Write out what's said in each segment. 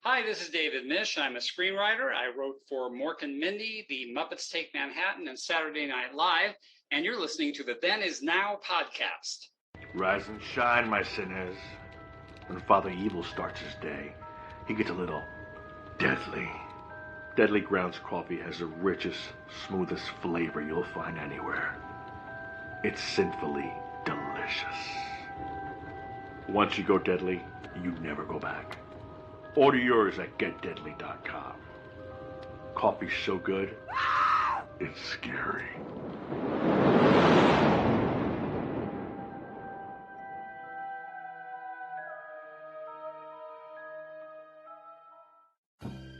Hi, this is David Mish. I'm a screenwriter. I wrote for Mork and Mindy, The Muppets Take Manhattan, and Saturday Night Live. And you're listening to the Then Is Now podcast. Rise and shine, my sinners. When Father Evil starts his day, he gets a little deadly. Deadly Grounds coffee has the richest, smoothest flavor you'll find anywhere. It's sinfully delicious. Once you go deadly, you never go back. Order yours at getdeadly.com. Coffee's so good, it's scary.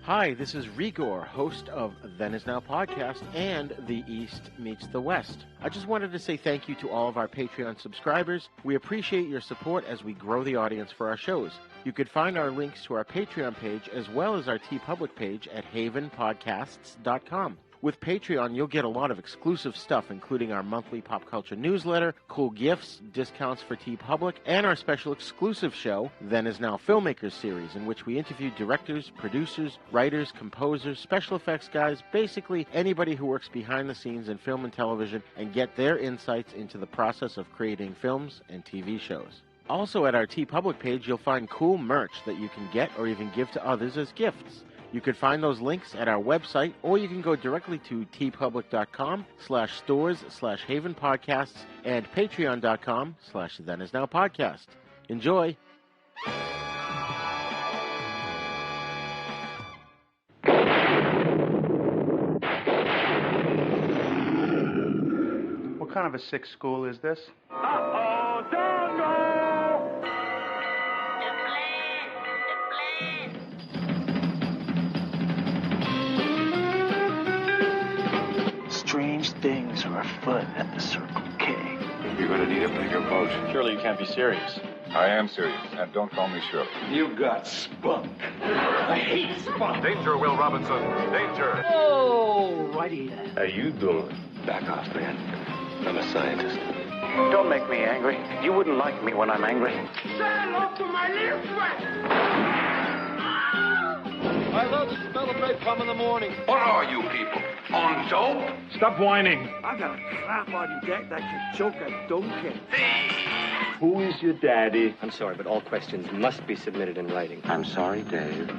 Hi, this is Rigor, host of Then Is Now podcast and The East Meets the West. I just wanted to say thank you to all of our Patreon subscribers. We appreciate your support as we grow the audience for our shows. You could find our links to our Patreon page as well as our TeePublic page at havenpodcasts.com. With Patreon, you'll get a lot of exclusive stuff, including our monthly pop culture newsletter, cool gifts, discounts for TeePublic, and our special exclusive show, Then Is Now Filmmakers series, in which we interview directors, producers, writers, composers, special effects guys, basically anybody who works behind the scenes in film and television, and get their insights into the process of creating films and TV shows. Also at our TeePublic page, you'll find cool merch that you can get or even give to others as gifts. You can find those links at our website, or you can go directly to teepublic.com/stores/havenpodcasts and patreon.com/thenisnowpodcast. Enjoy! What kind of a sick school is this? Uh-oh, don't go! Strange things are afoot at the Circle K. You're going to need a bigger boat. Surely you can't be serious. I am serious, and don't call me Shirley. You got spunk. I hate spunk. Danger, Will Robinson. Danger. Oh, righty then. How you doing? Back off, man. I'm a scientist. Don't make me angry. You wouldn't like me when I'm angry. Stand up to my little friend. I love the smell of napalm in the morning. What are you people? On dope? Stop whining. I got a crap on deck that can choke a donkey. Who is your daddy? I'm sorry, but all questions must be submitted in writing. I'm sorry, Dave.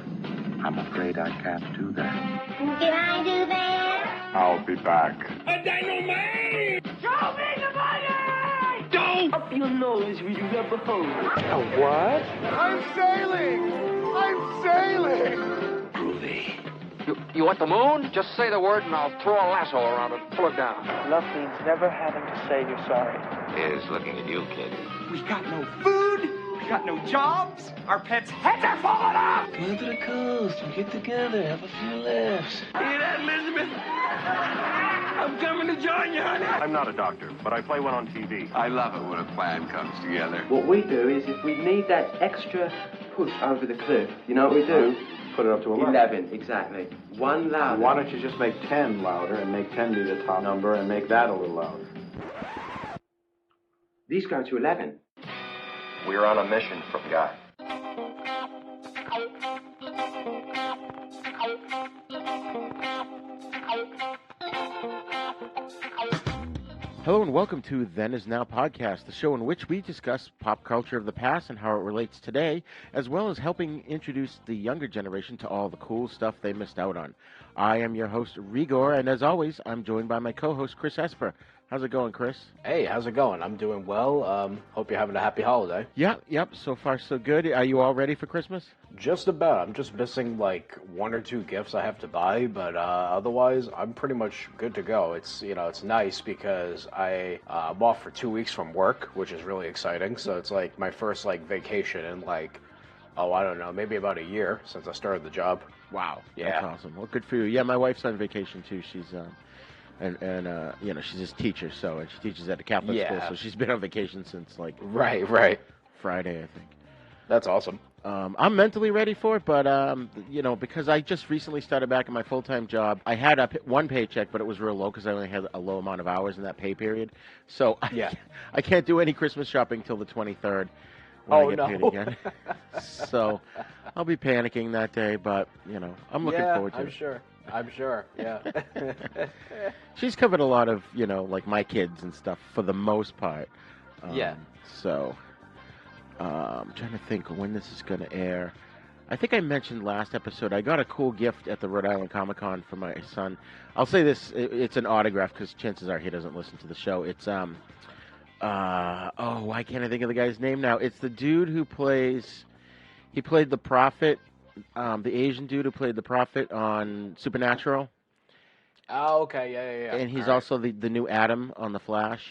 I'm afraid I can't do that. Can I do that? I'll be back. A dynamite! Show me the money! Don't! Up your nose when you rub a hole. A what? I'm sailing! I'm sailing! Groovy. You want the moon? Just say the word and I'll throw a lasso around it and pull it down. Love means never having to say you're sorry. Here's looking at you, kid. We got no food, we got no jobs, our pets' heads are falling off! Come to the coast and get together, have a few laughs. Hear that, Elizabeth? I'm coming to join you, honey. I'm not a doctor, but I play one on TV. I love it when a plan comes together. What we do is if we need that extra push over the cliff, you know what we do? Put it up to 11. 11, exactly. One louder. Why don't you just make 10 louder and make 10 be the top number and make that a little louder? These go to 11. We're on a mission from God. Hello and welcome to Then Is Now podcast, the show in which we discuss pop culture of the past and how it relates today, as well as helping introduce the younger generation to all the cool stuff they missed out on. I am your host, Rigor, and as always, I'm joined by my co-host, Chris Esper. How's it going, Chris? Hey, how's it going? I'm doing well. Hope you're having a happy holiday. Yep, so far so good. Are you all ready for Christmas? Just about. I'm just missing like one or two gifts I have to buy, but otherwise I'm pretty much good to go. It's it's nice because I'm off for 2 weeks from work, which is really exciting. So it's like my first like vacation in like I don't know, maybe about a year since I started the job. Wow, yeah, that's awesome. Well, good for you. Yeah, my wife's on vacation too. She's and she's his teacher, so and she teaches at a Catholic school, so she's been on vacation since like right Friday, I think. That's awesome. I'm mentally ready for it, but because I just recently started back in my full-time job, I had one paycheck, but it was real low because I only had a low amount of hours in that pay period. So I can't do any Christmas shopping till the 23rd. when I get paid again. So I'll be panicking that day, but, I'm looking forward to it. I'm sure, yeah. She's covered a lot of, like my kids and stuff for the most part. So I'm trying to think when this is going to air. I think I mentioned last episode, I got a cool gift at the Rhode Island Comic-Con for my son. I'll say this, it's an autograph because chances are he doesn't listen to the show. It's, why can't I think of the guy's name now? It's the dude who he played the Prophet, the Asian dude who played the Prophet on Supernatural. Oh, okay, yeah. And he's also the new Adam on The Flash.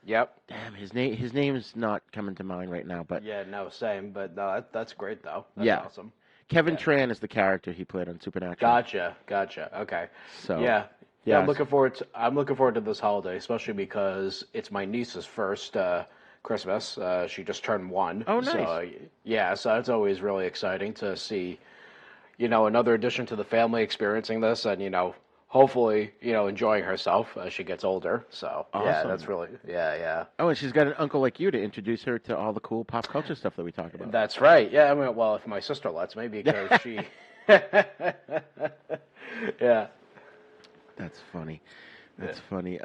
Yep. Damn, his name's not coming to mind right now, but yeah, no, same. But no, that's great though. That's awesome. Kevin Tran is the character he played on Supernatural. Gotcha. Okay. So yeah, I'm looking forward to this holiday, especially because it's my niece's first Christmas. She just turned 1. Oh, nice. So, so it's always really exciting to see, another addition to the family experiencing this, and hopefully, enjoying herself as she gets older. So, awesome. Yeah, that's really, yeah. Oh, and she's got an uncle like you to introduce her to all the cool pop culture stuff that we talk about. That's right. Yeah, I mean, well, if my sister lets me, because she... yeah. That's funny. That's funny.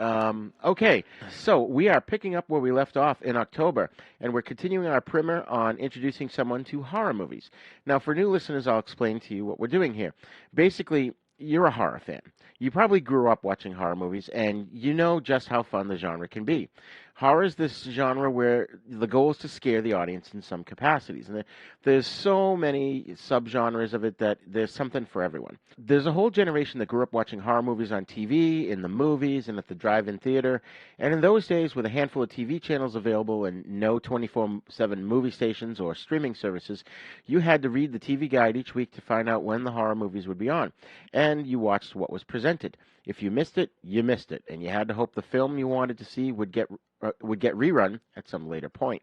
Okay, so we are picking up where we left off in October, and we're continuing our primer on introducing someone to horror movies. Now, for new listeners, I'll explain to you what we're doing here. Basically, you're a horror fan. You probably grew up watching horror movies, and you know just how fun the genre can be. Horror is this genre where the goal is to scare the audience in some capacities. And there's so many subgenres of it that there's something for everyone. There's a whole generation that grew up watching horror movies on TV, in the movies, and at the drive-in theater. And in those days, with a handful of TV channels available and no 24/7 movie stations or streaming services, you had to read the TV guide each week to find out when the horror movies would be on. And you watched what was presented. If you missed it, you missed it, and you had to hope the film you wanted to see would get rerun at some later point.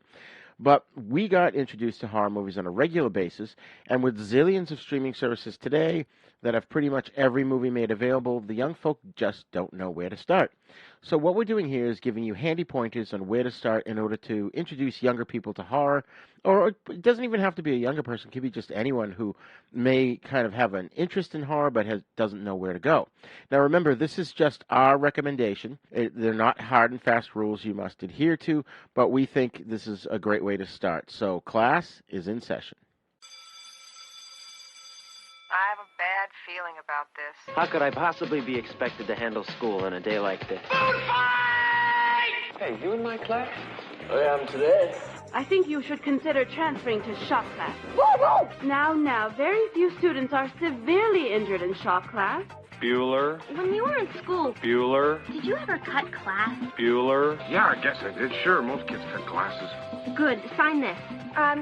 But we got introduced to horror movies on a regular basis, and with zillions of streaming services today that have pretty much every movie made available, the young folk just don't know where to start. So what we're doing here is giving you handy pointers on where to start in order to introduce younger people to horror, or it doesn't even have to be a younger person. It could be just anyone who may kind of have an interest in horror but doesn't know where to go. Now remember, this is just our recommendation. They're not hard and fast rules you must adhere to, but we think this is a great way to start. So class is in session. I have a bad feeling about this. How could I possibly be expected to handle school on a day like this? Food fight! Hey, you in my class? I am today. I think you should consider transferring to shop class. Woo! Now, very few students are severely injured in shop class. Bueller. When you were in school, Bueller. Did you ever cut class? Bueller. Yeah, I guess I did. Sure, most kids cut classes. Good. Sign this.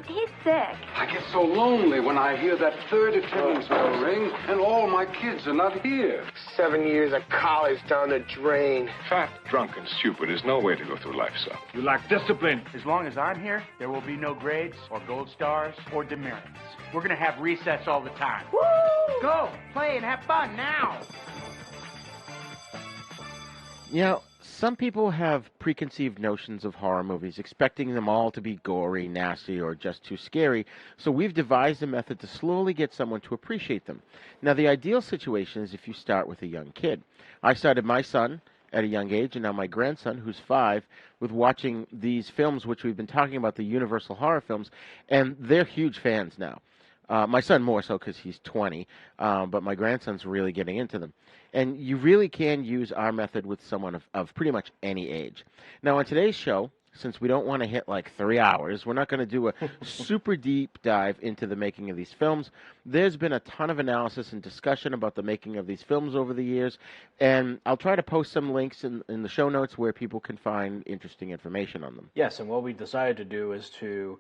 He's sick. I get so lonely when I hear that third attendance bell ring and all my kids are not here. 7 years of college down the drain. Fat, drunk, and stupid is no way to go through life, son. You lack discipline. As long as I'm here, there will be no grades or gold stars or demerits. We're going to have recess all the time. Woo! Go, play, and have fun now. You know, some people have preconceived notions of horror movies, expecting them all to be gory, nasty, or just too scary, so we've devised a method to slowly get someone to appreciate them. Now, the ideal situation is if you start with a young kid. I started my son at a young age, and now my grandson, who's 5, with watching these films, which we've been talking about, the Universal horror films, and they're huge fans now. My son more so because he's 20, but my grandson's really getting into them. And you really can use our method with someone of pretty much any age. Now, on today's show, since we don't want to hit like 3 hours, we're not going to do a super deep dive into the making of these films. There's been a ton of analysis and discussion about the making of these films over the years, and I'll try to post some links in the show notes where people can find interesting information on them. Yes, and what we decided to do is to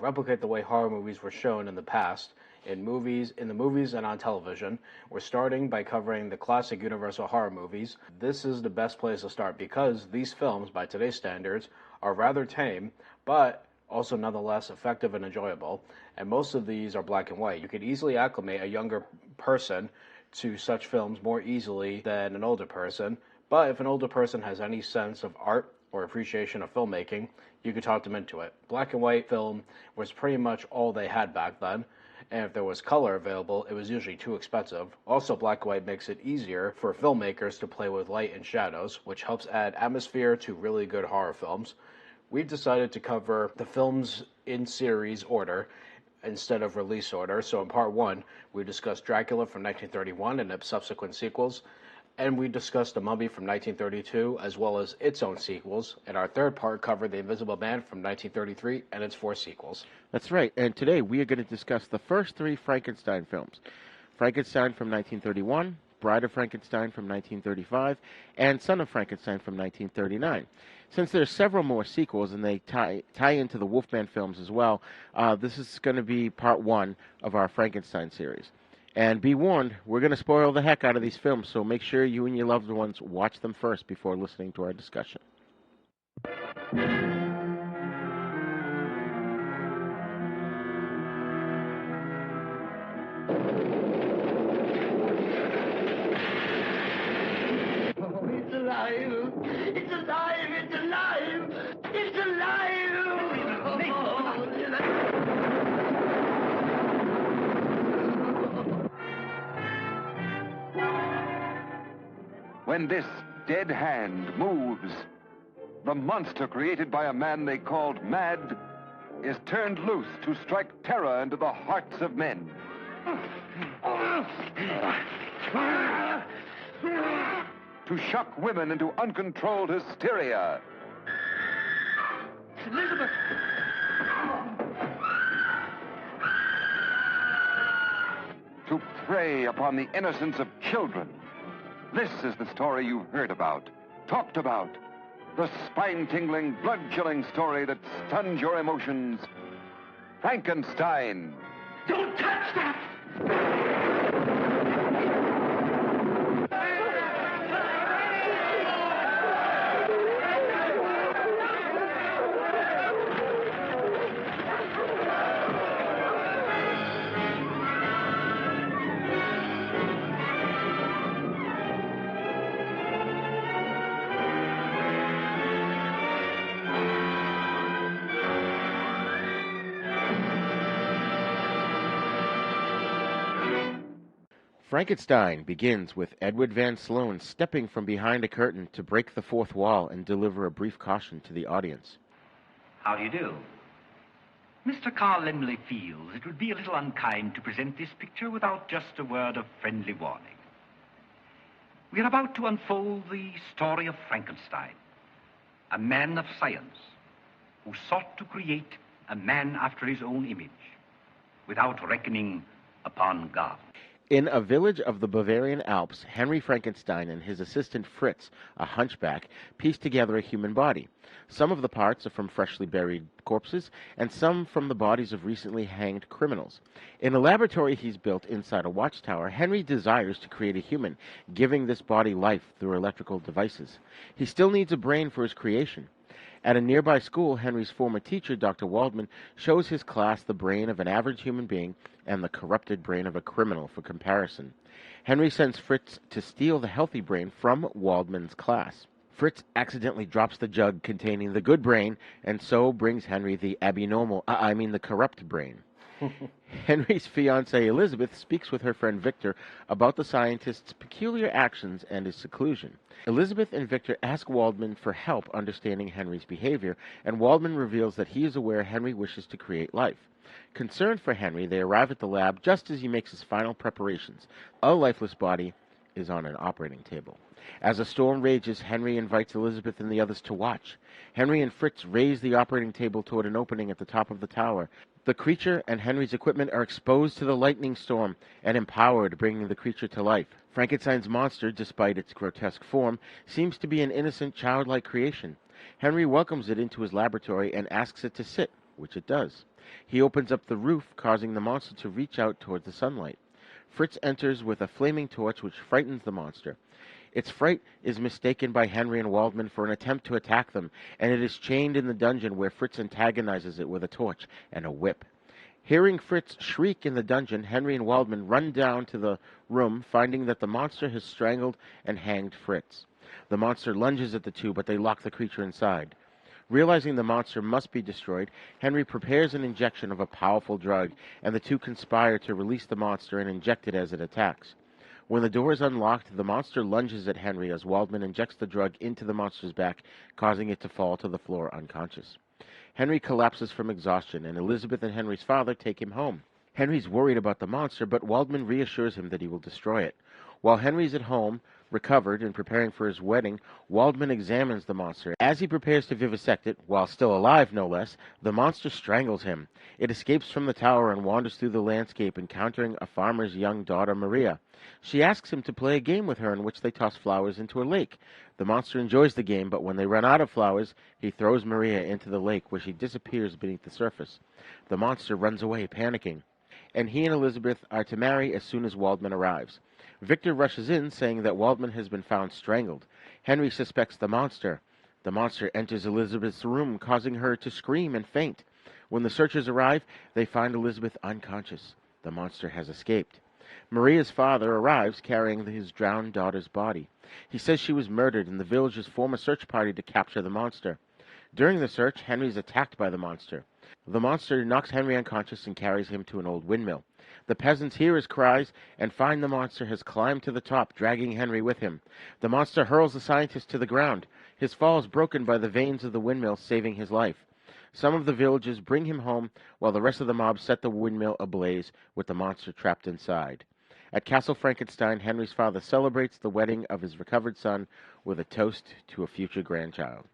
replicate the way horror movies were shown in the past in the movies and on television. We're starting by covering the classic Universal horror movies. This is the best place to start because these films, by today's standards, are rather tame, but also nonetheless effective and enjoyable. And most of these are black and white. You could easily acclimate a younger person to such films more easily than an older person. But if an older person has any sense of art or appreciation of filmmaking, you could talk them into it. Black and white film was pretty much all they had back then, and if there was color available, it was usually too expensive. Also, black and white makes it easier for filmmakers to play with light and shadows, which helps add atmosphere to really good horror films. We've decided to cover the films in series order instead of release order. So in part 1, we discussed Dracula from 1931 and its subsequent sequels, and we discussed The Mummy from 1932 as well as its own sequels. And our third part covered The Invisible Man from 1933 and its 4 sequels. That's right, and today we are going to discuss the first 3 Frankenstein films. Frankenstein from 1931, Bride of Frankenstein from 1935, and Son of Frankenstein from 1939. Since there's several more sequels and they tie into the Wolfman films as well, this is going to be part 1 of our Frankenstein series. And be warned, we're going to spoil the heck out of these films, so make sure you and your loved ones watch them first before listening to our discussion. It's alive! It's alive! It's alive! It's alive! When this dead hand moves, the monster created by a man they called Mad is turned loose to strike terror into the hearts of men. To shock women into uncontrolled hysteria. Elizabeth! To prey upon the innocence of children. This is the story you've heard about, talked about. The spine-tingling, blood-chilling story that stuns your emotions. Frankenstein. Don't touch that! Frankenstein begins with Edward Van Sloan stepping from behind a curtain to break the fourth wall and deliver a brief caution to the audience. How do you do? Mr. Carl Lemley feels it would be a little unkind to present this picture without just a word of friendly warning. We are about to unfold the story of Frankenstein, a man of science who sought to create a man after his own image without reckoning upon God. In a village of the Bavarian Alps, Henry Frankenstein and his assistant Fritz, a hunchback, piece together a human body. Some of the parts are from freshly buried corpses, and some from the bodies of recently hanged criminals. In a laboratory he's built inside a watchtower, Henry desires to create a human, giving this body life through electrical devices. He still needs a brain for his creation. At a nearby school, Henry's former teacher, Dr. Waldman, shows his class the brain of an average human being and the corrupted brain of a criminal for comparison. Henry sends Fritz to steal the healthy brain from Waldman's class. Fritz accidentally drops the jug containing the good brain, and so brings Henry the corrupt brain. Henry's fiancée Elizabeth speaks with her friend Victor about the scientist's peculiar actions and his seclusion. Elizabeth and Victor ask Waldman for help understanding Henry's behavior, and Waldman reveals that he is aware Henry wishes to create life. Concerned for Henry, they arrive at the lab just as he makes his final preparations. A lifeless body is on an operating table. As a storm rages, Henry invites Elizabeth and the others to watch. Henry and Fritz raise the operating table toward an opening at the top of the tower. The creature and Henry's equipment are exposed to the lightning storm and empowered, bringing the creature to life. Frankenstein's monster, despite its grotesque form, seems to be an innocent, childlike creation. Henry welcomes it into his laboratory and asks it to sit, which it does. He opens up the roof, causing the monster to reach out toward the sunlight. Fritz enters with a flaming torch, which frightens the monster. Its fright is mistaken by Henry and Waldman for an attempt to attack them, and it is chained in the dungeon where Fritz antagonizes it with a torch and a whip. Hearing Fritz shriek in the dungeon, Henry and Waldman run down to the room, finding that the monster has strangled and hanged Fritz. The monster lunges at the two, but they lock the creature inside. Realizing the monster must be destroyed, Henry prepares an injection of a powerful drug, and the two conspire to release the monster and inject it as it attacks. When the door is unlocked, the monster lunges at Henry as Waldman injects the drug into the monster's back, causing it to fall to the floor unconscious. Henry collapses from exhaustion, and Elizabeth and Henry's father take him home. Henry's worried about the monster, but Waldman reassures him that he will destroy it. While Henry's at home, recovered and preparing for his wedding, Waldman examines the monster. As he prepares to vivisect it, while still alive no less, the monster strangles him. It escapes from the tower and wanders through the landscape, encountering a farmer's young daughter, Maria. She asks him to play a game with her in which they toss flowers into a lake. The monster enjoys the game, but when they run out of flowers, he throws Maria into the lake, where she disappears beneath the surface. The monster runs away, panicking, and he and Elizabeth are to marry as soon as Waldman arrives. Victor rushes in, saying that Waldman has been found strangled. Henry suspects the monster. The monster enters Elizabeth's room, causing her to scream and faint. When the searchers arrive, they find Elizabeth unconscious. The monster has escaped. Maria's father arrives, carrying his drowned daughter's body. He says she was murdered, and the villagers form a search party to capture the monster. During the search, Henry is attacked by the monster. The monster knocks Henry unconscious and carries him to an old windmill. The peasants hear his cries and find the monster has climbed to the top, dragging Henry with him. The monster hurls the scientist to the ground. His fall is broken by the vanes of the windmill, saving his life. Some of the villagers bring him home, while the rest of the mob set the windmill ablaze, with the monster trapped inside. At Castle Frankenstein, Henry's father celebrates the wedding of his recovered son with a toast to a future grandchild.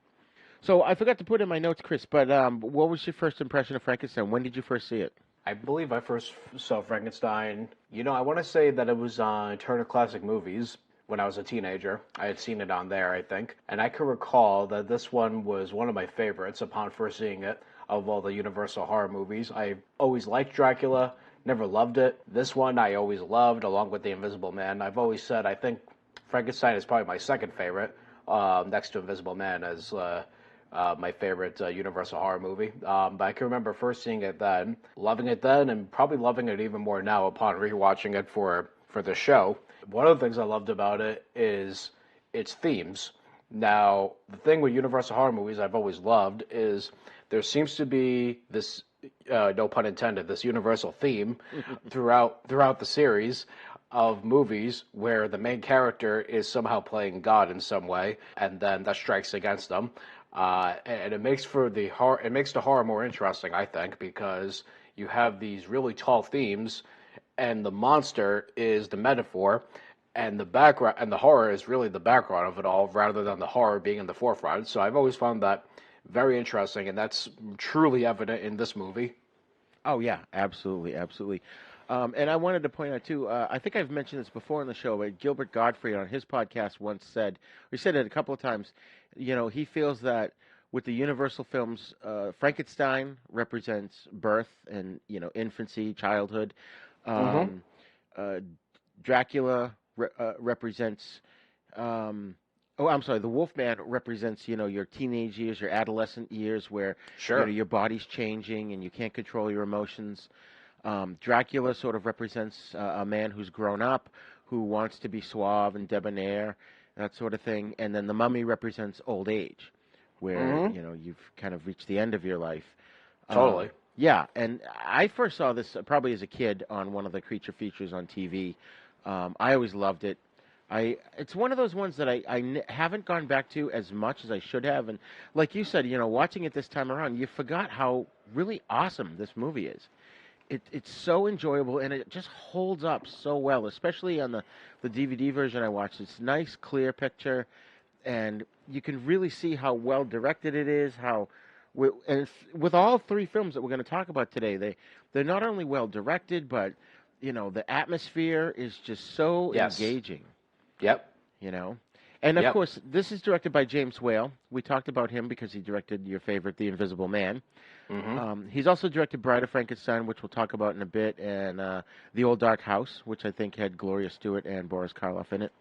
So I forgot to put in my notes, Chris, but what was your first impression of Frankenstein? When did you first see it? I believe I first saw Frankenstein, I want to say that it was on Turner Classic Movies when I was a teenager. I had seen it on there, I think. And I can recall that this one was one of my favorites upon first seeing it of all the Universal horror movies. I always liked Dracula, never loved it. This one I always loved, along with The Invisible Man. I've always said I think Frankenstein is probably my second favorite, next to Invisible Man as my favorite Universal horror movie. But I can remember first seeing it then, loving it then, and probably loving it even more now upon rewatching it for the show. One of the things I loved about it is its themes. Now, the thing with Universal horror movies I've always loved is there seems to be this, no pun intended, this universal theme throughout the series of movies where the main character is somehow playing God in some way, and then that strikes against them. And it makes the horror more interesting, I think, because you have these really tall themes, and the monster is the metaphor, and the background, and the horror is really the background of it all, rather than the horror being in the forefront. So I've always found that very interesting, and that's truly evident in this movie. Oh yeah, absolutely, absolutely. And I wanted to point out too, I think I've mentioned this before on the show, but Gilbert Gottfried on his podcast once said, he said it a couple of times, he feels that with the Universal films, Frankenstein represents birth and, infancy, childhood. Dracula represents, the Wolfman represents, your teenage years, your adolescent years where your body's changing and you can't control your emotions. Dracula sort of represents a man who's grown up, who wants to be suave and debonair, that sort of thing. And then the Mummy represents old age, where, you've kind of reached the end of your life. Totally. Yeah, and I first saw this probably as a kid on one of the creature features on TV. I always loved it. It's one of those ones that I haven't gone back to as much as I should have. And like you said, watching it this time around, you forgot how really awesome this movie is. It's so enjoyable, and it just holds up so well, especially on the DVD version I watched. It's nice, clear picture, and you can really see how well directed it is, with all three films that we're going to talk about today, they're not only well directed, but, the atmosphere is just so engaging. Yep. And, of course, this is directed by James Whale. We talked about him because he directed your favorite, The Invisible Man. He's also directed Bride of Frankenstein, which we'll talk about in a bit, and The Old Dark House, which I think had Gloria Stewart and Boris Karloff in it.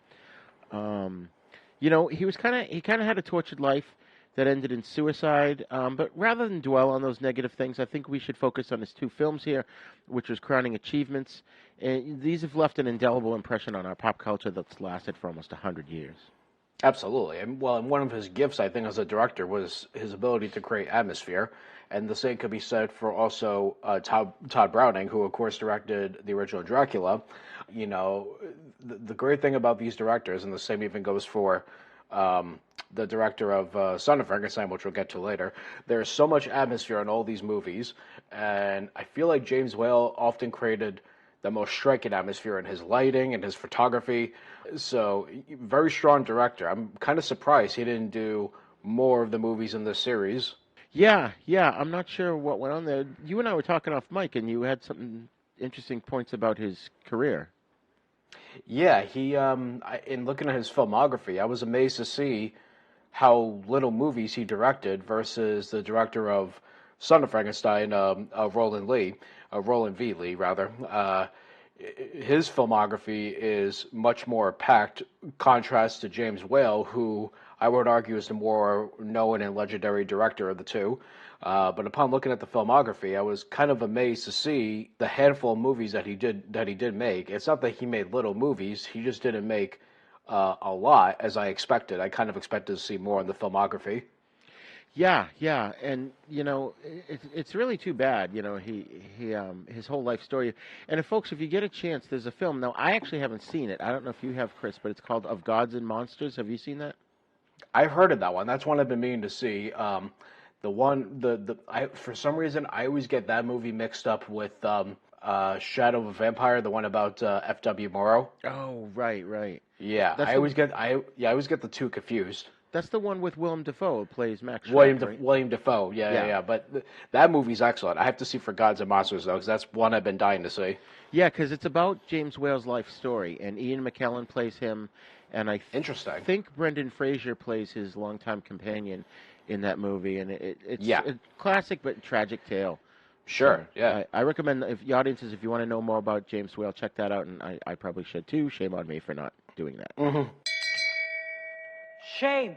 He kind of had a tortured life that ended in suicide, but rather than dwell on those negative things, I think we should focus on his two films here, which was crowning achievements. And these have left an indelible impression on our pop culture that's lasted for almost 100 years. Absolutely. And one of his gifts, I think, as a director was his ability to create atmosphere. And the same could be said for also Todd Browning, who, of course, directed the original Dracula. You know, the great thing about these directors, and the same even goes for the director of Son of Frankenstein, which we'll get to later, there's so much atmosphere in all these movies. And I feel like James Whale often created the most striking atmosphere in his lighting and his photography. So, very strong director. I'm kind of surprised he didn't do more of the movies in this series. Yeah, I'm not sure what went on there. You and I were talking off mic, and you had some interesting points about his career. Yeah, he in looking at his filmography, I was amazed to see how little movies he directed versus the director of Son of Frankenstein, Roland V. Lee, rather. His filmography is much more packed, contrast to James Whale, who I would argue is the more known and legendary director of the two. But upon looking at the filmography, I was kind of amazed to see the handful of movies that he did make. It's not that he made little movies; he just didn't make a lot, as I expected. I kind of expected to see more in the filmography. Yeah, and you know, it's really too bad. You know, he his whole life story. And if folks, if you get a chance, there's a film. Now, I actually haven't seen it. I don't know if you have, Chris, but it's called Of Gods and Monsters. Have you seen that? I've heard of that one. That's one I've been meaning to see. For some reason, I always get that movie mixed up with Shadow of a Vampire, the one about F.W. Morrow. Oh, right. Yeah, I always get the two confused. That's the one with Willem Dafoe, who plays Max. William Dafoe. Yeah. But that movie's excellent. I have to see For Gods and Monsters though, because that's one I've been dying to see. Yeah, because it's about James Whale's life story, and Ian McKellen plays him, and I think Brendan Fraser plays his longtime companion in that movie, and it's a classic but tragic tale. Sure, So yeah. I recommend, if the audiences, if you want to know more about James Whale, check that out, and I probably should too. Shame on me for not doing that. Mm-hmm. Shame.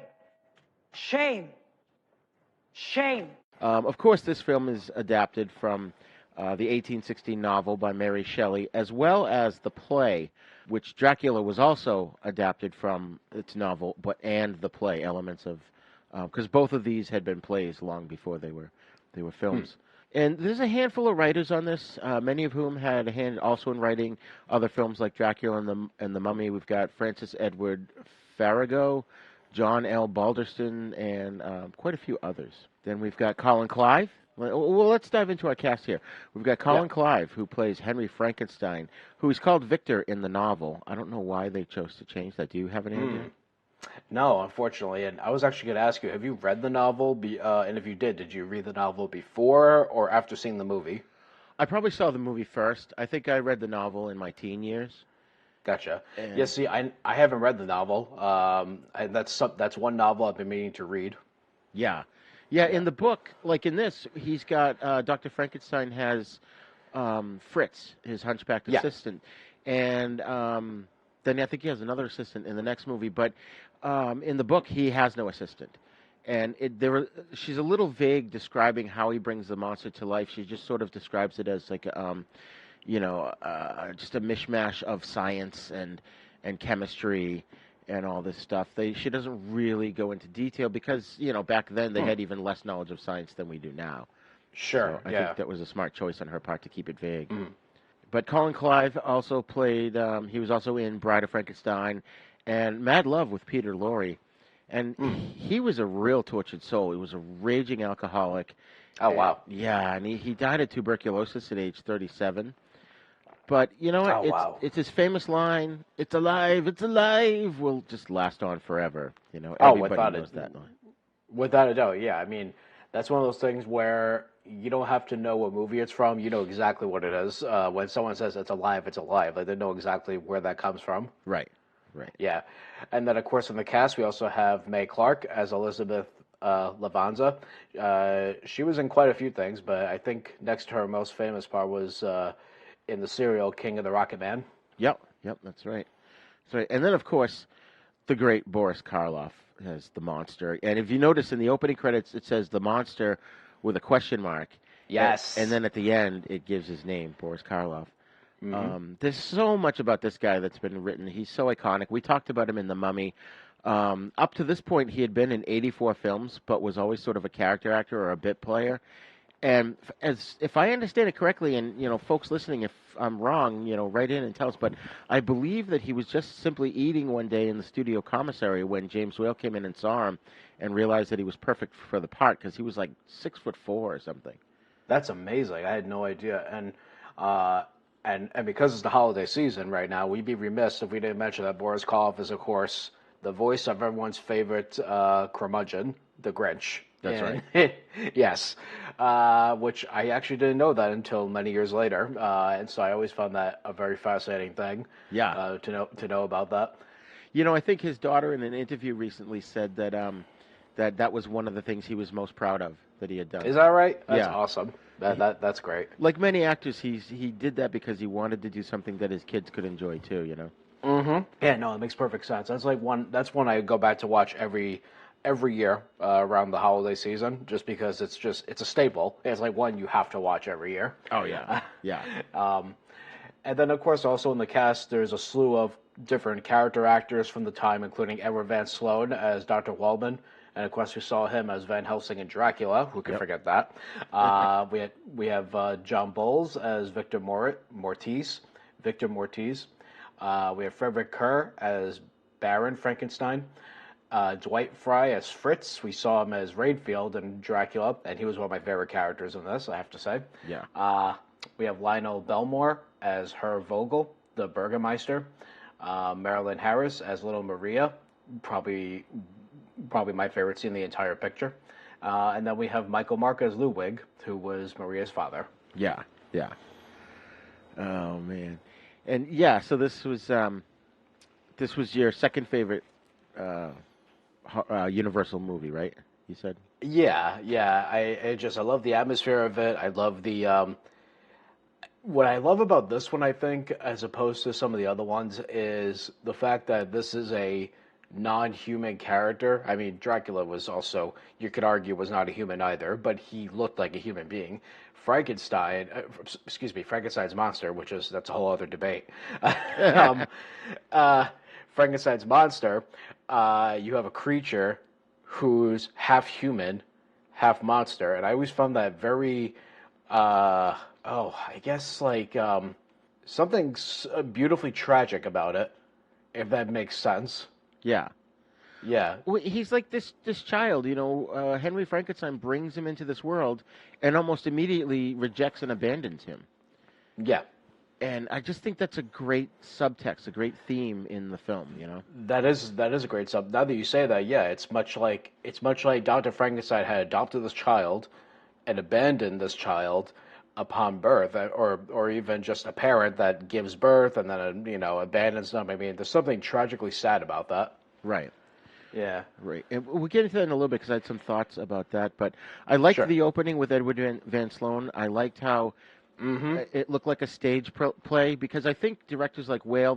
Of course, this film is adapted from the 1816 novel by Mary Shelley, as well as the play, which Dracula was also adapted from its novel, and the play, elements of, because both of these had been plays long before they were films. And there's a handful of writers on this, many of whom had a hand also in writing other films like Dracula and the Mummy. We've got Francis Edward Farrago, John L. Balderston, and quite a few others. Then we've got Colin Clive. Well, let's dive into our cast here. We've got Colin Clive, who plays Henry Frankenstein, who is called Victor in the novel. I don't know why they chose to change that. Do you have any idea? No, unfortunately. And I was actually going to ask you, have you read the novel? And if you did you read the novel before or after seeing the movie? I probably saw the movie first. I think I read the novel in my teen years. Gotcha. Yeah, see, I haven't read the novel. That's one novel I've been meaning to read. Yeah. In the book, like in this, he's got Dr. Frankenstein has Fritz, his hunchbacked assistant, and then I think he has another assistant in the next movie. But in the book, he has no assistant, and she's a little vague describing how he brings the monster to life. She just sort of describes it as like just a mishmash of science and chemistry and all this stuff. She doesn't really go into detail because, back then they had even less knowledge of science than we do now. Sure, so I think that was a smart choice on her part to keep it vague. But Colin Clive also played, he was also in Bride of Frankenstein and Mad Love with Peter Lorre. And he was a real tortured soul. He was a raging alcoholic. Oh, wow. Yeah, and he died of tuberculosis at age 37. But you know what? It's his famous line, "It's alive, it's alive," will just last on forever. Everybody knows that line. Without a doubt, yeah. I mean, that's one of those things where you don't have to know what movie it's from. You know exactly what it is. When someone says it's alive, it's alive. Like, they know exactly where that comes from. Right. Yeah. And then, of course, in the cast, we also have Mae Clarke as Elizabeth Lavanza. She was in quite a few things, but I think next to her most famous part was in the serial King of the Rocket Man. Yep, that's right. And then, of course, the great Boris Karloff as the monster. And if you notice in the opening credits, it says the monster with a question mark. Yes. And then at the end, it gives his name, Boris Karloff. There's so much about this guy that's been written. He's so iconic. We talked about him in The Mummy. Up to this point, he had been in 84 films, but was always sort of a character actor or a bit player. And as if I understand it correctly, and folks listening, if I'm wrong, write in and tell us. But I believe that he was just simply eating one day in the studio commissary when James Whale came in and saw him, and realized that he was perfect for the part because he was like 6'4" or something. That's amazing. I had no idea. And because it's the holiday season right now, we'd be remiss if we didn't mention that Boris Karloff is, of course, the voice of everyone's favorite curmudgeon, the Grinch. That's right. Yes, which I actually didn't know that until many years later, and so I always found that a very fascinating thing. Yeah. To know about that. I think his daughter in an interview recently said that that was one of the things he was most proud of that he had done. Is that right? That's Yeah. awesome. That's great. Like many actors, he did that because he wanted to do something that his kids could enjoy too. Mm-hmm. Yeah, no, it makes perfect sense. That's one I go back to watch every year around the holiday season, just because it's a staple. It's like one you have to watch every year. Oh yeah, yeah. And then of course also in the cast there's a slew of different character actors from the time, including Edward Van Sloan as Dr. Wellman. And of course, we saw him as Van Helsing in Dracula. Who can forget that? We have John Bowles as Victor Mortiz. Victor Mortiz. We have Frederick Kerr as Baron Frankenstein. Dwight Fry as Fritz. We saw him as Rainfield in Dracula, and he was one of my favorite characters in this, I have to say. Yeah. We have Lionel Belmore as Herr Vogel, the Burgermeister. Marilyn Harris as Little Maria, probably my favorite scene in the entire picture. And then we have Michael Mark as Ludwig, who was Maria's father. Yeah, yeah. Oh man, and yeah. So this was your second favorite Universal movie, right? You said. Yeah. I love the atmosphere of it. I love the. What I love about this one, I think, as opposed to some of the other ones, is the fact that this is a non-human character. I mean, Dracula was also, you could argue, was not a human either, but he looked like a human being. Frankenstein's monster, that's a whole other debate. Frankenstein's monster, you have a creature who's half human, half monster, and I always found that very, I guess something beautifully tragic about it, if that makes sense. Yeah. Yeah. Well, he's like this child, Henry Frankenstein brings him into this world and almost immediately rejects and abandons him. Yeah. And I just think that's a great subtext, a great theme in the film, That is a great sub. Now that you say that, yeah, it's much like Dr. Frankenstein had adopted this child and abandoned this child upon birth, or even just a parent that gives birth and then abandons them. I mean, there's something tragically sad about that. Right. Yeah. Right. And we'll get into that in a little bit because I had some thoughts about that. But I liked the opening with Edward Van Sloan. I liked how it looked like a stage play, because I think directors like Whale,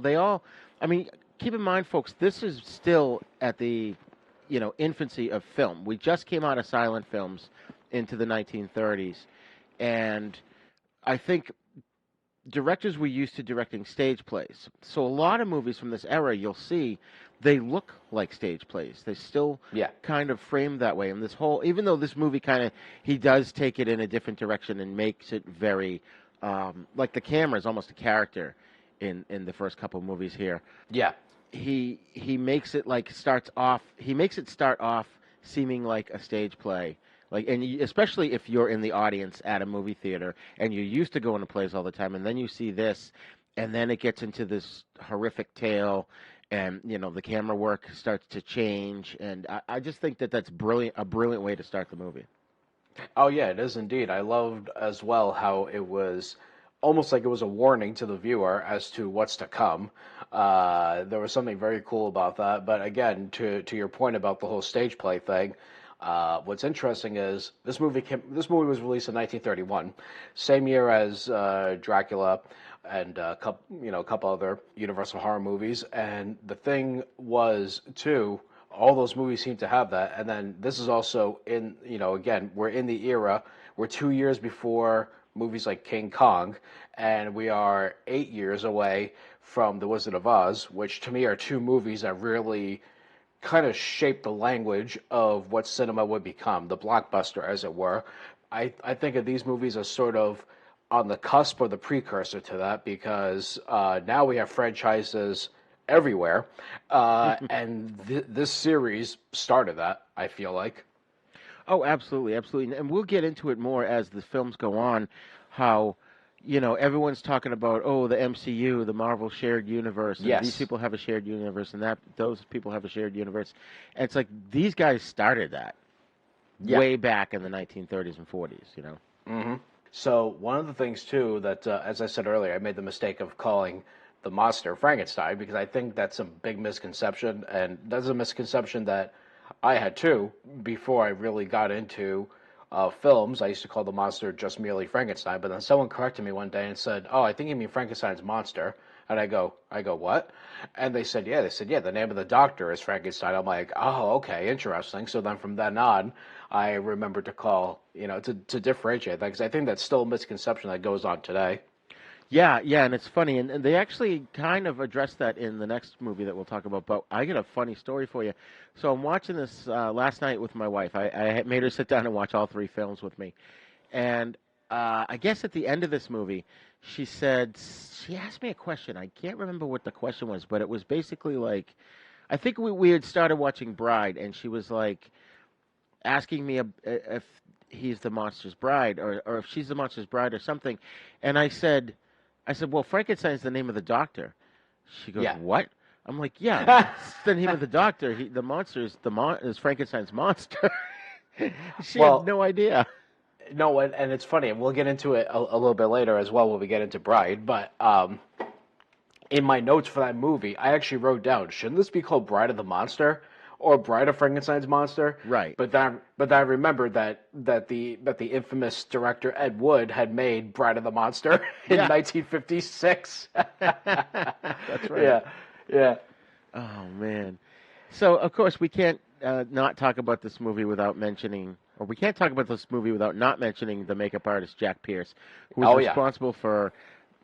keep in mind, folks, this is still at the, infancy of film. We just came out of silent films into the 1930s. And I think directors were used to directing stage plays. So a lot of movies from this era, you'll see, they look like stage plays. They still kind of framed that way. And this whole, even though this movie he does take it in a different direction and makes it very, like the camera is almost a character in the first couple of movies here. Yeah. He makes it start off seeming like a stage play. Especially if you're in the audience at a movie theater and you're used to going to plays all the time, and then you see this, and then it gets into this horrific tale, and the camera work starts to change, and I just think that's a brilliant way to start the movie. Oh yeah, it is indeed. I loved as well how it was almost like it was a warning to the viewer as to what's to come. There was something very cool about that. But again, to your point about the whole stage play thing. What's interesting is this movie was released in 1931, same year as Dracula and a couple other Universal horror movies. And the thing was too, all those movies seem to have that. And then this is also in, again, we're in the era, we're 2 years before movies like King Kong, and we are 8 years away from The Wizard of Oz, which to me are two movies that really kind of shaped the language of what cinema would become, the blockbuster, as it were. I think of these movies as sort of on the cusp or the precursor to that, because now we have franchises everywhere, and this series started that, I feel like. Oh, absolutely, absolutely. And we'll get into it more as the films go on, how, everyone's talking about, the MCU, the Marvel shared universe, and these people have a shared universe, and those people have a shared universe. And it's like, these guys started that way back in the 1930s and 40s, Mm-hmm. So one of the things, too, that, as I said earlier, I made the mistake of calling the monster Frankenstein, because I think that's a big misconception, and that's a misconception that I had, too, before I really got into films. I used to call the monster just merely Frankenstein, but then someone corrected me one day and said, "Oh, I think you mean Frankenstein's monster." And I go, what? And they said, the name of the doctor is Frankenstein. I'm like, oh, okay, interesting. So then from then on, I remembered to call, to differentiate that, because I think that's still a misconception that goes on today. Yeah, and it's funny, and they actually kind of address that in the next movie that we'll talk about, but I got a funny story for you. So I'm watching this last night with my wife. I made her sit down and watch all 3 films with me, and I guess at the end of this movie, she asked me a question. I can't remember what the question was, but it was basically like, I think we had started watching Bride, and she was like asking me if he's the monster's bride, or if she's the monster's bride or something, and I said, well, Frankenstein's the name of the doctor. She goes, what? I'm like, yeah, it's the name of the doctor. The monster is Frankenstein's monster. She had no idea. No, and it's funny, and we'll get into it a little bit later as well when we get into Bride, but in my notes for that movie, I actually wrote down, shouldn't this be called Bride of the Monster? Or Bride of Frankenstein's Monster? Right. But then I remembered that the infamous director Ed Wood had made Bride of the Monster in 1956. That's right. Yeah. Oh, man. So, of course, we can't not talk about this movie without mentioning, or we can't talk about this movie without not mentioning the makeup artist Jack Pierce, who was responsible for,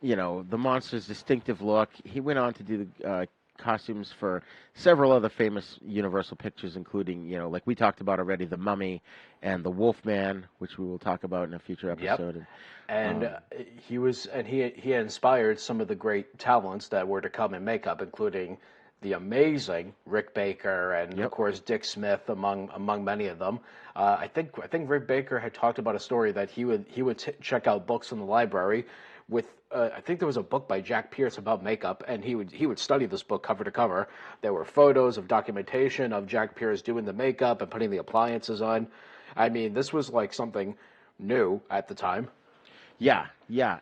the monster's distinctive look. He went on to do the costumes for several other famous Universal pictures, including, like we talked about already, The Mummy and The Wolfman, which we will talk about in a future episode. And he inspired some of the great talents that were to come in makeup, including the amazing Rick Baker and of course Dick Smith, among many of them. I think Rick Baker had talked about a story that he would check out books in the library with I think there was a book by Jack Pierce about makeup, and he would study this book cover to cover. There were photos of documentation of Jack Pierce doing the makeup and putting the appliances on. I mean, this was like something new at the time. Yeah,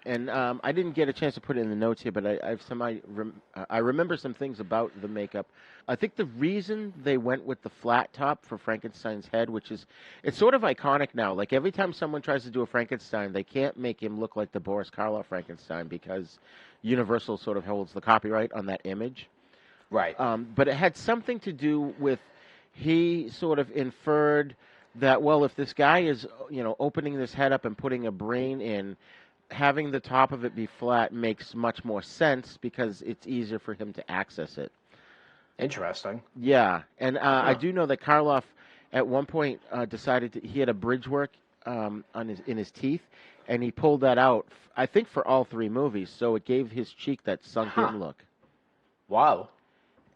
and I didn't get a chance to put it in the notes here, but I remember some things about the makeup. I think the reason they went with the flat top for Frankenstein's head, it's sort of iconic now. Like every time someone tries to do a Frankenstein, they can't make him look like the Boris Karloff Frankenstein because Universal sort of holds the copyright on that image. Right. But it had something to do with, he sort of inferred that, well, if this guy is, opening this head up and putting a brain in, having the top of it be flat makes much more sense because it's easier for him to access it. Interesting. Yeah, and I do know that Karloff at one point decided he had a bridge work in his teeth, and he pulled that out, I think, for all 3 movies, so it gave his cheek that sunk-in look. Wow.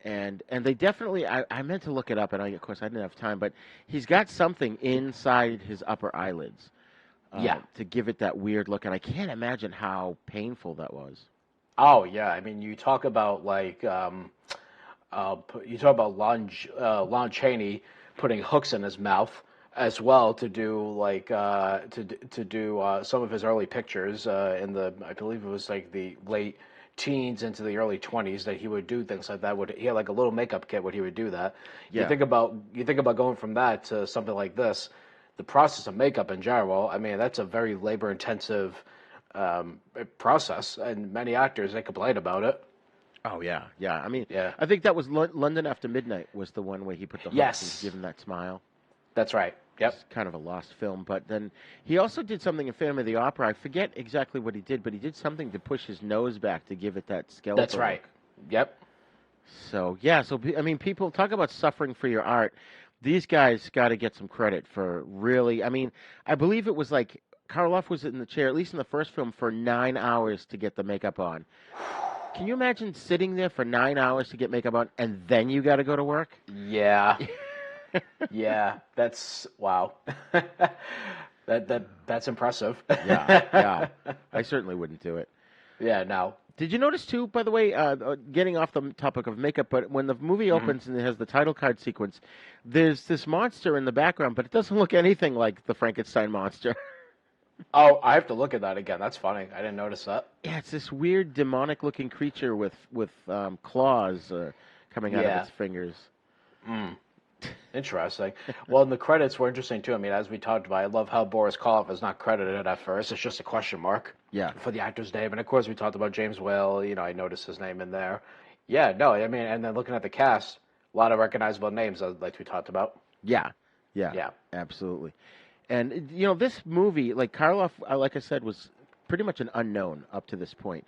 And they definitely, I meant to look it up, and of course I didn't have time, but he's got something inside his upper eyelids to give it that weird look, and I can't imagine how painful that was. Oh, yeah. I mean, you talk about, Lon Chaney putting hooks in his mouth as well to do, some of his early pictures in the, I believe it was, the late teens into the early 20s, that he would do things like that. He had a little makeup kit where he would do that. Yeah. You think about going from that to something like this, the process of makeup in general, I mean, that's a very labor intensive process, and many actors, they complain about it. Oh yeah. I mean, I think that was London After Midnight was the one where he put the hooks and gave him that smile. That's right. Yep. It's kind of a lost film, but then he also did something in Phantom of the Opera. I forget exactly what he did, but he did something to push his nose back to give it that skeletal. That's right. Look. Yep. So yeah, I mean, people talk about suffering for your art. These guys got to get some credit for really. I mean, I believe it was like Karloff was in the chair, at least in the first film, for 9 hours to get the makeup on. Can you imagine sitting there for 9 hours to get makeup on, and then you got to go to work? Yeah. Yeah, that's wow. That's impressive. Yeah. I certainly wouldn't do it. Yeah, no. Did you notice too, by the way, getting off the topic of makeup, but when the movie opens and it has the title card sequence, there's this monster in the background, but it doesn't look anything like the Frankenstein monster. Oh, I have to look at that again. That's funny. I didn't notice that. Yeah, it's this weird demonic-looking creature with claws coming out of its fingers. Interesting. Well, and the credits were interesting too. I mean, as we talked about, I love how Boris Karloff is not credited at first. It's just a question mark. Yeah. For the actor's name, and of course we talked about James Whale. You know, I noticed his name in there. Yeah, no, I mean, and then looking at the cast, a lot of recognizable names, like we talked about. Yeah, absolutely. And you know, this movie, like Karloff, like I said, was pretty much an unknown up to this point,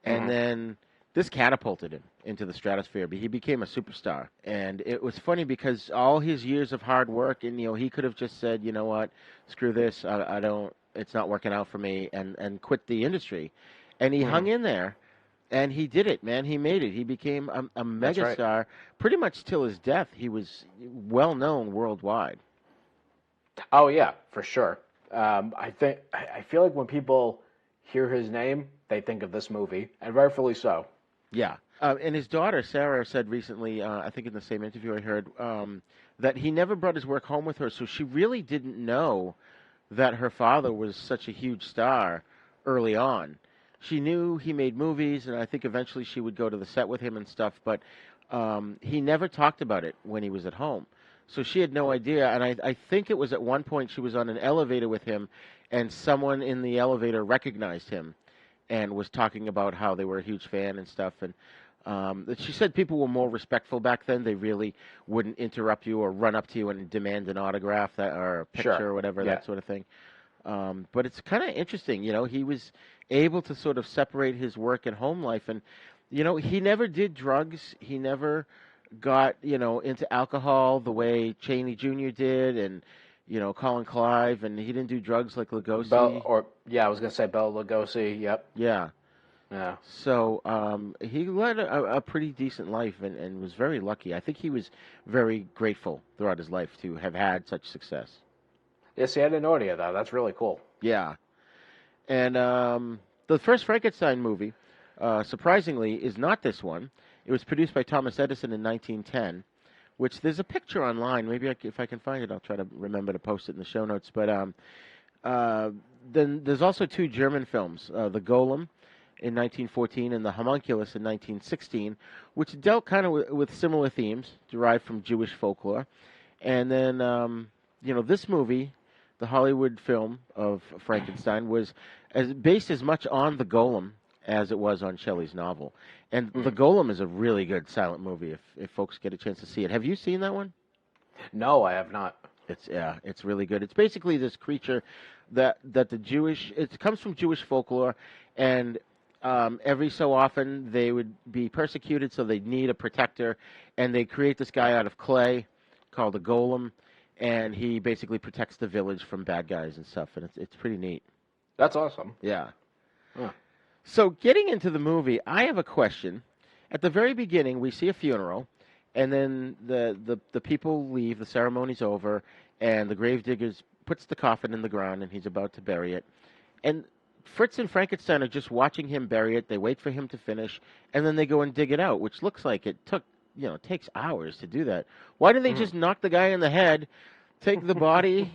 and then this catapulted him into the stratosphere. He became a superstar, and it was funny because all his years of hard work, and you know, he could have just said, you know what, screw this, I don't, it's not working out for me, and quit the industry, and he hung in there, and he did it, man. He made it. He became a megastar, pretty much till his death. He was well known worldwide. Oh yeah, for sure. I feel like when people hear his name, they think of this movie, and rightfully so. Yeah. And his daughter, Sarah, said recently, I think in the same interview I heard, that he never brought his work home with her, so she really didn't know that her father was such a huge star early on. She knew he made movies, and I think eventually she would go to the set with him and stuff, but he never talked about it when he was at home. So she had no idea, and I think it was at one point she was on an elevator with him, and someone in the elevator recognized him and was talking about how they were a huge fan and stuff. And she said people were more respectful back then. They really wouldn't interrupt you or run up to you and demand an autograph or a picture or whatever, that sort of thing. But it's kind of interesting, you know, he was able to sort of separate his work and home life. And, you know, he never did drugs. He never got, you know, into alcohol the way Chaney Jr. did, and, you know, Colin Clive, and he didn't do drugs like Lugosi. I was going to say Bela Lugosi, yep. Yeah. Yeah. So he led a pretty decent life and was very lucky. I think he was very grateful throughout his life to have had such success. Yeah, see, I didn't know any of that. That's really cool. Yeah. And the first Frankenstein movie, surprisingly, is not this one. It was produced by Thomas Edison in 1910, which there's a picture online. Maybe if I can find it, I'll try to remember to post it in the show notes. But then there's also two German films, The Golem in 1914 and The Homunculus in 1916, which dealt kind of with similar themes derived from Jewish folklore. And then, you know, this movie, the Hollywood film of Frankenstein, was based as much on The Golem as it was on Shelley's novel. And The Golem is a really good silent movie if folks get a chance to see it. Have you seen that one? No, I have not. It's really good. It's basically this creature that it comes from Jewish folklore, and every so often they would be persecuted, so they'd need a protector, and they create this guy out of clay called a golem, and he basically protects the village from bad guys and stuff, and it's pretty neat. That's awesome. Yeah. Huh. So getting into the movie, I have a question. At the very beginning, we see a funeral, and then the people leave, the ceremony's over, and the gravediggers puts the coffin in the ground, and he's about to bury it. And Fritz and Frankenstein are just watching him bury it. They wait for him to finish, and then they go and dig it out, which looks like it takes hours to do that. Why didn't they just knock the guy in the head, take the body,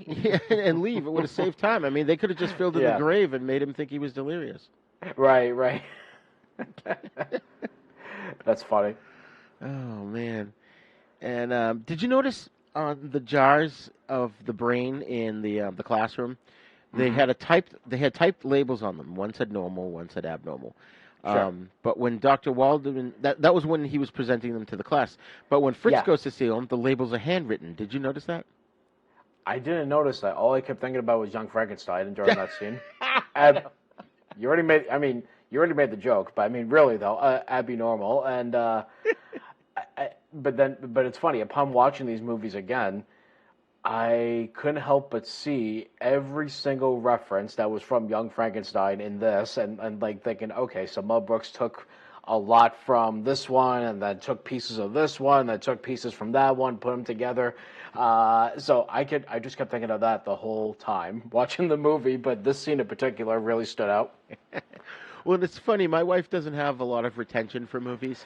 and leave? It would have saved time. I mean, they could have just filled in the grave and made him think he was delirious. Right. That's funny. Oh, man. And did you notice on the jars of the brain in the classroom, they had typed labels on them. One said normal, one said abnormal. Sure. But when Dr. Waldman, that was when he was presenting them to the class. But when Fritz goes to see them, the labels are handwritten. Did you notice that? I didn't notice that. All I kept thinking about was Young Frankenstein during that scene. You already made the joke, but I mean, really though, Abby Normal, and but it's funny. Upon watching these movies again, I couldn't help but see every single reference that was from Young Frankenstein in this, and like thinking, okay, so Mel Brooks took a lot from this one, and then took pieces of this one, then took pieces from that one, put them together. So I just kept thinking of that the whole time watching the movie, but this scene in particular really stood out. Well, it's funny. My wife doesn't have a lot of retention for movies.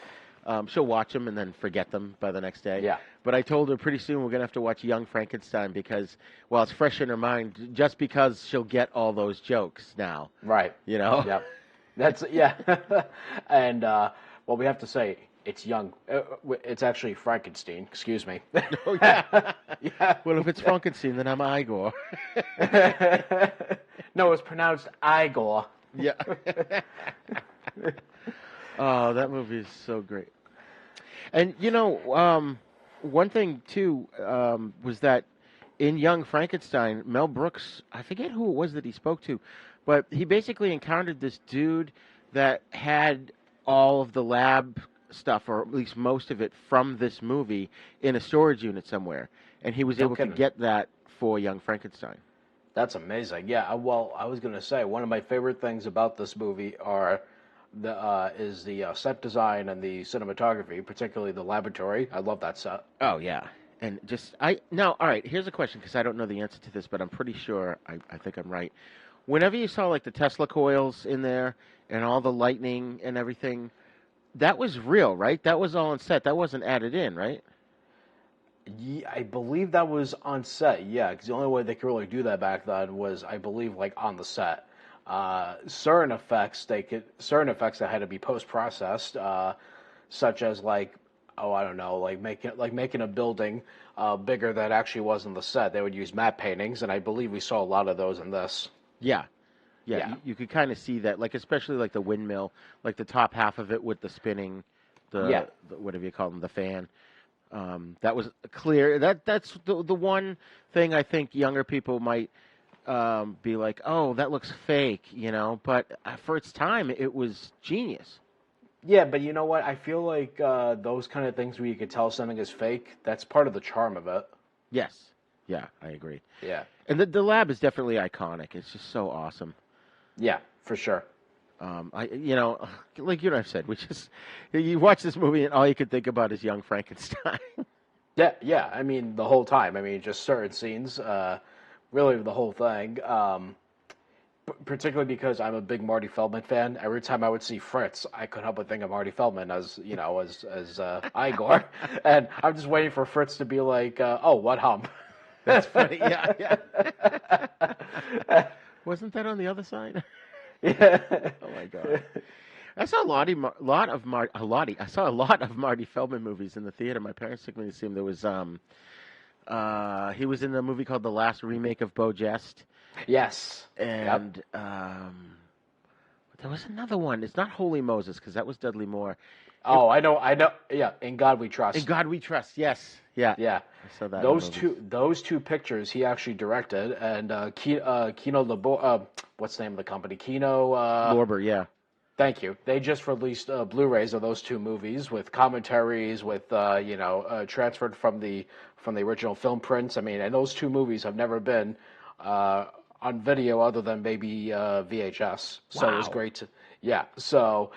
She'll watch them and then forget them by the next day. Yeah. But I told her pretty soon we're going to have to watch Young Frankenstein because, well, it's fresh in her mind just because she'll get all those jokes now. Right. You know? Yep. That's, yeah. And, well, we have to say, it's young. It's actually Frankenstein. Excuse me. Oh, yeah. Yeah. Well, if it's Frankenstein, then I'm Igor. No, it's pronounced Igor. Yeah. Oh, that movie is so great. And, you know, one thing, too, was that in Young Frankenstein, Mel Brooks, I forget who it was that he spoke to, but he basically encountered this dude that had all of the lab stuff, or at least most of it, from this movie in a storage unit somewhere. And he was able to get that for Young Frankenstein. That's amazing. Yeah, well, I was going to say, one of my favorite things about this movie is the set design and the cinematography, particularly the laboratory. I love that set. Oh, yeah. And now, all right, here's a question, because I don't know the answer to this, but I'm pretty sure I think I'm right. Whenever you saw, like, the Tesla coils in there and all the lightning and everything, that was real, right? That was all on set. That wasn't added in, right? Yeah, I believe that was on set, yeah, because the only way they could really do that back then was, I believe, like, on the set. Certain effects that had to be post-processed, such as like, oh, I don't know, like making a building bigger that actually was on the set. They would use matte paintings, and I believe we saw a lot of those in this. Yeah. You could kind of see that, like especially like the windmill, like the top half of it with the spinning, the whatever you call them, the fan. That was clear. That's the one thing I think younger people might be like, oh, that looks fake, you know. But for its time, it was genius. Yeah, but you know what? I feel like those kind of things where you could tell something is fake, that's part of the charm of it. Yes. Yeah, I agree. Yeah. And the lab is definitely iconic. It's just so awesome. Yeah, for sure. Like you and I've said, you watch this movie and all you could think about is Young Frankenstein. Yeah. I mean, the whole time. I mean, just certain scenes. Really, the whole thing. Particularly because I'm a big Marty Feldman fan. Every time I would see Fritz, I couldn't help but think of Marty Feldman as Igor, and I'm just waiting for Fritz to be like, "Oh, what hump?" That's funny. Yeah. Wasn't that on the other side? Yeah. Oh my God. I saw a lot of Marty Feldman movies in the theater. My parents took me to see him. There was he was in the movie called The Last Remake of Beau Jest. Yes. And there was another one. It's not Holy Moses, because that was Dudley Moore. Oh, I know. Yeah, In God We Trust. In God We Trust. Yes. Yeah. I saw that. Those two pictures he actually directed, and Kino what's the name of the company? Kino Lorber. Yeah. Thank you. They just released Blu-rays of those two movies with commentaries, with transferred from the original film prints. I mean, and those two movies have never been on video other than maybe VHS. So wow. It was great so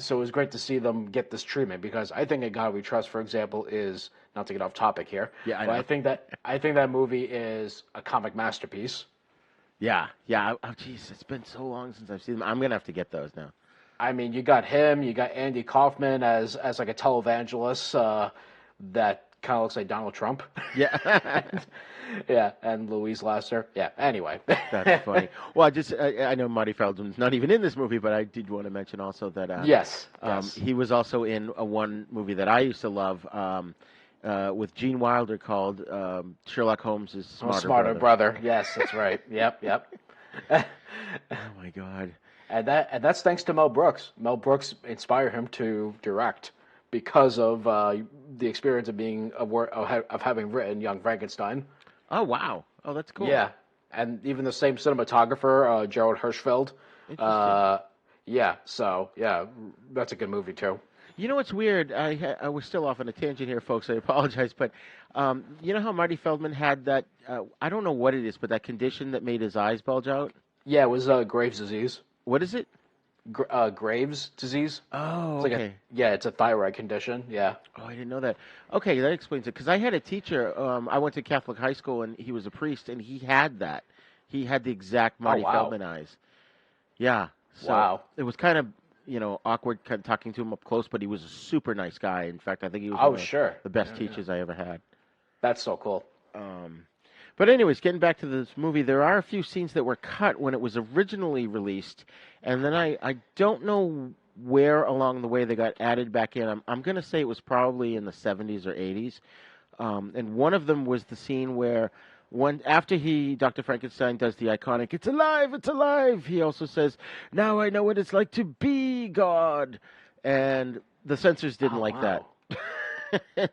it was great to see them get this treatment, because I think In God We Trust, for example, is, not to get off topic here, but I think that movie is a comic masterpiece. Yeah. Oh, jeez, it's been so long since I've seen them. I'm gonna have to get those now. I mean, you got him, you got Andy Kaufman as like a televangelist that kind of looks like Donald Trump. Yeah. Yeah, and Louise Lasser. Yeah, anyway. That's funny. Well, I know Marty Feldman's not even in this movie, but I did want to mention also that yes. He was also in one movie that I used to love with Gene Wilder called Sherlock Holmes' Smarter Brother. Yes, that's right. Yep. Oh my God. And that's thanks to Mel Brooks. Mel Brooks inspired him to direct because of the experience of having written Young Frankenstein. Oh wow! Oh, that's cool. Yeah, and even the same cinematographer, Gerald Hirschfeld. Interesting. Yeah, so yeah, that's a good movie too. You know what's weird? I was still off on a tangent here, folks. I apologize, but you know how Marty Feldman had that? I don't know what it is, but that condition that made his eyes bulge out. Yeah, it was Graves' disease. What is it? Graves' disease. Oh, it's like okay. It's a thyroid condition. Yeah. Oh, I didn't know that. Okay, that explains it. Because I had a teacher. I went to Catholic high school, and he was a priest, and he had that. He had the exact Marty Feldman eyes. Yeah. So it was kind of awkward kind of talking to him up close, but he was a super nice guy. In fact, I think he was one of the best teachers I ever had. That's so cool. But anyways, getting back to this movie, there are a few scenes that were cut when it was originally released, and then I don't know where along the way they got added back in. I'm going to say it was probably in the 70s or 80s. And one of them was the scene where after Dr. Frankenstein does the iconic, "It's alive, it's alive," he also says, "Now I know what it's like to be God." And the censors didn't like that.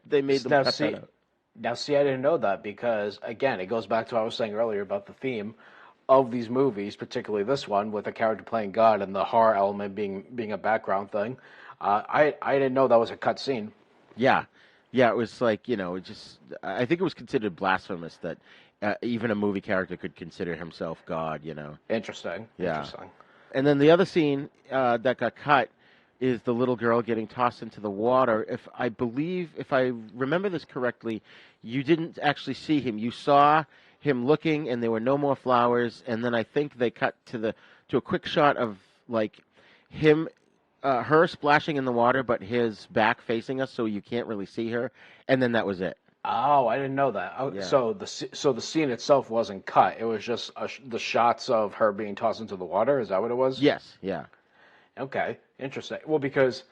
They made them cut that out. Now, see, I didn't know that because, again, it goes back to what I was saying earlier about the theme of these movies, particularly this one, with a character playing God and the horror element being a background thing. I didn't know that was a cut scene. Yeah. Yeah, it was like, I think it was considered blasphemous that even a movie character could consider himself God, Interesting. Yeah. Interesting. And then the other scene that got cut is the little girl getting tossed into the water. If I remember this correctly, you didn't actually see him. You saw him looking, and there were no more flowers. And then I think they cut to a quick shot of like him, her splashing in the water, but his back facing us, so you can't really see her. And then that was it. Oh, I didn't know that. Yeah. So the scene itself wasn't cut. It was just the shots of her being tossed into the water. Is that what it was? Yes. Yeah. Okay, interesting. Well, because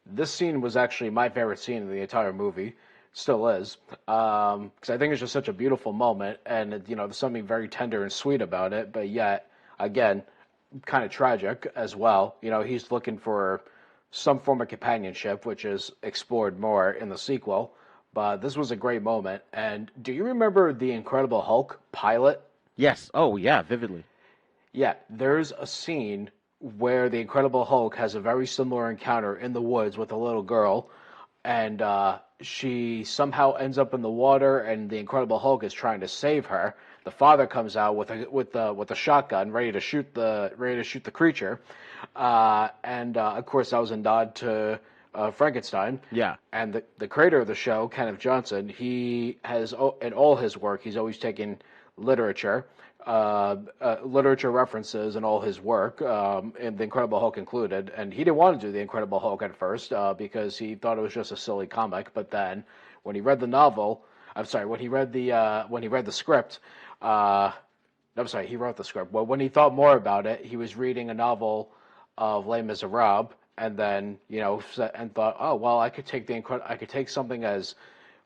this scene was actually my favorite scene in the entire movie, still is, because I think it's just such a beautiful moment, and there's something very tender and sweet about it, but yet, again, kind of tragic as well. He's looking for some form of companionship, which is explored more in the sequel, but this was a great moment. And do you remember the Incredible Hulk pilot? Yes. Oh, yeah, vividly. Yeah, there's a scene where the Incredible Hulk has a very similar encounter in the woods with a little girl, and she somehow ends up in the water, and the Incredible Hulk is trying to save her. The father comes out with a shotgun, ready to shoot the creature, and of course that was a nod to Frankenstein. Yeah. And the creator of the show, Kenneth Johnson, he has in all his work, he's always taken literature references in all his work, and The Incredible Hulk included. And he didn't want to do The Incredible Hulk at first because he thought it was just a silly comic. But then, when he read the script, he wrote the script. But when he thought more about it, he was reading a novel of Les Miserables, and then and thought, oh well, I could take something as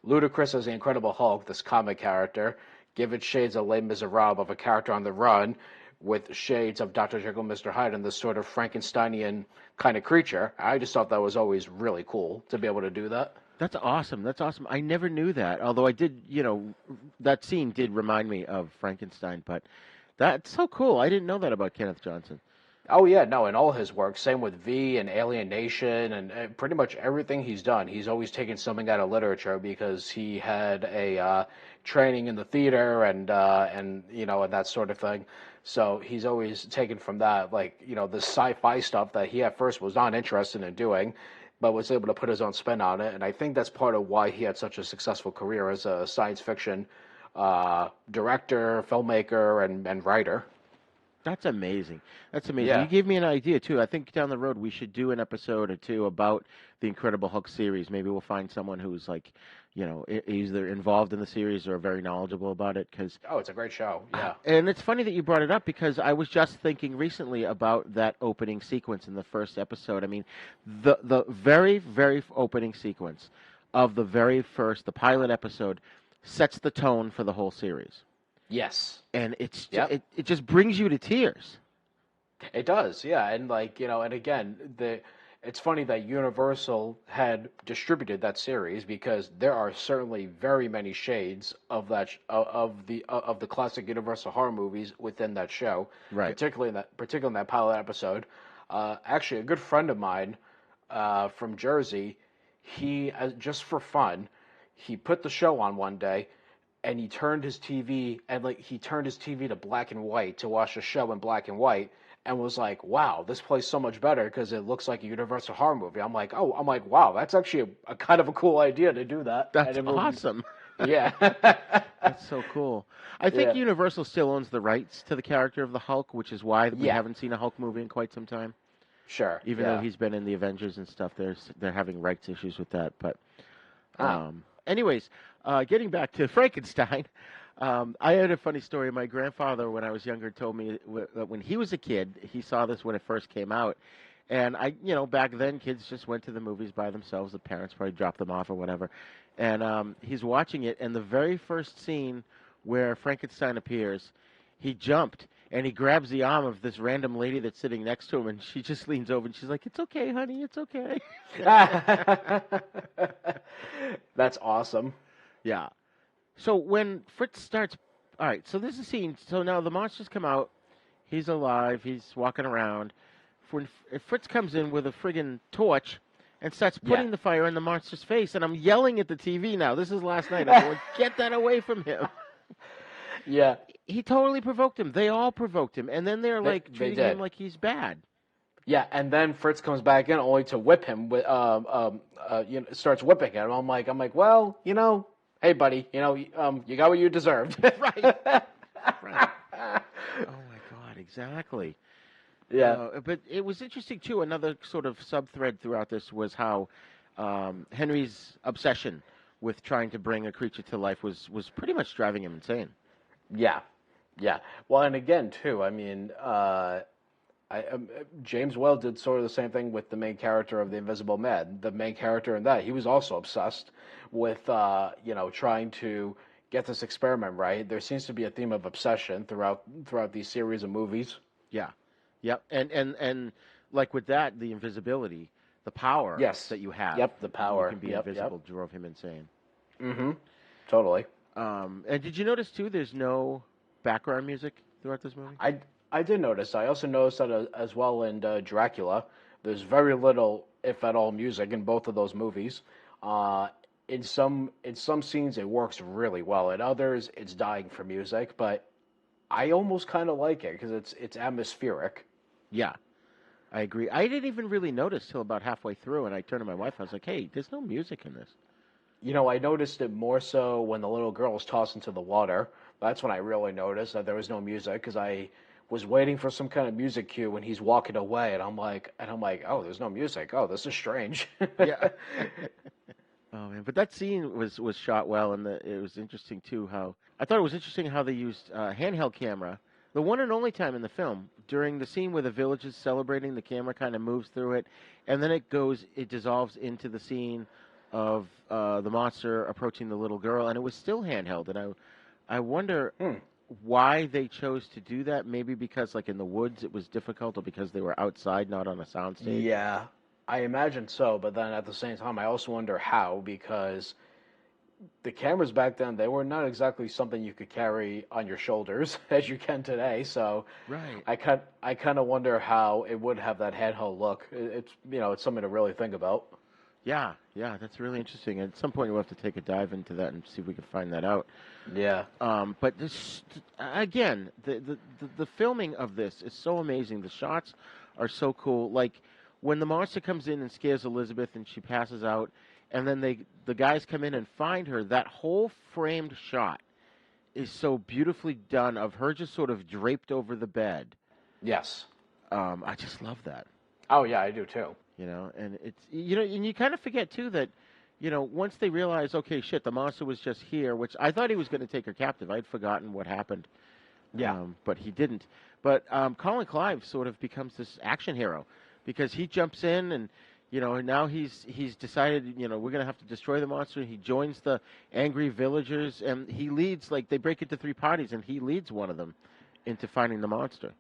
ludicrous as The Incredible Hulk, this comic character, give it shades of Les Miserables, of a character on the run, with shades of Dr. Jekyll and Mr. Hyde and this sort of Frankensteinian kind of creature. I just thought that was always really cool to be able to do that. That's awesome. I never knew that. Although I did, that scene did remind me of Frankenstein. But that's so cool. I didn't know that about Kenneth Johnson. Oh, yeah, no, in all his work, same with V and Alien Nation and pretty much everything he's done. He's always taken something out of literature because he had a training in the theater and that sort of thing. So he's always taken from that, the sci-fi stuff that he at first was not interested in doing, but was able to put his own spin on it. And I think that's part of why he had such a successful career as a science fiction director, filmmaker, and writer. That's amazing. Yeah. You gave me an idea, too. I think down the road we should do an episode or two about the Incredible Hulk series. Maybe we'll find someone who's either involved in the series or very knowledgeable about it. Oh, it's a great show. Yeah. And it's funny that you brought it up because I was just thinking recently about that opening sequence in the first episode. I mean, the very, very opening sequence of the pilot episode sets the tone for the whole series. Yes. And it just brings you to tears. It does, yeah. And and again, it's funny that Universal had distributed that series because there are certainly very many shades of that of the classic Universal horror movies within that show. Right. Particularly in that pilot episode. Actually, a good friend of mine from Jersey, he just for fun, he put the show on one day, and he turned his TV to black and white to watch the show in black and white, and was like, "Wow, this plays so much better because it looks like a Universal horror movie." I'm like, "Wow, that's actually a kind of a cool idea to do that." That's awesome. Yeah. That's so cool. I think Universal still owns the rights to the character of the Hulk, which is why we haven't seen a Hulk movie in quite some time. Sure. Even though he's been in the Avengers and stuff, they're having rights issues with that. But anyways, getting back to Frankenstein, I had a funny story. My grandfather, when I was younger, told me that when he was a kid, he saw this when it first came out. And back then, kids just went to the movies by themselves. The parents probably dropped them off or whatever. And he's watching it, and the very first scene where Frankenstein appears, he jumped, and he grabs the arm of this random lady that's sitting next to him, and she just leans over, and she's like, "It's okay, honey, it's okay." That's awesome. Yeah. So when Fritz starts... All right, so this is a scene. So now the monsters come out. He's alive. He's walking around. When Fritz comes in with a friggin' torch and starts putting the fire in the monster's face, and I'm yelling at the TV now. This is last night. I'm going, "Get that away from him." Yeah. He totally provoked him. They all provoked him. And then they're treating him like he's bad. Yeah, and then Fritz comes back in only to whip him with starts whipping him. I'm like, "Well, hey buddy, you got what you deserved." Right. Right. Oh my God, exactly. Yeah. But it was interesting too. Another sort of sub-thread throughout this was how Henry's obsession with trying to bring a creature to life was pretty much driving him insane. Yeah. Well, and again, too, I mean, James Whale did sort of the same thing with the main character of The Invisible Man. The main character in that, he was also obsessed with, trying to get this experiment right. There seems to be a theme of obsession throughout these series of movies. Yeah. Yep. And like with that, the invisibility, the power that you have. Yep, the power. You can be invisible drove him insane. Mm-hmm. Totally. And did you notice, too, there's no background music throughout this movie? I did notice. I also noticed that as well in Dracula. There's very little, if at all, music in both of those movies. In some scenes, it works really well. In others, it's dying for music. But I almost kind of like it because it's atmospheric. Yeah, I agree. I didn't even really notice till about halfway through, and I turned to my wife. I was like, "Hey, there's no music in this." I noticed it more so when the little girl was tossed into the water. That's when I really noticed that there was no music because I was waiting for some kind of music cue when he's walking away, and I'm like, "Oh, there's no music. Oh, this is strange." Yeah. Oh man, but that scene was shot well, and it was interesting too. I thought it was interesting how they used handheld camera. The one and only time in the film, during the scene where the village is celebrating, the camera kind of moves through it, and then it dissolves into the scene of the monster approaching the little girl, and it was still handheld. And I wonder why they chose to do that. Maybe because, like in the woods, it was difficult, or because they were outside, not on a soundstage. Yeah, I imagine so. But then at the same time, I also wonder how, because the cameras back then, they were not exactly something you could carry on your shoulders as you can today. So right. I kind of wonder how it would have that handheld look. It's it's something to really think about. Yeah, that's really interesting. At some point, we'll have to take a dive into that and see if we can find that out. Yeah. But this, again, the filming of this is so amazing. The shots are so cool. Like when the monster comes in and scares Elizabeth and she passes out, and then the guys come in and find her, that whole framed shot is so beautifully done of her just sort of draped over the bed. Yes. I just love that. Oh, yeah, I do too. And it's, and you kind of forget too that, once they realize, okay, shit, the monster was just here, which I thought he was going to take her captive. I'd forgotten what happened. Yeah. But he didn't. But Colin Clive sort of becomes this action hero because he jumps in and, and now he's decided, we're going to have to destroy the monster. He joins the angry villagers and he leads, they break into 3 parties and he leads one of them into finding the monster.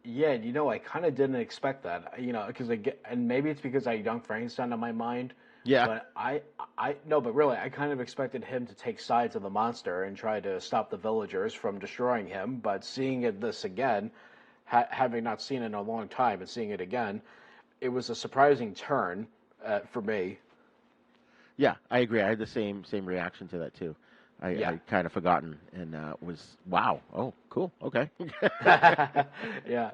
Yeah, I kind of didn't expect that, because and maybe it's because I had Young Frankenstein on my mind. Yeah. But but really, I kind of expected him to take sides of the monster and try to stop the villagers from destroying him. But seeing this again, having not seen it in a long time and seeing it again, it was a surprising turn, for me. Yeah, I agree. I had the same reaction to that too. I kind of forgotten and was wow. Oh, cool. Okay. Yeah.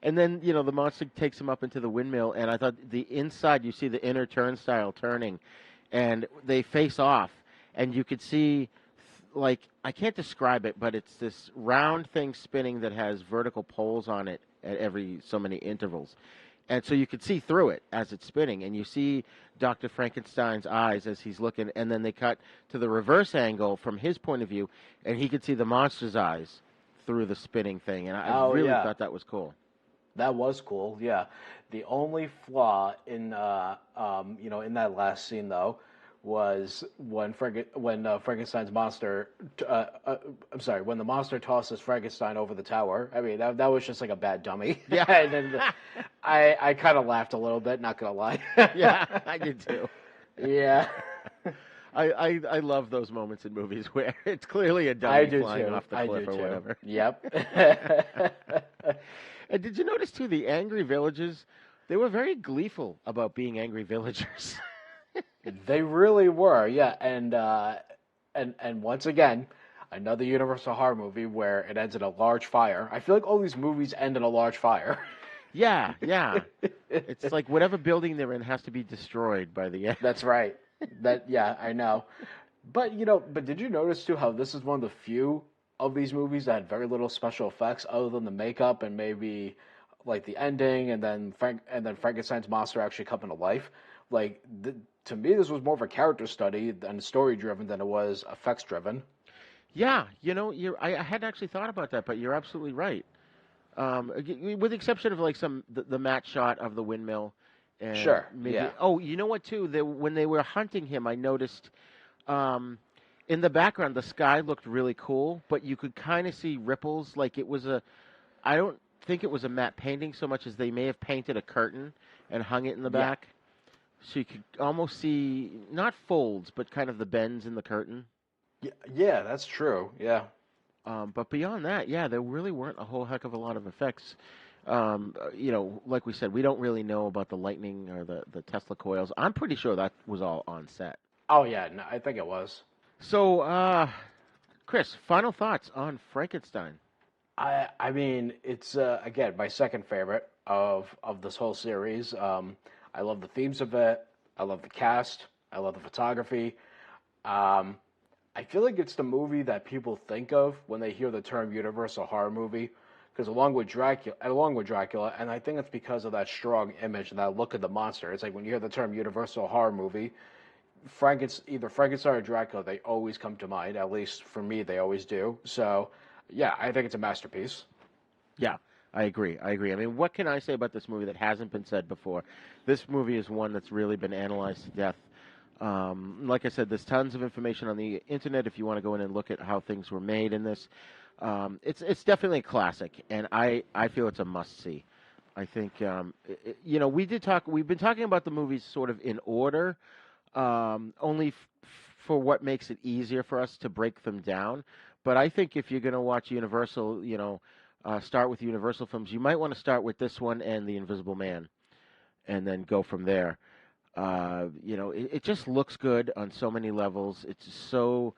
And then the monster takes him up into the windmill, and I thought the inside you see the inner turnstile turning, and they face off, and you could see like I can't describe it, but it's this round thing spinning that has vertical poles on it at every so many intervals. And so you could see through it as it's spinning, and you see Dr. Frankenstein's eyes as he's looking, and then they cut to the reverse angle from his point of view, and he could see the monster's eyes through the spinning thing, and I really thought that was cool. That was cool, yeah. The only flaw in in that last scene though was when Frankenstein's monster, when the monster tosses Frankenstein over the tower. I mean, that was just like a bad dummy. Yeah. And then I kind of laughed a little bit, not gonna lie. Yeah, I did too. Yeah. I love those moments in movies where it's clearly a dummy flying off the cliff or whatever. Yep. And did you notice too the angry villagers? They were very gleeful about being angry villagers. They really were, yeah. And once again, another Universal horror movie where it ends in a large fire. I feel like all these movies end in a large fire. Yeah. It's like whatever building they're in has to be destroyed by the end. That's right. I know. But did you notice too how this is one of the few of these movies that had very little special effects other than the makeup and maybe like the ending and then Frankenstein's monster actually coming to life? Like to me, this was more of a character study and story driven than it was effects driven. Yeah, I hadn't actually thought about that, but you're absolutely right. With the exception of like the matte shot of the windmill. And sure. Maybe, yeah. Oh, you know what too? When they were hunting him, I noticed in the background the sky looked really cool, but you could kind of see ripples. Like it was I don't think it was a matte painting so much as they may have painted a curtain and hung it in the back. So you could almost see, not folds, but kind of the bends in the curtain. Yeah, that's true, yeah. But beyond that, there really weren't a whole heck of a lot of effects. Like we said, we don't really know about the lightning or the Tesla coils. I'm pretty sure that was all on set. Oh, yeah, no, I think it was. So, Chris, final thoughts on Frankenstein? I mean, it's, again, my second favorite of this whole series. I love the themes of it. I love the cast. I love the photography. I feel like it's the movie that people think of when they hear the term Universal horror movie, because along with Dracula, and I think it's because of that strong image and that look of the monster. It's like when you hear the term Universal horror movie, either Frankenstein or Dracula, they always come to mind. At least for me, they always do. So, yeah, I think it's a masterpiece. Yeah. I agree. I mean, what can I say about this movie that hasn't been said before? This movie is one that's really been analyzed to death. Like I said, there's tons of information on the internet if you want to go in and look at how things were made in this. It's definitely a classic, and I feel it's a must-see. I think, we've been talking about the movies sort of in order, only for what makes it easier for us to break them down. But I think if you're going to watch Universal, start with Universal films, you might want to start with this one and The Invisible Man, and then go from there. It just looks good on so many levels. It's so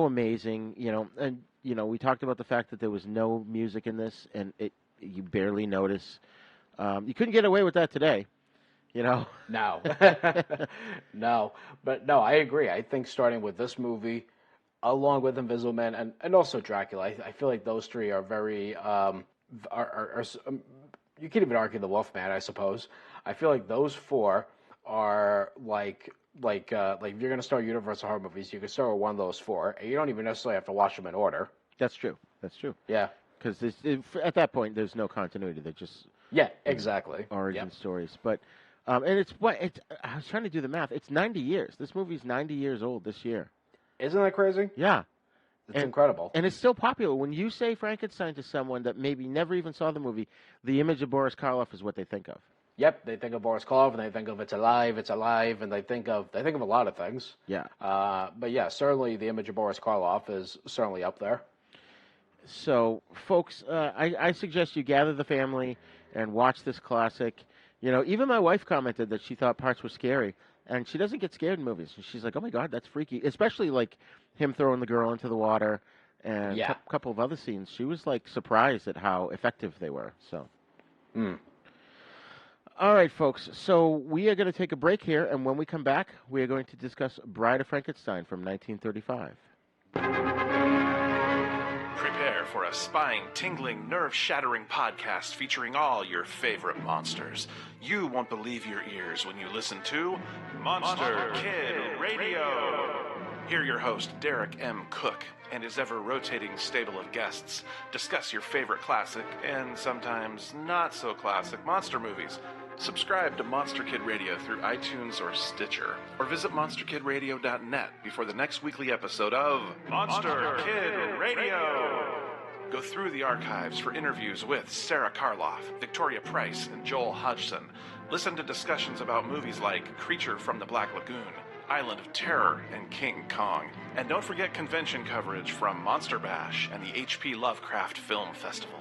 amazing, and we talked about the fact that there was no music in this, and you barely notice. You couldn't get away with that today, No. No. But no, I agree. I think starting with this movie, along with Invisible Man and also Dracula, I feel like those three are very you could even argue the Wolfman, I suppose. I feel like those four are like if you're going to start Universal horror movies, you can start with one of those four, and you don't even necessarily have to watch them in order. That's true. Yeah. Because at that point, there's no continuity. They're just exactly origin stories. But and I was trying to do the math. It's 90 years. This movie's 90 years old this year. Isn't that crazy? Yeah. It's incredible. And it's still popular. When you say Frankenstein to someone that maybe never even saw the movie, the image of Boris Karloff is what they think of. Yep, they think of Boris Karloff, and they think of it's alive, and they think of a lot of things. Yeah. But yeah, certainly the image of Boris Karloff is certainly up there. So, folks, I suggest you gather the family and watch this classic. You know, even my wife commented that she thought parts were scary, and she doesn't get scared in movies. She's like, "Oh my God, that's freaky," especially like him throwing the girl into the water and a couple of other scenes. She was like surprised at how effective they were. So. All right, folks. So we are going to take a break here, and when we come back, we are going to discuss Bride of Frankenstein from 1935. Prepare for a spine-tingling, nerve-shattering podcast featuring all your favorite monsters. You won't believe your ears when you listen to Monster Kid Radio. Hear your host, Derek M. Cook, and his ever-rotating stable of guests discuss your favorite classic and sometimes not-so-classic monster movies. Subscribe to Monster Kid Radio through iTunes or Stitcher, or visit monsterkidradio.net before the next weekly episode of Monster Kid Radio. Go through the archives for interviews with Sarah Karloff, Victoria Price, and Joel Hodgson. Listen to discussions about movies like Creature from the Black Lagoon, Island of Terror, and King Kong. And don't forget convention coverage from Monster Bash and the H.P. Lovecraft Film Festival.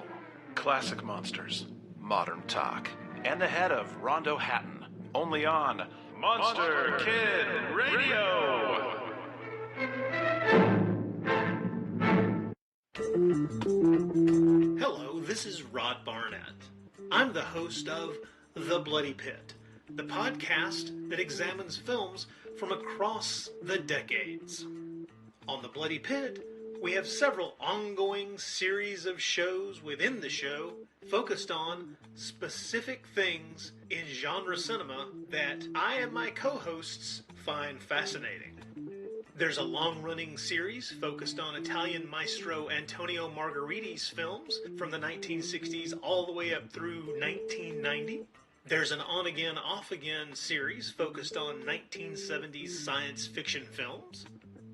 Classic monsters, modern talk, and the head of Rondo Hatton, only on Monster Kid Radio. Hello, this is Rod Barnett. I'm the host of The Bloody Pit, the podcast that examines films from across the decades. On The Bloody Pit, we have several ongoing series of shows within the show focused on specific things in genre cinema that I and my co-hosts find fascinating. There's a long-running series focused on Italian maestro Antonio Margheriti's films from the 1960s all the way up through 1990. There's an on-again, off-again series focused on 1970s science fiction films.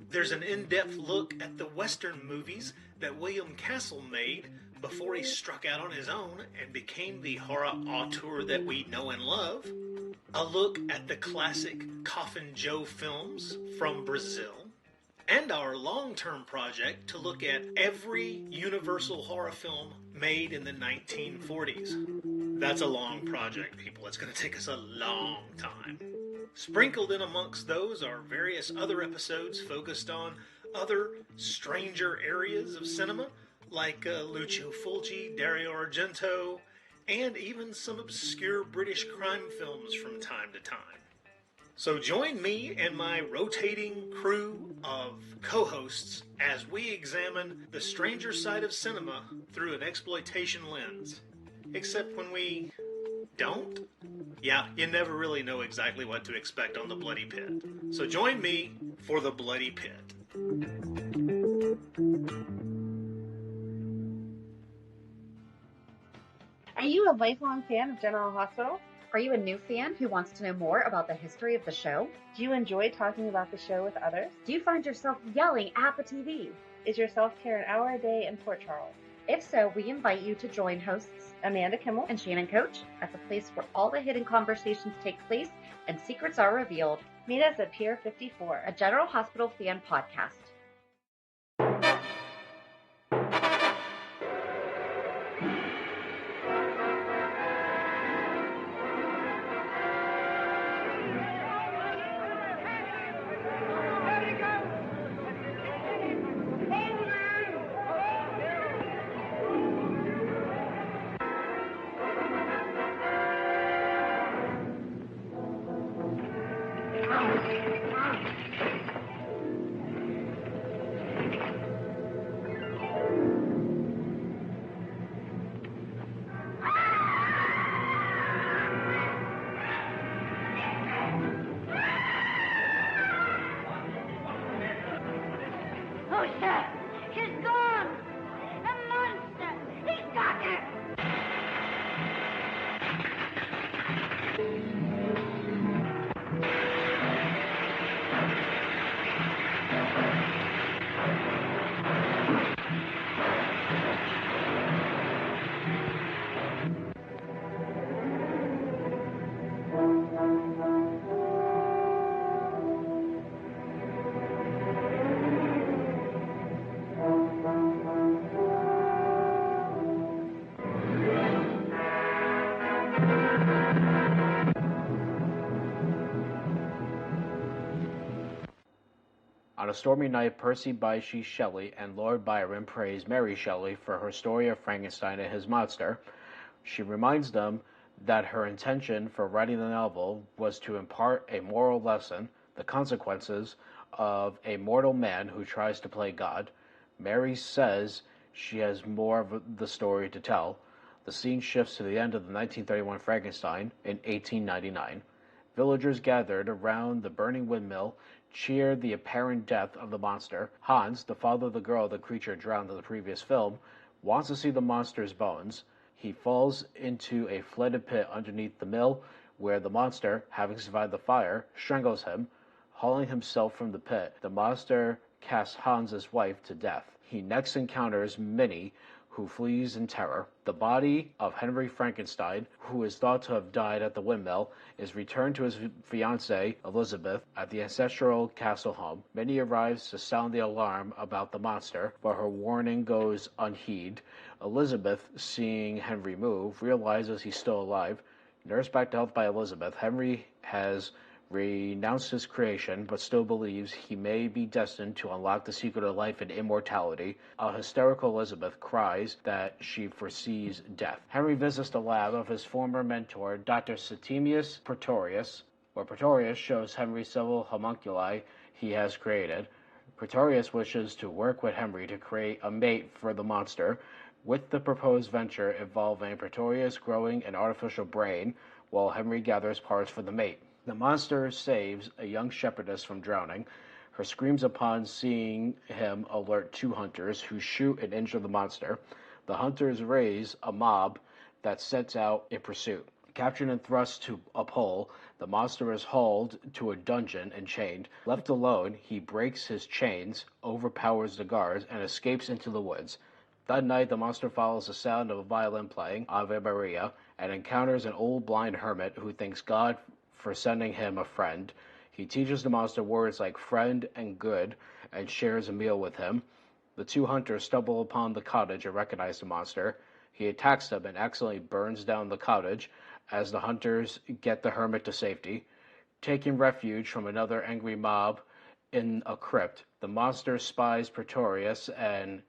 There's an in-depth look at the Western movies that William Castle made before he struck out on his own and became the horror auteur that we know and love. A look at the classic Coffin Joe films from Brazil. And our long-term project to look at every Universal horror film made in the 1940s. That's a long project, people. It's going to take us a long time. Sprinkled in amongst those are various other episodes focused on other stranger areas of cinema, like Lucio Fulci, Dario Argento, and even some obscure British crime films from time to time. So join me and my rotating crew of co-hosts as we examine the stranger side of cinema through an exploitation lens. Except when we don't? Yeah, you never really know exactly what to expect on The Bloody Pit. So join me for The Bloody Pit. Are you a lifelong fan of General Hospital? Are you a new fan who wants to know more about the history of the show? Do you enjoy talking about the show with others? Do you find yourself yelling at the TV? Is your self-care an hour a day in Port Charles? If so, we invite you to join hosts Amanda Kimmel and Shannon Coach at the place where all the hidden conversations take place and secrets are revealed. Meet us at Pier 54, a General Hospital fan podcast. On a stormy night, Percy Bysshe Shelley and Lord Byron praise Mary Shelley for her story of Frankenstein and his monster. She reminds them that her intention for writing the novel was to impart a moral lesson, the consequences of a mortal man who tries to play God. Mary says she has more of the story to tell. The scene shifts to the end of the 1931 Frankenstein in 1899. Villagers gathered around the burning windmill cheer the apparent death of the monster. Hans, the father of the girl the creature drowned in the previous film, wants to see the monster's bones. He falls into a flooded pit underneath the mill, where the monster, having survived the fire, strangles him. Hauling himself from the pit, the monster casts Hans's wife to death. He next encounters Minnie, who flees in terror. The body of Henry Frankenstein, who is thought to have died at the windmill, is returned to his fiancée, Elizabeth, at the ancestral castle home. Minnie arrives to sound the alarm about the monster, but her warning goes unheeded. Elizabeth, seeing Henry move, realizes he's still alive. Nursed back to health by Elizabeth, Henry has renounced his creation, but still believes he may be destined to unlock the secret of life and immortality. A hysterical Elizabeth cries that she foresees death. Henry visits the lab of his former mentor, Dr. Septimius Pretorius, where Pretorius shows Henry several homunculi he has created. Pretorius wishes to work with Henry to create a mate for the monster, with the proposed venture involving Pretorius growing an artificial brain, while Henry gathers parts for the mate. The monster saves a young shepherdess from drowning. Her screams upon seeing him alert two hunters, who shoot and injure the monster. The hunters raise a mob that sets out in pursuit. Captured and thrust to a pole, the monster is hauled to a dungeon and chained. Left alone, he breaks his chains, overpowers the guards, and escapes into the woods. That night, the monster follows the sound of a violin playing, Ave Maria, and encounters an old blind hermit who thanks God for sending him a friend. He teaches the monster words like friend and good, and shares a meal with him. The two hunters stumble upon the cottage and recognize the monster. He attacks them and accidentally burns down the cottage as the hunters get the hermit to safety. Taking refuge from another angry mob in a crypt, the monster spies Pretorius and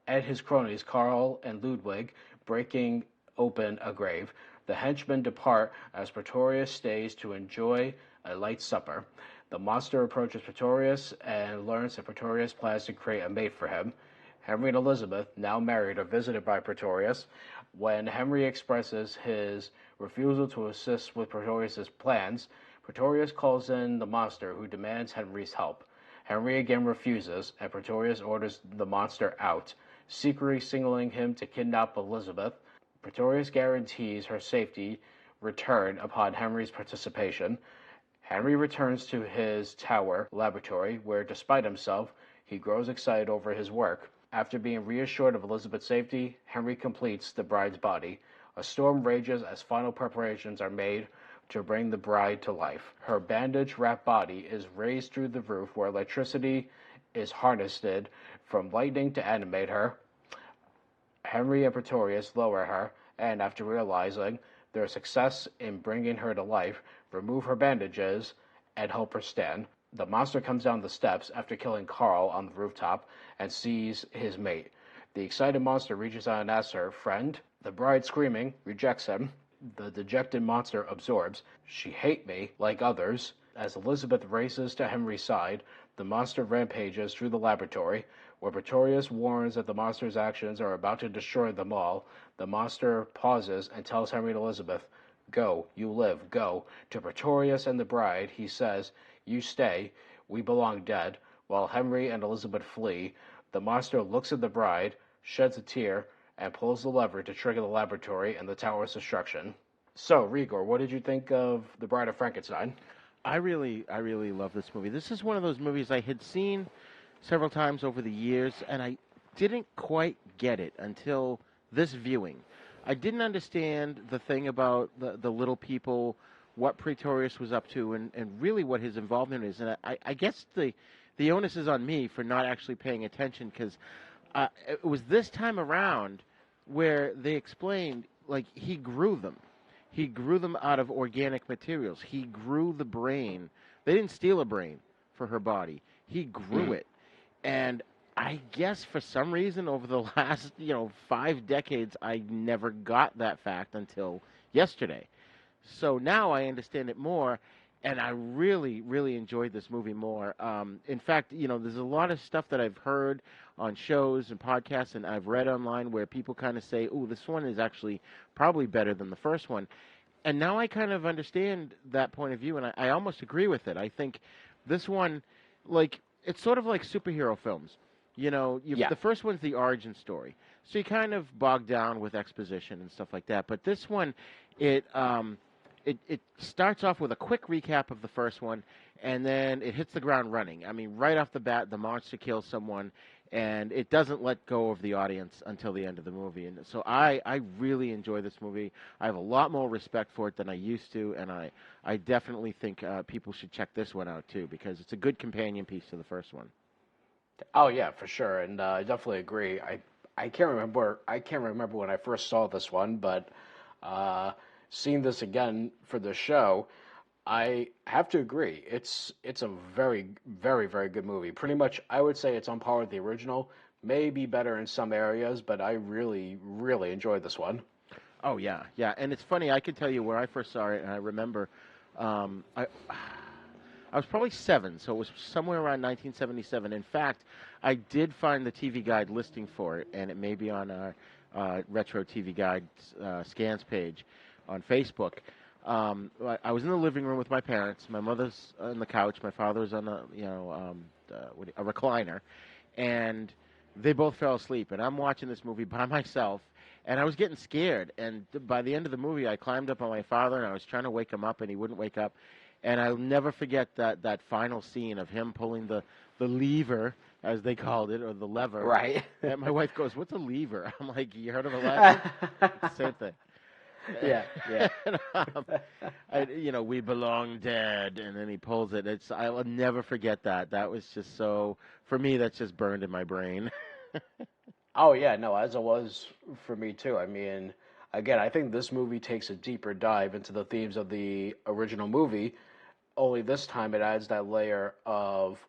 his cronies Carl and Ludwig, breaking open a grave. The henchmen depart as Pretorius stays to enjoy a light supper. The monster approaches Pretorius and learns that Pretorius plans to create a mate for him. Henry and Elizabeth, now married, are visited by Pretorius. When Henry expresses his refusal to assist with Pretorius's plans, Pretorius calls in the monster, who demands Henry's help. Henry again refuses, and Pretorius orders the monster out, secretly signaling him to kidnap Elizabeth. Pretorius guarantees her safety return upon Henry's participation. Henry returns to his tower laboratory, where, despite himself, he grows excited over his work. After being reassured of Elizabeth's safety, Henry completes the bride's body. A storm rages as final preparations are made to bring the bride to life. Her bandage-wrapped body is raised through the roof, where electricity is harnessed from lightning to animate her. Henry and Pretorius lower her, and after realizing their success in bringing her to life, remove her bandages and help her stand. The monster comes down the steps after killing Carl on the rooftop and sees his mate. The excited monster reaches out and asks her, "Friend?" The bride, screaming, rejects him. The dejected monster absorbs. "She hate me, like others." As Elizabeth races to Henry's side, the monster rampages through the laboratory. Where Pretorius warns that the monster's actions are about to destroy them all, the monster pauses and tells Henry and Elizabeth, "Go, you live, go." To Pretorius and the bride, he says, "You stay, we belong dead." While Henry and Elizabeth flee, the monster looks at the bride, sheds a tear, and pulls the lever to trigger the laboratory and the tower's destruction. So, Rigor, what did you think of The Bride of Frankenstein? I really love this movie. This is one of those movies I had seen several times over the years, and I didn't quite get it until this viewing. I didn't understand the thing about the little people, what Pretorius was up to, and really what his involvement is. And I guess the onus is on me for not actually paying attention, because it was this time around where they explained, like, he grew them. He grew them out of organic materials. He grew the brain. They didn't steal a brain for her body. he grew it. And I guess for some reason over the last, 5 decades, I never got that fact until yesterday. So now I understand it more, and I really, really enjoyed this movie more. In fact, there's a lot of stuff that I've heard on shows and podcasts, and I've read online where people kind of say, "Oh, this one is actually probably better than the first one." And now I kind of understand that point of view, and I almost agree with it. I think this one, it's sort of like superhero films. The first one's the origin story, so you kind of bog down with exposition and stuff like that. But this one, it starts off with a quick recap of the first one, and then it hits the ground running. I mean, right off the bat, the monster kills someone, and it doesn't let go of the audience until the end of the movie. And so I really enjoy this movie. I have a lot more respect for it than I used to, and I definitely think people should check this one out, too, because it's a good companion piece to the first one. Oh, yeah, for sure, and I definitely agree. I can't remember when I first saw this one, but seeing this again for the show, I have to agree. It's a very, very, very good movie. Pretty much, I would say it's on par with the original. Maybe better in some areas, but I really, really enjoyed this one. Oh, yeah. And it's funny, I can tell you where I first saw it, and I remember I was probably 7, so it was somewhere around 1977. In fact, I did find the TV Guide listing for it, and it may be on our Retro TV Guide scans page on Facebook. I was in the living room with my parents. My mother's on the couch. My father's on a recliner, and they both fell asleep. And I'm watching this movie by myself, and I was getting scared. And by the end of the movie, I climbed up on my father, and I was trying to wake him up, and he wouldn't wake up. And I'll never forget that final scene of him pulling the lever, as they called it, or the lever. Right. And my wife goes, "What's a lever?" I'm like, "You heard of a lever?" Same thing. Yeah. And, we belong dead, and then he pulls it. I'll never forget that. That was just so, for me, that's just burned in my brain. Oh, yeah, no, as it was for me, too. I mean, again, I think this movie takes a deeper dive into the themes of the original movie, only this time it adds that layer of,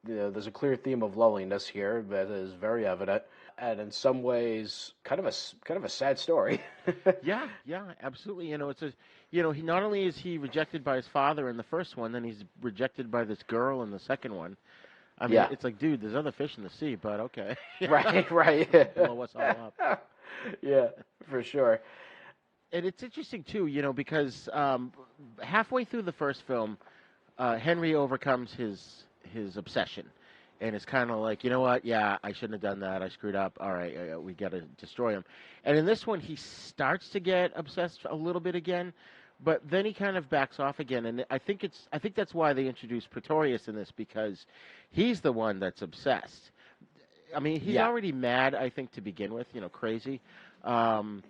there's a clear theme of loneliness here that is very evident, and in some ways, kind of a sad story. Yeah, absolutely. He not only is he rejected by his father in the first one, then he's rejected by this girl in the second one. I mean, It's like, dude, there's other fish in the sea, but okay. Right. Blow us all up. Yeah, for sure. And it's interesting, too, because halfway through the first film, Henry overcomes his obsession. And it's kind of like, you know what? Yeah, I shouldn't have done that. I screwed up. All right, we got to destroy him. And in this one, he starts to get obsessed a little bit again, but then he kind of backs off again. And I think that's why they introduced Pretorius in this, because he's the one that's obsessed. I mean, he's already mad, I think, to begin with, crazy. And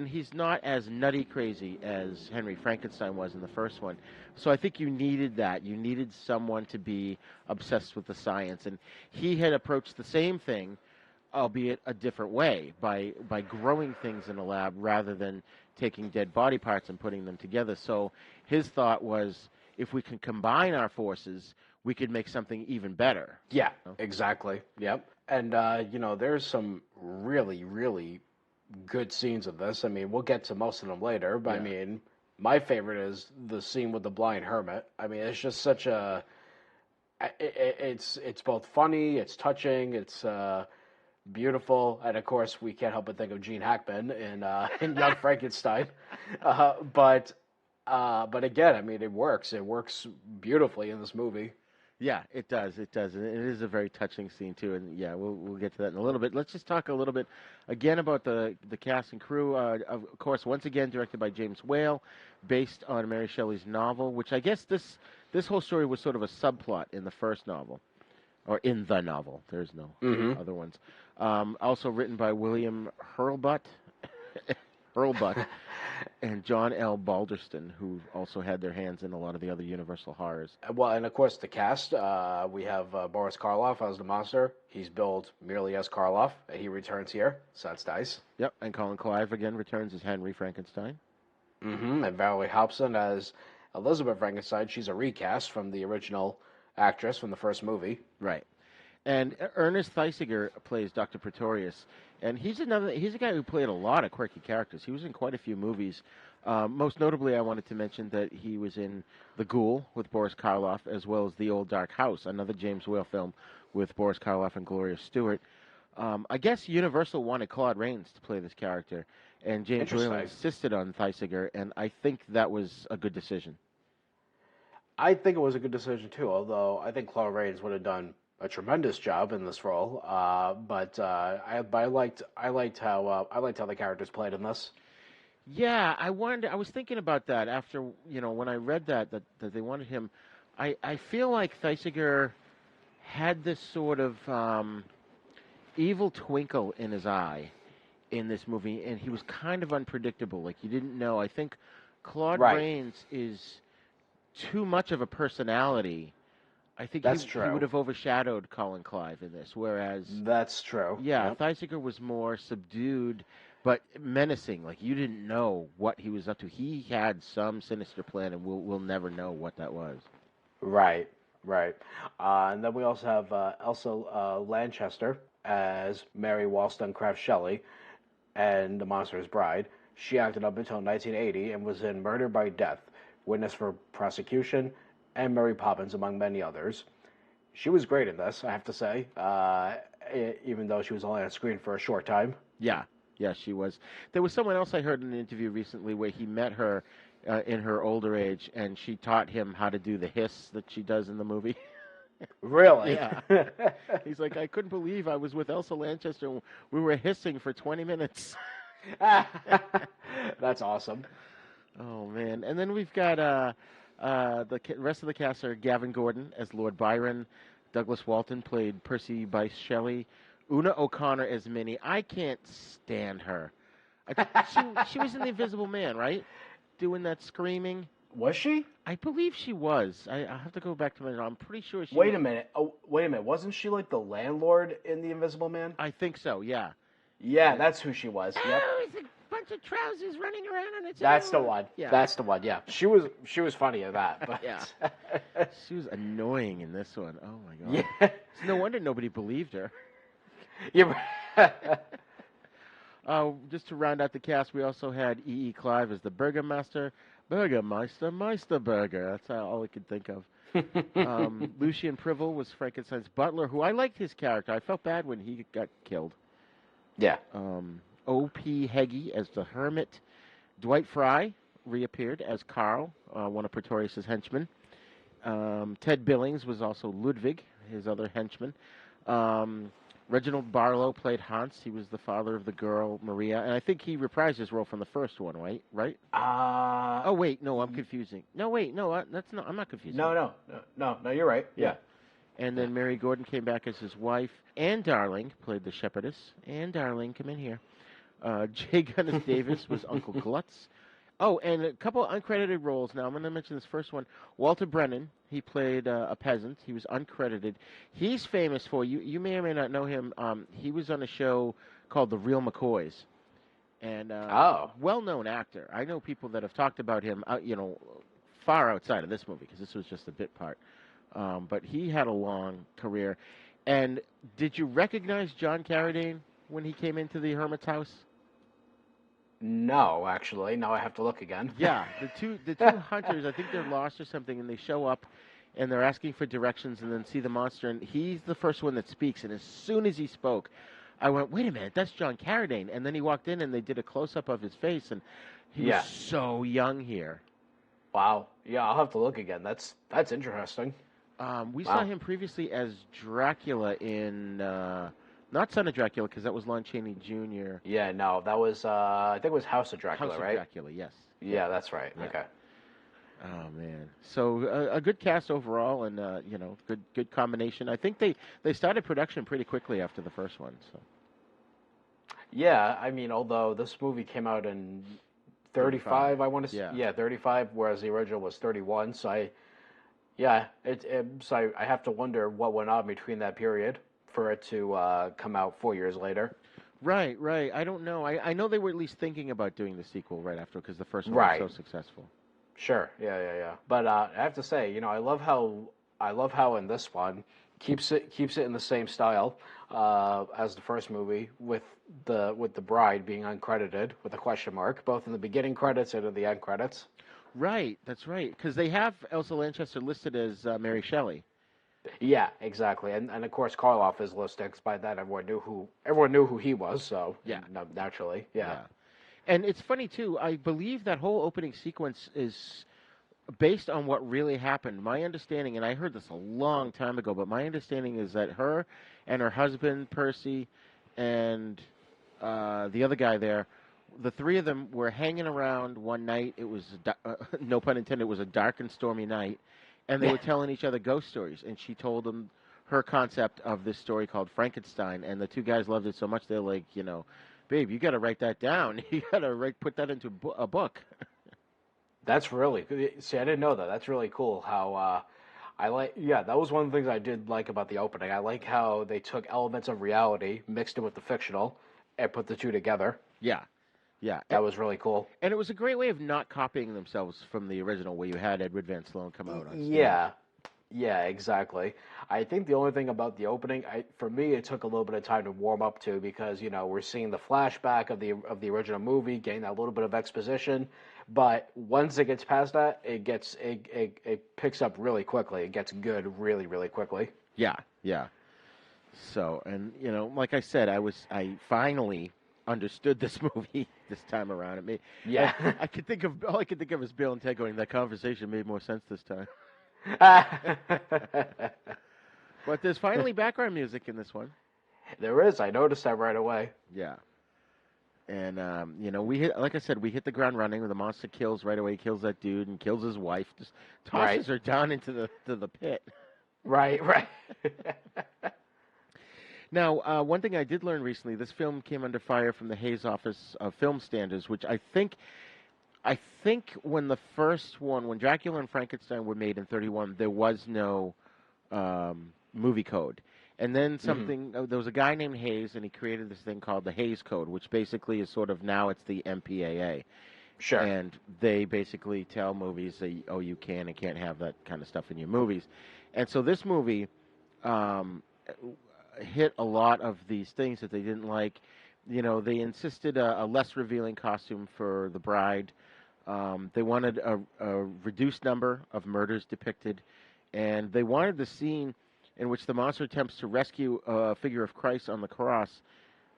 he's not as nutty crazy as Henry Frankenstein was in the first one. So I think you needed that. You needed someone to be obsessed with the science. And he had approached the same thing, albeit a different way, by growing things in a lab rather than taking dead body parts and putting them together. So his thought was, if we can combine our forces, we could make something even better. Yeah, exactly. Yep. And, there's some really, really good scenes of this. I mean, we'll get to most of them later, but I mean, my favorite is the scene with the blind hermit. I mean, it's just such a... It's both funny, it's touching, it's beautiful, and of course, we can't help but think of Gene Hackman in Young Frankenstein. But again, I mean, it works. It works beautifully in this movie. Yeah, it does. And it is a very touching scene, too. And, yeah, we'll get to that in a little bit. Let's just talk a little bit, again, about the cast and crew. Of course, once again, directed by James Whale, based on Mary Shelley's novel, which I guess this whole story was sort of a subplot in the first novel, or in the novel. There's no other ones. Also written by William Hurlbut. And John L. Balderston, who also had their hands in a lot of the other Universal horrors. Well, and of course the cast, we have Boris Karloff as the monster. He's billed merely as Karloff. He returns here, so that's nice. Yep, and Colin Clive again returns as Henry Frankenstein. And Valerie Hobson as Elizabeth Frankenstein. She's a recast from the original actress from the first movie. Right. And Ernest Thesiger plays Dr. Pretorius, and he's a guy who played a lot of quirky characters. He was in quite a few movies. Most notably, I wanted to mention that he was in The Ghoul with Boris Karloff, as well as The Old Dark House, another James Whale film with Boris Karloff and Gloria Stewart. I guess Universal wanted Claude Rains to play this character, and James Whale insisted on Thesiger, and I think that was a good decision. I think it was a good decision too, although I think Claude Rains would have done a tremendous job in this role. But I liked how the characters played in this. Yeah, I was thinking about that after when I read that they wanted him. I feel like Thesiger had this sort of evil twinkle in his eye in this movie, and he was kind of unpredictable. Like, you didn't know. I think Claude Rains is too much of a personality. I think he would have overshadowed Colin Clive in this, whereas... That's true. Yeah, yep. Thesiger was more subdued, but menacing. Like, you didn't know what he was up to. He had some sinister plan, and we'll never know what that was. Right. And then we also have Elsa Lanchester as Mary Wollstonecraft Shelley and The Monster's Bride. She acted up until 1980 and was in Murder by Death, Witness for Prosecution, and Mary Poppins, among many others. She was great in this, I have to say, even though she was only on screen for a short time. Yeah, she was. There was someone else I heard in an interview recently where he met her in her older age, and she taught him how to do the hiss that she does in the movie. Really? Yeah. He's like, I couldn't believe I was with Elsa Lanchester and we were hissing for 20 minutes. That's awesome. Oh, man. And then we've got the rest of the cast are Gavin Gordon as Lord Byron. Douglas Walton played Percy Bysshe Shelley. Una O'Connor as Minnie. I can't stand her. She was in The Invisible Man, right? Doing that screaming. Was she? I believe she was. I have to go back to my... I'm pretty sure she Wait a minute. Wasn't she like the landlord in The Invisible Man? I think so, yeah. Yeah, that's who she was. Oh, yep. It's a bunch of trousers running around on its own. That's the one. Yeah. That's the one, yeah. She was funny at that. But... yeah. She was annoying in this one. Oh, my God. Yeah. It's no wonder nobody believed her. Yeah. Just to round out the cast, we also had E.E. Clive as the Burgermeister. Meisterburger. That's all I could think of. Lucien Privel was Frankenstein's butler, who I liked his character. I felt bad when he got killed. Yeah. O.P. Heggie as the Hermit. Dwight Fry reappeared as Carl, one of Pretorius' henchmen. Ted Billings was also Ludwig, his other henchman. Reginald Barlow played Hans. He was the father of the girl, Maria. And I think he reprised his role from the first one, right? Oh, wait. No, I'm confusing. No, wait. No, that's not. I'm not confusing. No, you're right. Yeah. And then Mary Gordon came back as his wife. Anne Darling played the shepherdess. Anne Darling, come in here. J. Gunnis Davis was Uncle Glutz. Oh, and a couple uncredited roles. Now, I'm going to mention this first one. Walter Brennan, he played a peasant. He was uncredited. He's famous for, you may or may not know him, he was on a show called The Real McCoys. And well-known actor. I know people that have talked about him, far outside of this movie, because this was just a bit part. But he had a long career. And did you recognize John Carradine when he came into the Hermit's house? No, actually. Now I have to look again. Yeah, the two hunters, I think they're lost or something, and they show up, and they're asking for directions, and then see the monster, and he's the first one that speaks, and as soon as he spoke, I went, wait a minute, that's John Carradine, and then he walked in, and they did a close-up of his face, and he was so young here. Wow. Yeah, I'll have to look again. That's interesting. We saw him previously as Dracula in... not Son of Dracula, because that was Lon Chaney Jr. Yeah, no, that was, I think it was House of Dracula, right? House of Dracula, yes. Yeah, that's right. Yeah. Okay. Oh, man. So, a good cast overall, and, good combination. I think they started production pretty quickly after the first one, so. Yeah, I mean, although this movie came out in 35, I want to say. Yeah, 35, whereas the original was 31, so I have to wonder what went on between that period for it to come out 4 years later. Right. I don't know. I know they were at least thinking about doing the sequel right after, because the first one was so successful. Sure. Yeah. But I have to say, I love how I love how in this one keeps it in the same style as the first movie, with the bride being uncredited with a question mark, both in the beginning credits and in the end credits. Right, that's right. Because they have Elsa Lanchester listed as Mary Shelley. Yeah, exactly. And of course Karloff is listed, 'cause by that everyone knew who he was. So yeah, naturally, yeah. And it's funny too. I believe that whole opening sequence is based on what really happened. My understanding, and I heard this a long time ago, but my understanding is that her and her husband Percy and the other guy there, the three of them were hanging around one night. It was no pun intended. It was a dark and stormy night. And they were telling each other ghost stories, and she told them her concept of this story called Frankenstein, and the two guys loved it so much they're like, babe, you got to write that down. You got to put that into a book. That's really see. I didn't know that. That's really cool. How that was one of the things I did like about the opening. I like how they took elements of reality, mixed it with the fictional, and put the two together. Yeah. That was really cool. And it was a great way of not copying themselves from the original, where you had Edward Van Sloan come out on stage. Yeah, exactly. I think the only thing about the opening, for me, it took a little bit of time to warm up to, because we're seeing the flashback of the original movie, getting that little bit of exposition. But once it gets past that, it picks up really quickly. It gets good really, really quickly. Yeah. So, and like I said, I finally understood this movie this time around. It made, yeah. All I could think of is Bill and Ted going, that conversation made more sense this time. But there's finally background music in this one. There is. I noticed that right away. Yeah. And we hit the ground running. The monster kills right away, kills that dude and kills his wife, just tosses her down into the pit. Right. Now, one thing I did learn recently, this film came under fire from the Hays Office of Film Standards, which I think when the first one, when Dracula and Frankenstein were made in 1931, there was no movie code. And then there was a guy named Hays, and he created this thing called the Hays Code, which basically is sort of, now it's the MPAA. Sure. And they basically tell movies that, you can and can't have that kind of stuff in your movies. And so this movie hit a lot of these things that they didn't like. They insisted a less revealing costume for the bride. They wanted a reduced number of murders depicted, and they wanted the scene in which the monster attempts to rescue a figure of Christ on the cross.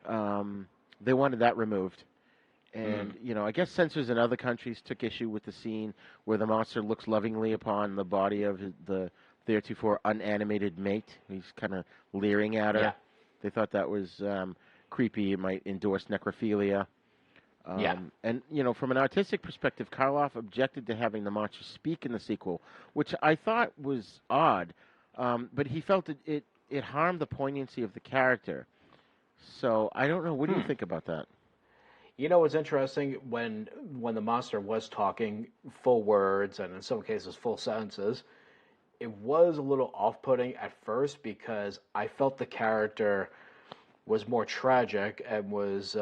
They wanted that removed. And, I guess censors in other countries took issue with the scene where the monster looks lovingly upon the body of the theretofore unanimated mate. He's kind of leering at her. Yeah. They thought that was creepy. It might endorse necrophilia. And, from an artistic perspective, Karloff objected to having the monster speak in the sequel, which I thought was odd. But he felt it harmed the poignancy of the character. So I don't know. What do you think about that? What's interesting, when the monster was talking full words and in some cases full sentences, it was a little off-putting at first, because I felt the character was more tragic and was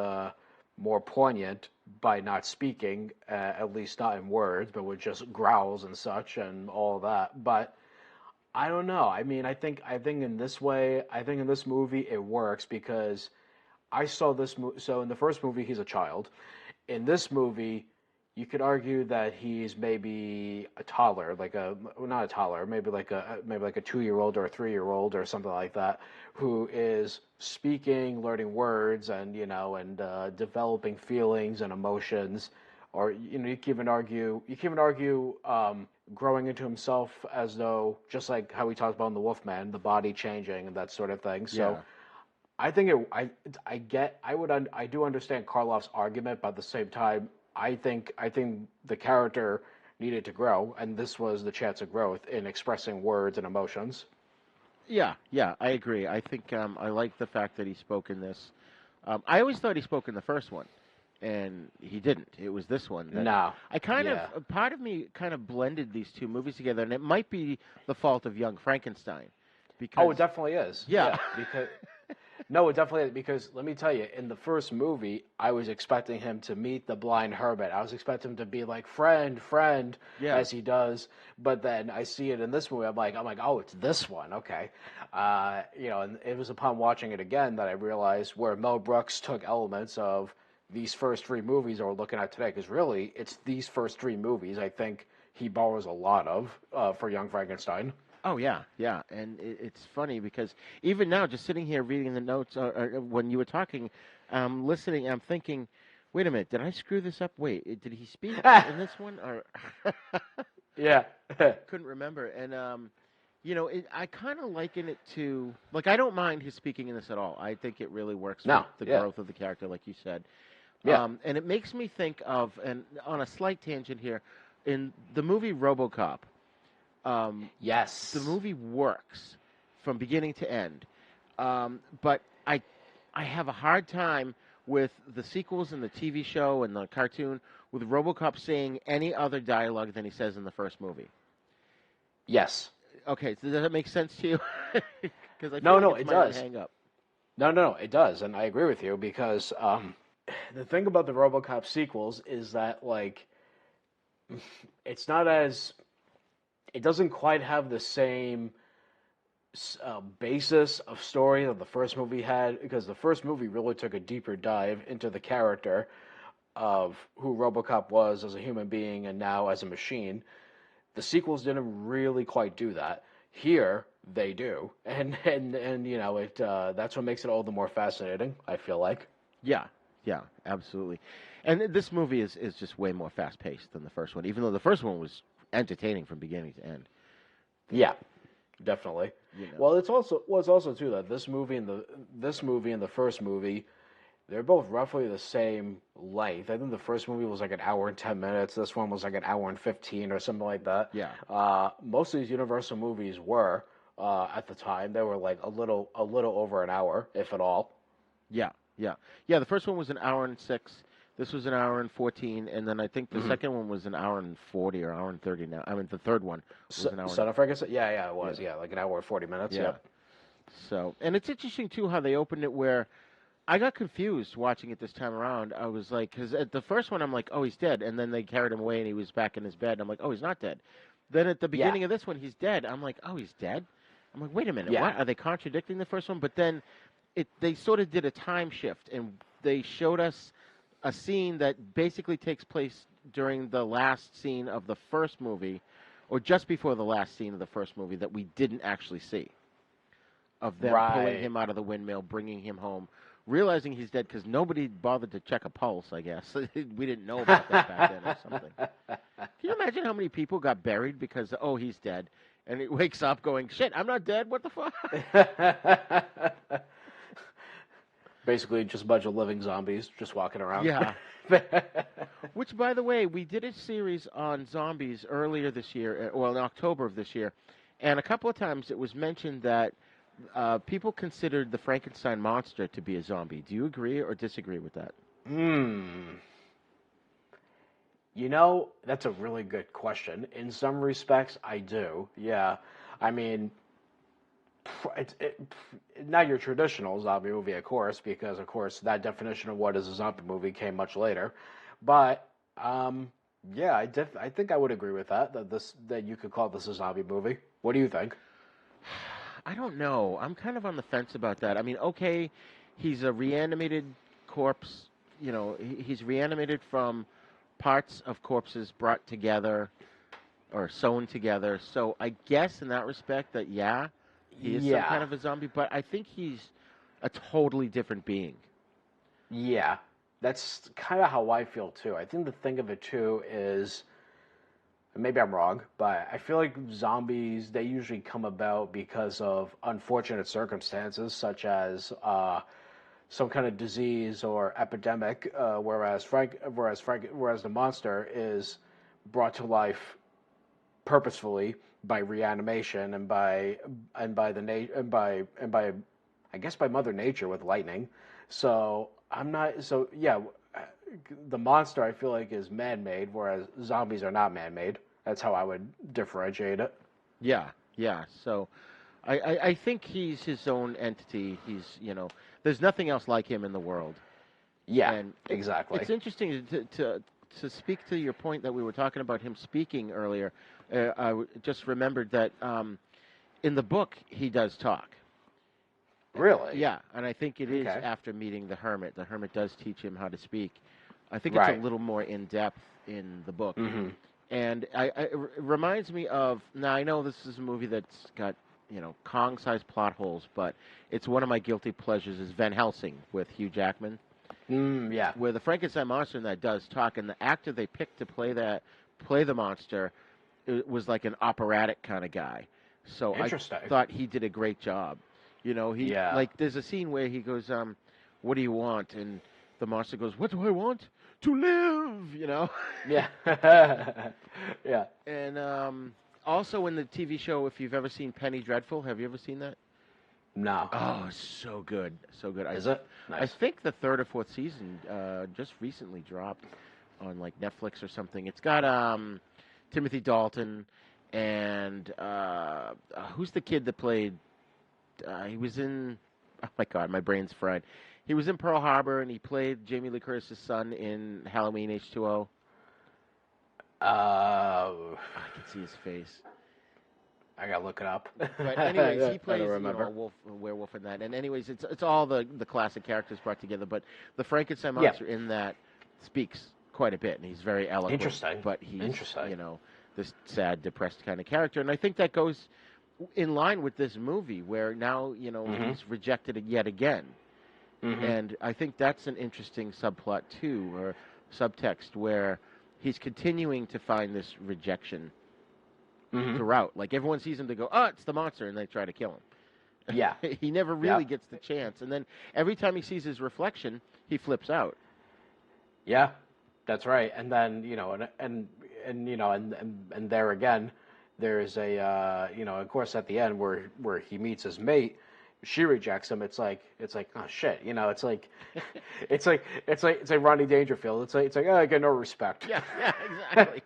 more poignant by not speaking, at least not in words, but with just growls and such and all of that. But I don't know. I mean, I think in this movie it works, because I saw this so in the first movie he's a child. In this movie, you could argue that he's maybe a toddler, not a toddler, maybe like a 2-year-old or a 3-year-old or something like that, who is speaking, learning words, and developing feelings and emotions, or you can even argue growing into himself, as though, just like how we talked about in The Wolfman, the body changing and that sort of thing. So. Yeah. I think I do understand Karloff's argument, but at the same time, I think the character needed to grow, and this was the chance of growth in expressing words and emotions. Yeah, I agree. I think I like the fact that he spoke in this. I always thought he spoke in the first one, and he didn't. It was this one. No. Part of me kind of blended these two movies together, and it might be the fault of Young Frankenstein. Because, it definitely is. Yeah. Because No, it definitely is, because let me tell you, in the first movie, I was expecting him to meet the blind hermit. I was expecting him to be like, friend, as he does. But then I see it in this movie. I'm like, oh, it's this one. Okay. And it was upon watching it again that I realized where Mel Brooks took elements of these first three movies that we're looking at today. Because really, it's these first three movies I think he borrows a lot of for Young Frankenstein. Oh, yeah. And it's funny because even now, just sitting here reading the notes, or when you were talking, listening, I'm thinking, wait a minute, did I screw this up? Wait, did he speak in this one? Or Yeah. Couldn't remember. And, I kind of liken it to, like, I don't mind his speaking in this at all. I think it really works with the growth of the character, like you said. Yeah. And it makes me think of, and on a slight tangent here, in the movie RoboCop, yes, the movie works from beginning to end, but I have a hard time with the sequels and the TV show and the cartoon with RoboCop saying any other dialogue than he says in the first movie. Yes. Okay, so does that make sense to you? Because it does. Hang up. No, it does, and I agree with you because the thing about the RoboCop sequels is that like it's not as it doesn't quite have the same basis of story that the first movie had, because the first movie really took a deeper dive into the character of who RoboCop was as a human being and now as a machine. The sequels didn't really quite do that. Here, they do, and that's what makes it all the more fascinating, I feel like. Yeah, absolutely. And this movie is just way more fast-paced than the first one, even though the first one was entertaining from beginning to end. Yeah, definitely. Well, it's also too that this movie and the first movie, they're both roughly the same length. I think the first movie was like an hour and 10 minutes. This one was like an hour and 15 or something like that. Yeah. Most of these Universal movies were at the time. They were like a little over an hour, if at all. Yeah. The first one was an hour and 6. This was an hour and 14, and then I think the second one was an hour and 40 or hour and 30 now. I mean, the third one was an hour. Son of Frankenstein? Yeah, it was. Yeah, like an hour and 40 minutes. Yeah. So, and it's interesting, too, how they opened it where I got confused watching it this time around. I was like, because at the first one, I'm like, oh, he's dead. And then they carried him away, and he was back in his bed. I'm like, oh, he's not dead. Then at the beginning of this one, he's dead. I'm like, oh, he's dead? I'm like, wait a minute. What? Are they contradicting the first one? But then they sort of did a time shift, and they showed us a scene that basically takes place during the last scene of the first movie, or just before the last scene of the first movie that we didn't actually see, of them pulling him out of the windmill, bringing him home, realizing he's dead because nobody bothered to check a pulse, I guess. We didn't know about that back then or something. Can you imagine how many people got buried because, oh, he's dead, and he wakes up going, shit, I'm not dead, what the fuck? Basically, just a bunch of living zombies just walking around. Yeah. Which, by the way, we did a series on zombies earlier this year, well, in October of this year, and a couple of times it was mentioned that people considered the Frankenstein monster to be a zombie. Do you agree or disagree with that? That's a really good question. In some respects, I do. Yeah. I mean, it's not your traditional zombie movie, of course, because, of course, that definition of what is a zombie movie came much later. But, I think I would agree with that you could call this a zombie movie. What do you think? I don't know. I'm kind of on the fence about that. I mean, okay, he's a reanimated corpse. He's reanimated from parts of corpses brought together or sewn together. So I guess in that respect that, he is some kind of a zombie, but I think he's a totally different being. Yeah, that's kind of how I feel, too. I think the thing of it, too, is, maybe I'm wrong, but I feel like zombies, they usually come about because of unfortunate circumstances, such as some kind of disease or epidemic, whereas the monster is brought to life purposefully by reanimation and by Mother Nature with lightning. So the monster I feel like is man-made, whereas zombies are not man-made. That's how I would differentiate it. Yeah. So I think he's his own entity. He's, there's nothing else like him in the world. Yeah, and exactly. It's interesting to speak to your point that we were talking about him speaking earlier. Just remembered that in the book he does talk. Really? Yeah, and I think it is after meeting the hermit. The hermit does teach him how to speak. I think Right. it's a little more in depth in the book. Mm-hmm. And it reminds me of, now I know this is a movie that's got, Kong-sized plot holes, but it's one of my guilty pleasures is Van Helsing with Hugh Jackman. Yeah. Where the Frankenstein monster in that does talk, and the actor they picked to play the monster, it was like an operatic kind of guy. So I thought he did a great job. Like there's a scene where he goes, "What do you want?" And the monster goes, "What do I want? To live." Yeah. Yeah. And also in the TV show, if you've ever seen Penny Dreadful, have you ever seen that? No. Oh, so good, so good. Is it? Nice. I think the 3rd or 4th season just recently dropped on like Netflix or something. It's got Timothy Dalton and who's the kid that played? He was in. Oh my God, my brain's fried. He was in Pearl Harbor and he played Jamie Lee Curtis's son in Halloween H2O. I can see his face. I gotta look it up. But anyways, he plays a werewolf in that. And anyways, it's all the classic characters brought together. But the Frankenstein monster in that speaks quite a bit, and he's very eloquent. Interesting. But he's this sad, depressed kind of character, and I think that goes in line with this movie, where now he's rejected yet again. Mm-hmm. And I think that's an interesting subplot too, or subtext, where he's continuing to find this rejection throughout. Like everyone sees him, they go, "Oh, it's the monster," and they try to kill him. Yeah. He never really gets the chance. And then every time he sees his reflection, he flips out. Yeah, that's right. And then and there again, there's a of course at the end where he meets his mate. She rejects him. It's like oh shit, it's like it's like Rodney Dangerfield. It's like oh, I get no respect. Yeah, exactly.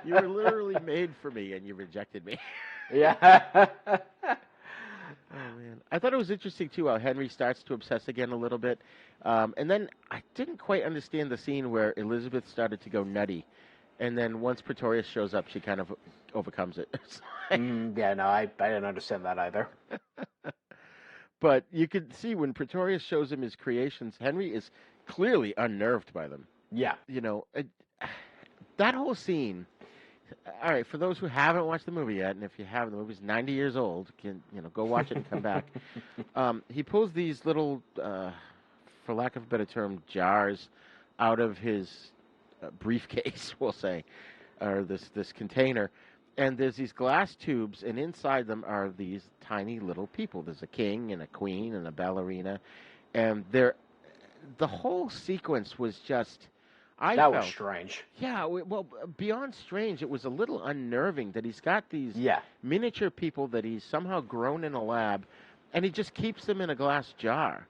You were literally made for me, and you rejected me. Yeah. Oh man, I thought it was interesting too how Henry starts to obsess again a little bit, and then I didn't quite understand the scene where Elizabeth started to go nutty, and then once Pretorius shows up, she kind of overcomes it. Yeah, no, I didn't understand that either. But you could see when Pretorius shows him his creations, Henry is clearly unnerved by them. Yeah. That whole scene. All right, for those who haven't watched the movie yet, and if you haven't, the movie's 90 years old. Go watch it and come back. He pulls these little, for lack of a better term, jars out of his briefcase, we'll say, or this container. And there's these glass tubes, and inside them are these tiny little people. There's a king and a queen and a ballerina, and the whole sequence was just. I felt was strange. Yeah, well, beyond strange, it was a little unnerving that he's got these miniature people that he's somehow grown in a lab, and he just keeps them in a glass jar.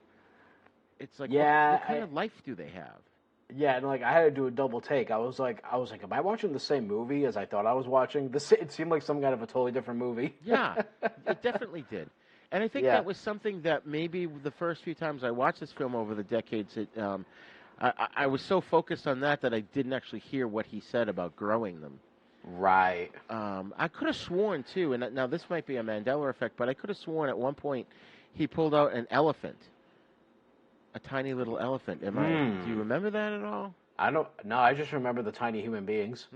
It's like, what kind of life do they have? Yeah, and I had to do a double take. I was like, am I watching the same movie as I thought I was watching? It seemed like some kind of a totally different movie. Yeah, it definitely did. And I think that was something that maybe the first few times I watched this film over the decades, I was so focused on that I didn't actually hear what he said about growing them. Right. I could have sworn, too, and now this might be a Mandela effect, but I could have sworn at one point he pulled out an elephant. A tiny little elephant. Do you remember that at all? I don't. No, I just remember the tiny human beings.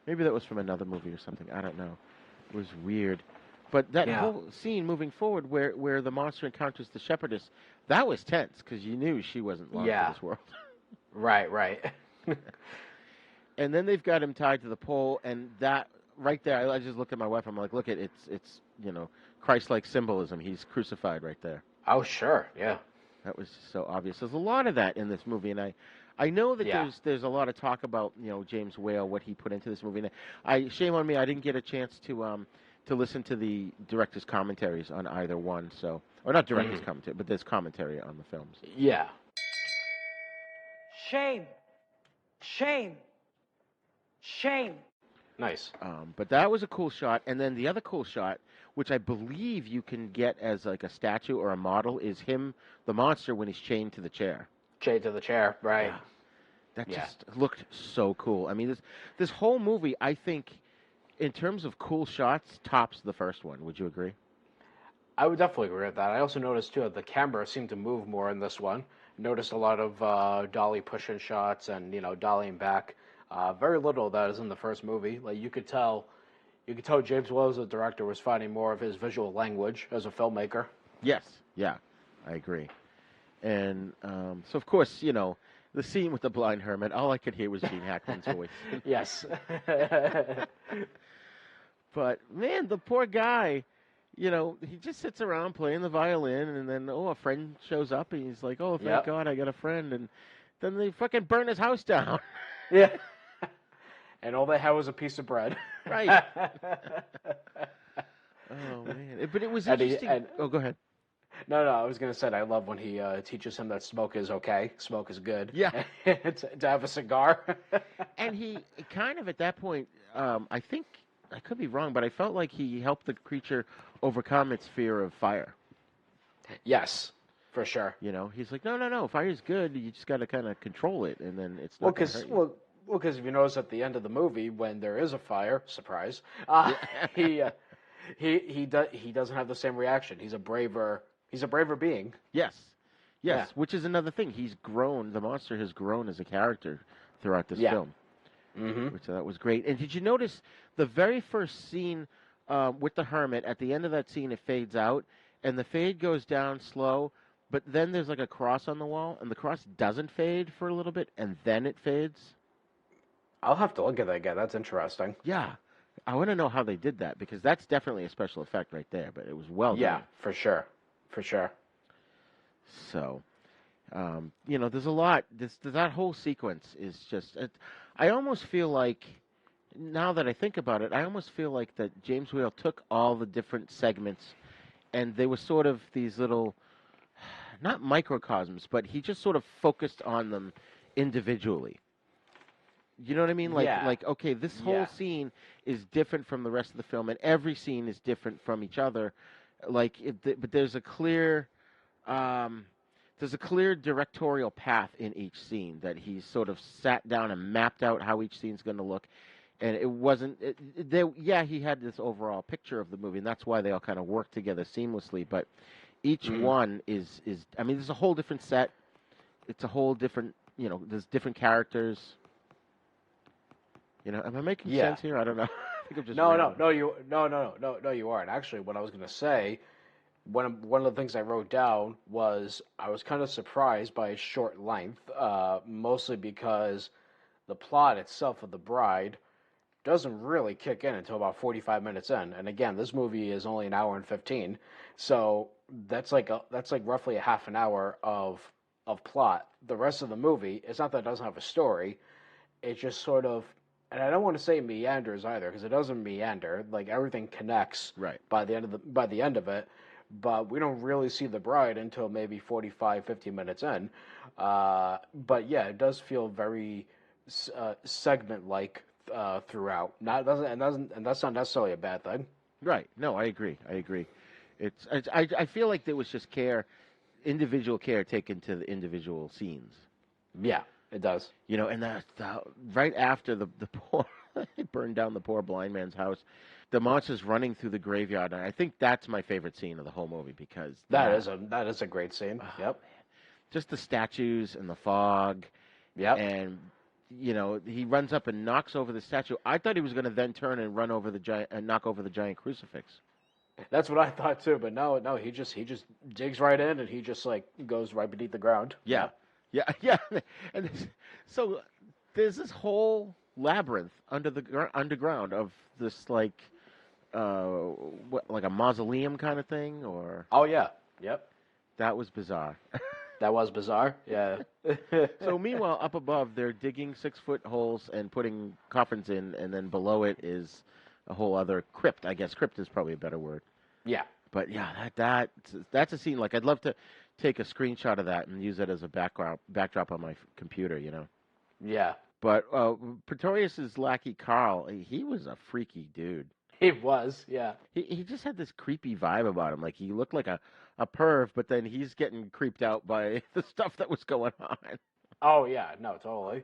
Maybe that was from another movie or something. I don't know. It was weird. But that whole scene moving forward where the monster encounters the shepherdess, that was tense because you knew she wasn't long for this world. Right. And then they've got him tied to the pole, and that right there, I just looked at my wife. I'm like, look, it's Christ-like symbolism. He's crucified right there. Oh, sure, yeah. That was so obvious. There's a lot of that in this movie, and I know that there's a lot of talk about James Whale, what he put into this movie. And shame on me, I didn't get a chance to listen to the director's commentaries on either one. So, or not director's commentary, but there's commentary on the films. Yeah. Shame. Shame. Nice. But that was a cool shot, and then the other cool shot which I believe you can get as like a statue or a model, is him, the monster, when he's chained to the chair. Chained to the chair, right. Yeah. That just looked so cool. I mean, this whole movie, I think, in terms of cool shots, tops the first one. Would you agree? I would definitely agree with that. I also noticed, too, that the camera seemed to move more in this one. Noticed a lot of dolly push-in shots and, dollying back. Very little of that is in the first movie. Like, you could tell James Wells, the director, was finding more of his visual language as a filmmaker. Yes. Yeah, I agree. And so, of course, the scene with the blind hermit, all I could hear was Gene Hackman's voice. Yes. But, man, the poor guy, he just sits around playing the violin, and then, a friend shows up, and he's like, oh, thank God, I got a friend. And then they fucking burn his house down. Yeah. And all they had was a piece of bread. Right. Oh, man. But it was interesting. Go ahead. No, I was going to say, I love when he teaches him that smoke is okay, smoke is good. Yeah. to have a cigar. And he kind of, at that point, I think, I could be wrong, but I felt like he helped the creature overcome its fear of fire. Yes, for sure. He's like, no, fire's good, you just got to kind of control it, and then it's not going to hurt you. Well, because if you notice at the end of the movie, when there is a fire, surprise, he doesn't have the same reaction. He's a braver being. Yes, yeah. Which is another thing. He's grown. The monster has grown as a character throughout this film, which that was great. And did you notice the very first scene with the hermit? At the end of that scene, it fades out, and the fade goes down slow. But then there's like a cross on the wall, and the cross doesn't fade for a little bit, and then it fades. I'll have to look at that again. That's interesting. Yeah. I want to know how they did that, because that's definitely a special effect right there, but it was well done. Yeah, for sure. For sure. So, there's a lot. That whole sequence is just... I almost feel like, now that I think about it, I almost feel like that James Whale took all the different segments, and they were sort of these little... not microcosms, but he just sort of focused on them individually. You know what I mean? Like okay, this whole scene is different from the rest of the film, and every scene is different from each other. But there's a clear directorial path in each scene that he sort of sat down and mapped out how each scene's going to look. And it wasn't. He had this overall picture of the movie, and that's why they all kind of work together seamlessly. But each one is. I mean, there's a whole different set. It's a whole different. There's different characters. Am I making sense here? I don't know. I think I'm just you aren't. Actually, what I was going to say, one of the things I wrote down was I was kind of surprised by its short length, mostly because the plot itself of The Bride doesn't really kick in until about 45 minutes in. And again, this movie is only an hour and 15, so that's like roughly a half an hour of plot. The rest of the movie, it's not that it doesn't have a story, it just sort of. And I don't want to say meanders either, because it doesn't meander. Like, everything connects by the end of it. But we don't really see the bride until maybe 45, 50 minutes in. But yeah, it does feel very segment-like throughout. And that's not necessarily a bad thing. Right. No, I agree. I feel like there was just individual care taken to the individual scenes. Yeah. It does. And right after the poor, it burned down the poor blind man's house, the monster's running through the graveyard, and I think that's my favorite scene of the whole movie, because... That is a great scene. Yep. Man. Just the statues and the fog. Yep. And, he runs up and knocks over the statue. I thought he was going to then turn and run over knock over the giant crucifix. That's what I thought too, but no, he just digs right in, and he just goes right beneath the ground. Yeah. Yeah. And so there's this whole labyrinth underground of this like a mausoleum kind of thing, or... Oh yeah. Yep. That was bizarre. That was bizarre. Yeah. So meanwhile, up above, they're digging 6-foot holes and putting coffins in, and then below it is a whole other crypt. I guess crypt is probably a better word. Yeah. But yeah, that's a scene. Like, I'd love to take a screenshot of that and use it as a backdrop on my computer, Yeah. But Pretorius's lackey Carl, he was a freaky dude. He was, yeah. He just had this creepy vibe about him. Like, he looked like a perv, but then he's getting creeped out by the stuff that was going on. Oh yeah, no, totally.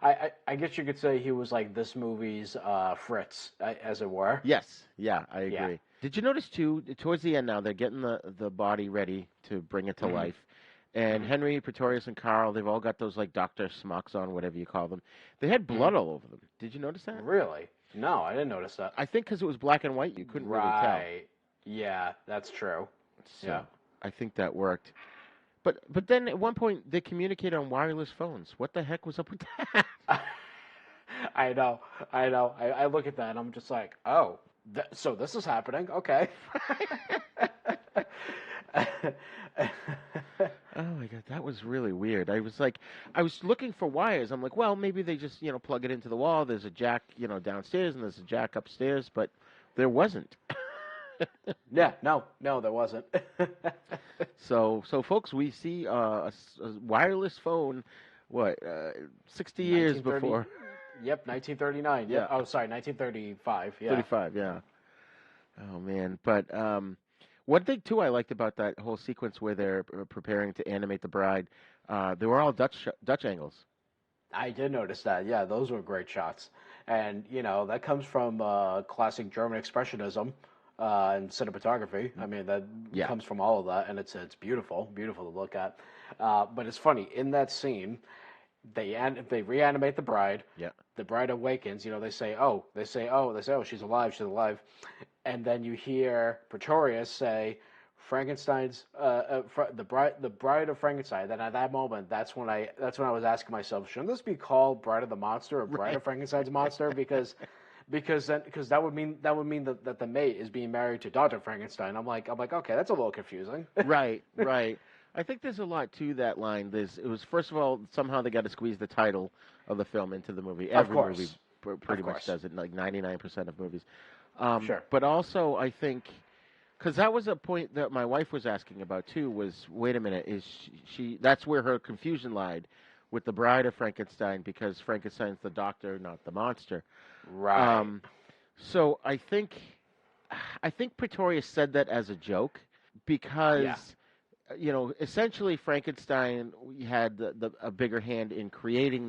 I guess you could say he was like this movie's Fritz, as it were. Yes, yeah, I agree. Yeah. Did you notice too? Towards the end, now they're getting the body ready to bring it to life, and Henry, Pretorius, and Carl, they've all got those like doctor smocks on, whatever you call them. They had blood all over them. Did you notice that? Really? No, I didn't notice that. I think because it was black and white, you couldn't really tell. Right. Yeah, that's true. So Yeah. I think that worked. But then at one point they communicated on wireless phones. What the heck was up with that? I know. I look at that and I'm just like, oh, so this is happening. Okay. Oh my God, that was really weird. I was looking for wires. I'm like, well, maybe they just, plug it into the wall. There's a jack, downstairs and there's a jack upstairs, but there wasn't. Yeah, no, there wasn't. So folks, we see a wireless phone, 60 years before. Yep, 1939. Yeah. Oh, sorry, 1935. Yeah. 35, yeah. Oh, man. But one thing, too, I liked about that whole sequence where they're preparing to animate the bride, they were all Dutch angles. I did notice that. Yeah, those were great shots. And, that comes from classic German expressionism. And cinematography. I mean, that comes from all of that, and it's beautiful to look at. But it's funny, in that scene, they reanimate the bride. Yeah. The bride awakens. They say, oh, she's alive. And then you hear Pretorius say, Frankenstein's the bride of Frankenstein. Then at that moment, that's when I was asking myself, shouldn't this be called Bride of the Monster or Bride of Frankenstein's Monster? Because that would mean that the mate is being married to Dr. Frankenstein. I'm like, okay, that's a little confusing. Right. I think there's a lot to that line. It was, first of all, somehow they got to squeeze the title of the film into the movie. Every movie pretty much does it, like 99% of movies. Sure. But also, I think, because that was a point that my wife was asking about too, was, wait a minute, is she that's where her confusion lied with the Bride of Frankenstein, because Frankenstein's the doctor, not the monster. Right. So I think Pretorius said that as a joke because, essentially Frankenstein had a bigger hand in creating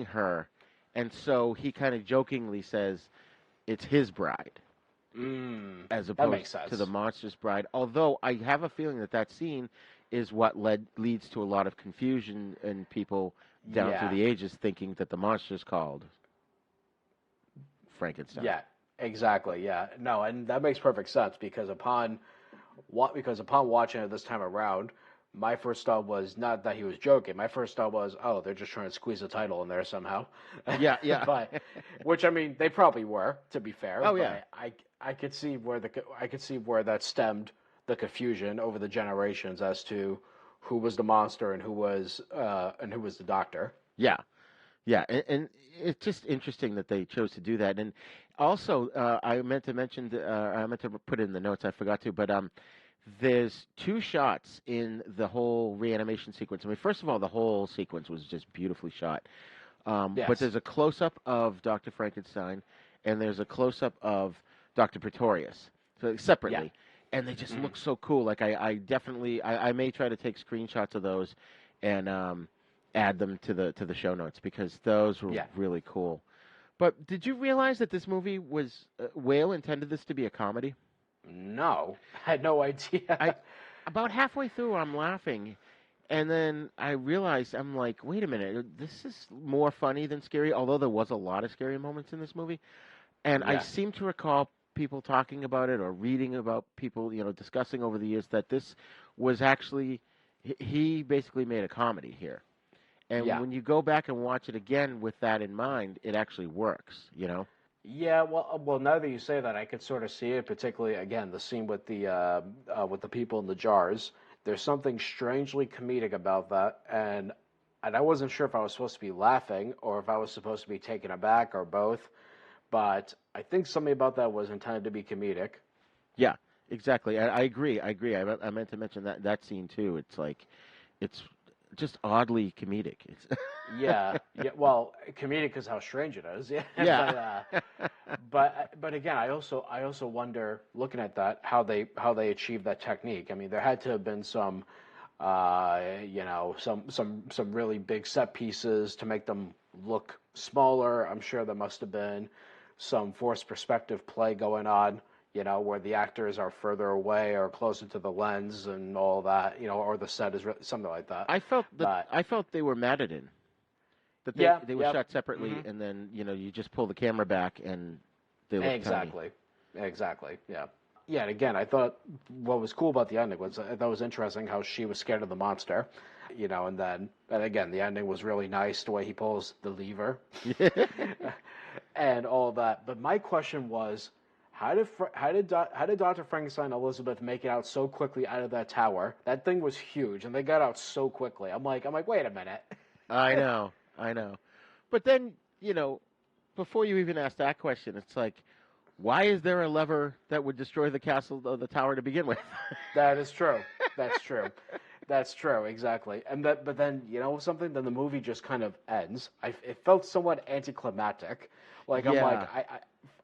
her, and so he kind of jokingly says it's his bride, as opposed to the monster's bride. Although I have a feeling that scene is what leads to a lot of confusion and people down through the ages thinking that the monster's called Frankenstein. Yeah, exactly. Yeah, no, and that makes perfect sense because upon watching it this time around, my first thought was not that he was joking. My first thought was, oh, they're just trying to squeeze a title in there somehow. Yeah. But, which I mean, they probably were, to be fair. Oh yeah. I could see where that stemmed the confusion over the generations as to who was the monster and who was the doctor. Yeah. And it's just interesting that they chose to do that. And also, I meant to put it in the notes. I forgot to, but there's two shots in the whole reanimation sequence. I mean, first of all, the whole sequence was just beautifully shot. Yes. But there's a close-up of Dr. Frankenstein, and there's a close-up of Dr. Pretorius, so separately. Yeah. And they just look so cool. Like I may try to take screenshots of those and add them to the show notes because those were really cool. But did you realize that this movie was Whale intended this to be a comedy? No, I had no idea. About halfway through, I'm laughing, and then I realized, I'm like, wait a minute, this is more funny than scary, although there was a lot of scary moments in this movie. And I seem to recall people talking about it or reading about people, discussing over the years that this was actually, he basically made a comedy here. And when you go back and watch it again with that in mind, it actually works, Yeah, well, now that you say that, I could sort of see it. Particularly, again, the scene with the people in the jars. There's something strangely comedic about that, and I wasn't sure if I was supposed to be laughing or if I was supposed to be taken aback or both. But I think something about that was intended to be comedic. Yeah, exactly. I agree. I meant to mention that scene too. It's like, it's just oddly comedic. It's Yeah. Well, comedic is how strange it is. Yeah. Yeah. But again, I also wonder, looking at that, how they achieved that technique. I mean, there had to have been some some really big set pieces to make them look smaller. I'm sure there must have been some forced perspective play going on, where the actors are further away or closer to the lens and all that, or the set is something like that. I felt they were matted in. That they were shot separately, and then you just pull the camera back and they look exactly, yeah. Yeah, and again, I thought what was cool about the ending was I thought it was interesting how she was scared of the monster, and again, the ending was really nice, the way he pulls the lever and all that. But my question was, how did Dr. Frankenstein and Elizabeth make it out so quickly out of that tower? That thing was huge, and they got out so quickly. I'm like, wait a minute. I know. But then, before you even ask that question, it's like, why is there a lever that would destroy the castle or the tower to begin with? That is true. That's true. That's true, exactly. But then, something? Then the movie just kind of ends. It felt somewhat anticlimactic. Like, I'm like,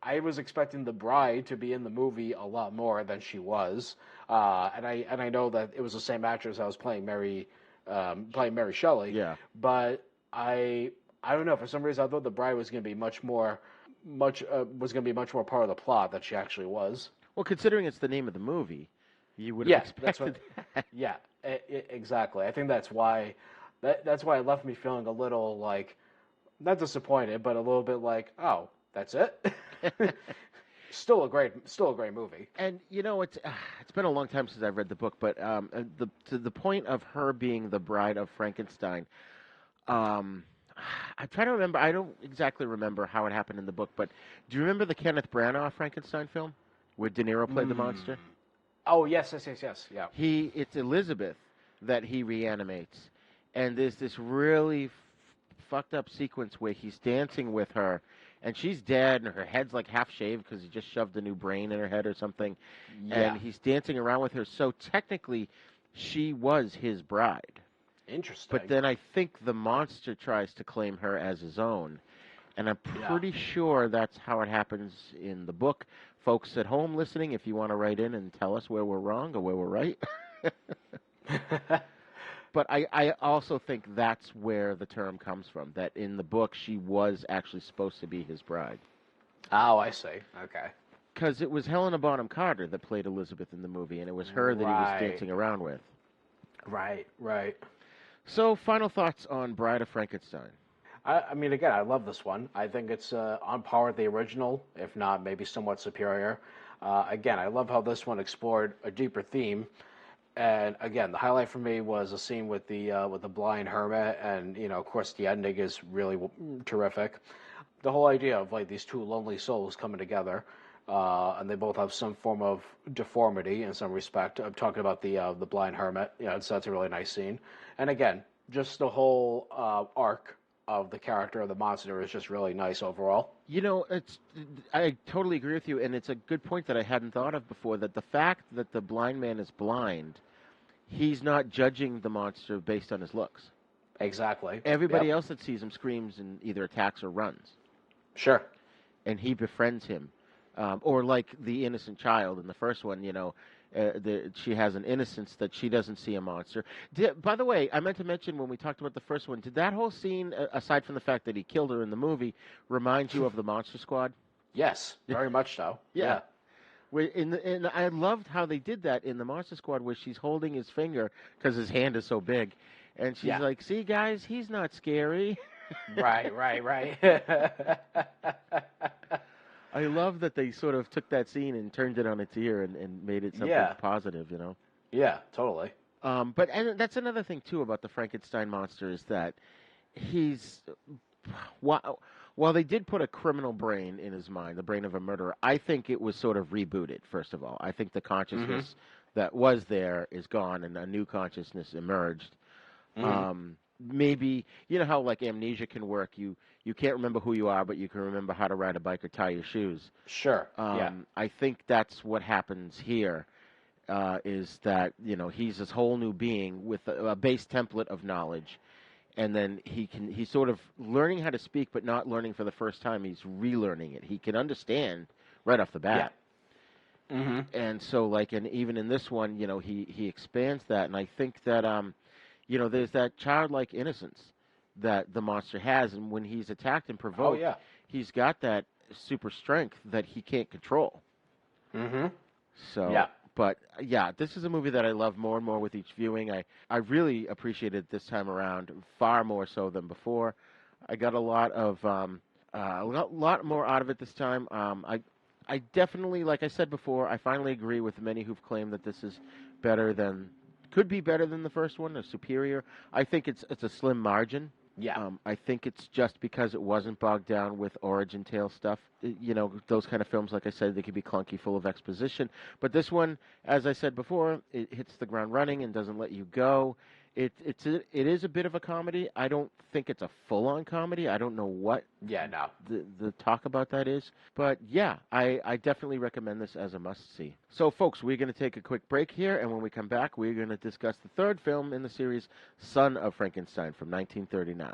I was expecting the bride to be in the movie a lot more than she was. And I know that it was the same actress that was playing Mary Shelley. Yeah. But I don't know. For some reason, I thought the bride was going to be much more part of the plot than she actually was. Well, considering it's the name of the movie, you would have expected that. Yeah, exactly. I think that's why it left me feeling a little like, not disappointed, but a little bit like, oh, that's it. Still a great movie. And it's been a long time since I've read the book, but to the point of her being the bride of Frankenstein, I'm trying to remember. I don't exactly remember how it happened in the book, but do you remember the Kenneth Branagh Frankenstein film where De Niro played the monster? Oh, yes, yeah. It's Elizabeth that he reanimates, and there's this really fucked up sequence where he's dancing with her, and she's dead, and her head's like half shaved because he just shoved a new brain in her head or something, and he's dancing around with her. So technically, she was his bride. Interesting. But then I think the monster tries to claim her as his own. And I'm pretty sure that's how it happens in the book. Folks at home listening, if you want to write in and tell us where we're wrong or where we're right. But I also think that's where the term comes from, that in the book she was actually supposed to be his bride. Oh, I see. Okay. Because it was Helena Bonham Carter that played Elizabeth in the movie, and it was her that he was dancing around with. Right. So, final thoughts on Bride of Frankenstein. I mean, again, I love this one. I think it's on par with the original, if not maybe somewhat superior. Again, I love how this one explored a deeper theme. And again, the highlight for me was a scene with the blind hermit, and of course, the ending is really terrific. The whole idea of like these two lonely souls coming together, and they both have some form of deformity in some respect. I'm talking about the blind hermit. So that's a really nice scene. And again, just the whole arc of the character of the monster is just really nice overall. I totally agree with you, and it's a good point that I hadn't thought of before, that the fact that the blind man is blind, he's not judging the monster based on his looks. Exactly. Everybody else that sees him screams and either attacks or runs. Sure. And he befriends him. Or like the innocent child in the first one, she has an innocence that she doesn't see a monster. By the way, I meant to mention when we talked about the first one, did that whole scene, aside from the fact that he killed her in the movie, remind you of the Monster Squad? Yes, very much so. Yeah. And I loved how they did that in the Monster Squad, where she's holding his finger because his hand is so big. And she's like, see, guys, he's not scary. Right. I love that they sort of took that scene and turned it on its ear and made it something positive, Yeah, totally. But that's another thing, too, about the Frankenstein monster is that while they did put a criminal brain in his mind, the brain of a murderer, I think it was sort of rebooted, first of all. I think the consciousness that was there is gone and a new consciousness emerged. Maybe, how like amnesia can work. You can't remember who you are, but you can remember how to ride a bike or tie your shoes. Sure. I think that's what happens here. is that, he's this whole new being with a base template of knowledge. And then he's sort of learning how to speak, but not learning for the first time. He's relearning it. He can understand right off the bat. Yeah. Mm-hmm. And so, and even in this one, he expands that. And I think that, there's that childlike innocence that the monster has. And when he's attacked and provoked, he's got that super strength that he can't control. Mm-hmm. So, yeah. But, this is a movie that I love more and more with each viewing. I really appreciate it this time around, far more so than before. I got a lot more out of it this time. I definitely, like I said before, I finally agree with many who've claimed that this is could be better than the first one, or superior. I think it's a slim margin. Yeah. I think it's just because it wasn't bogged down with origin tale stuff. Those kind of films, like I said, they could be clunky, full of exposition. But this one, as I said before, it hits the ground running and doesn't let you go. It is a bit of a comedy. I don't think it's a full-on comedy. I don't know what the talk about that is. But, I definitely recommend this as a must-see. So, folks, we're going to take a quick break here, and when we come back, we're going to discuss the third film in the series, Son of Frankenstein from 1939.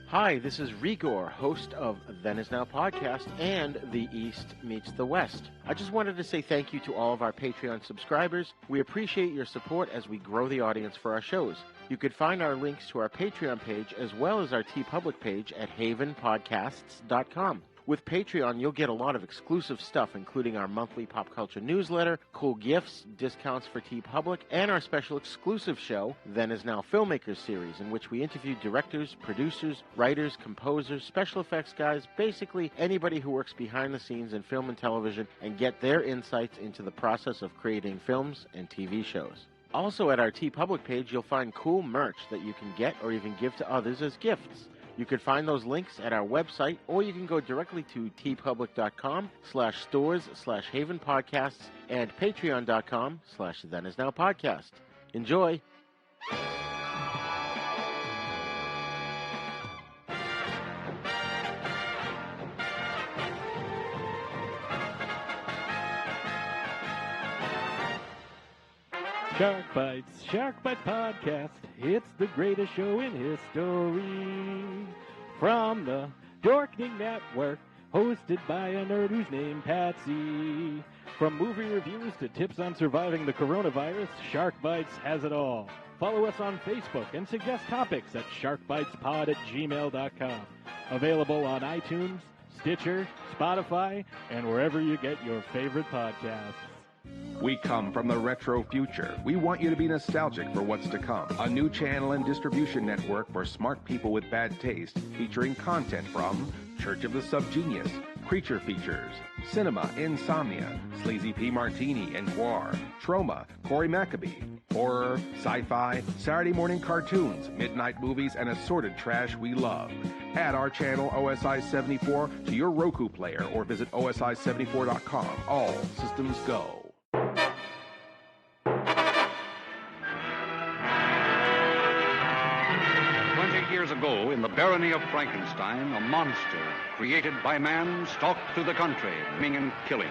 Hi, this is Rigor, host of Then Is Now podcast and The East Meets the West. I just wanted to say thank you to all of our Patreon subscribers. We appreciate your support as we grow the audience for our shows. You could find our links to our Patreon page as well as our TeePublic page at havenpodcasts.com. With Patreon, you'll get a lot of exclusive stuff, including our monthly pop culture newsletter, cool gifts, discounts for TeePublic, and our special exclusive show, Then Is Now Filmmakers series, in which we interview directors, producers, writers, composers, special effects guys, basically anybody who works behind the scenes in film and television, and get their insights into the process of creating films and TV shows. Also at our TeePublic page, you'll find cool merch that you can get or even give to others as gifts. You can find those links at our website, or you can go directly to tpublic.com/stores/havenpodcasts and patreon.com/thenisnowpodcast. Enjoy! Shark Bites Podcast. It's the greatest show in history. From the Dorkening Network, hosted by a nerd who's named Patsy. From movie reviews to tips on surviving the coronavirus, Shark Bites has it all. Follow us on Facebook and suggest topics at sharkbitespod@gmail.com. Available on iTunes, Stitcher, Spotify, and wherever you get your favorite podcasts. We come from the retro future. We want you to be nostalgic for what's to come. A new channel and distribution network for smart people with bad taste, featuring content from Church of the Subgenius, Creature Features, Cinema, Insomnia, Sleazy P. Martini and Guar, Troma, Corey Maccabee, horror, sci-fi, Saturday morning cartoons, midnight movies, and assorted trash we love. Add our channel OSI74 to your Roku player or visit OSI74.com. All systems go. 20 years ago, in the barony of Frankenstein, a monster created by man stalked through the country, maiming and killing.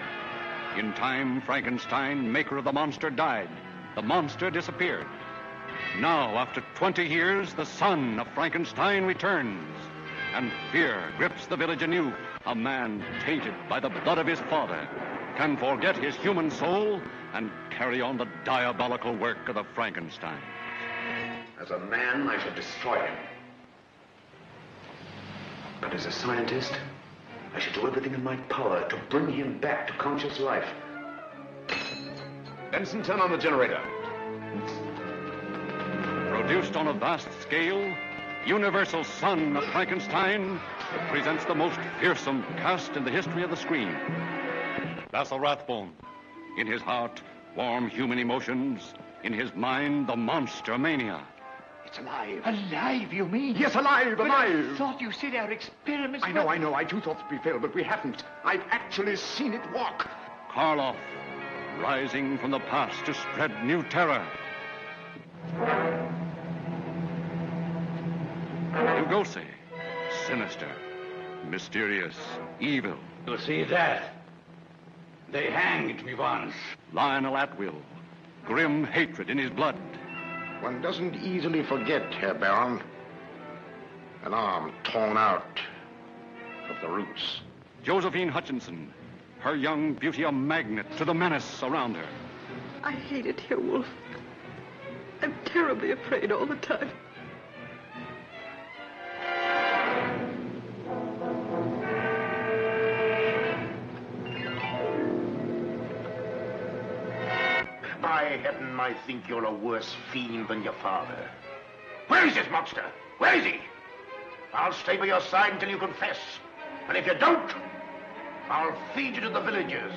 In time, Frankenstein, maker of the monster, died. The monster disappeared. Now, after 20 years, the son of Frankenstein returns, and fear grips the village anew. A man tainted by the blood of his father can forget his human soul and carry on the diabolical work of the Frankenstein. As a man, I should destroy him. But as a scientist, I should do everything in my power to bring him back to conscious life. Benson, turn on the generator. Produced on a vast scale, Universal's Son of Frankenstein presents the most fearsome cast in the history of the screen. Basil Rathbone. In his heart, warm human emotions. In his mind, the monster mania. It's alive. Alive, you mean? Yes, alive, alive. I thought you said our experiments I know. I too thought we failed, but we haven't. I've actually seen it walk. Karloff, rising from the past to spread new terror. Lugosi, sinister, mysterious, evil. You see that? They hanged me once. Lionel Atwill, grim hatred in his blood. One doesn't easily forget, Herr Baron. An arm torn out of the roots. Josephine Hutchinson, her young beauty a magnet to the menace around her. I hate it here, Wolf. I'm terribly afraid all the time. By heaven, I think you're a worse fiend than your father. Where is this monster? Where is he? I'll stay by your side until you confess. And if you don't, I'll feed you to the villagers.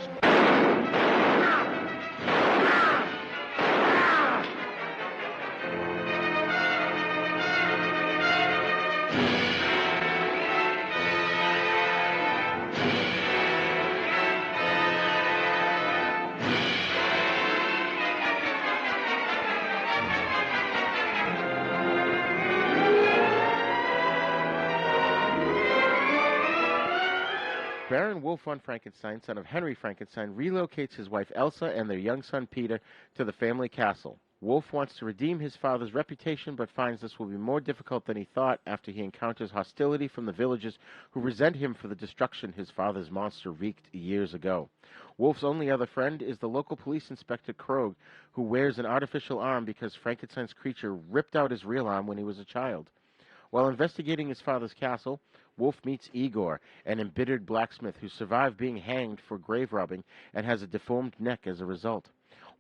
Baron Wolf von Frankenstein, son of Henry Frankenstein, relocates his wife Elsa and their young son Peter to the family castle. Wolf wants to redeem his father's reputation, but finds this will be more difficult than he thought after he encounters hostility from the villagers who resent him for the destruction his father's monster wreaked years ago. Wolf's only other friend is the local police inspector Krog, who wears an artificial arm because Frankenstein's creature ripped out his real arm when he was a child. While investigating his father's castle, Wolf meets Igor, an embittered blacksmith who survived being hanged for grave robbing and has a deformed neck as a result.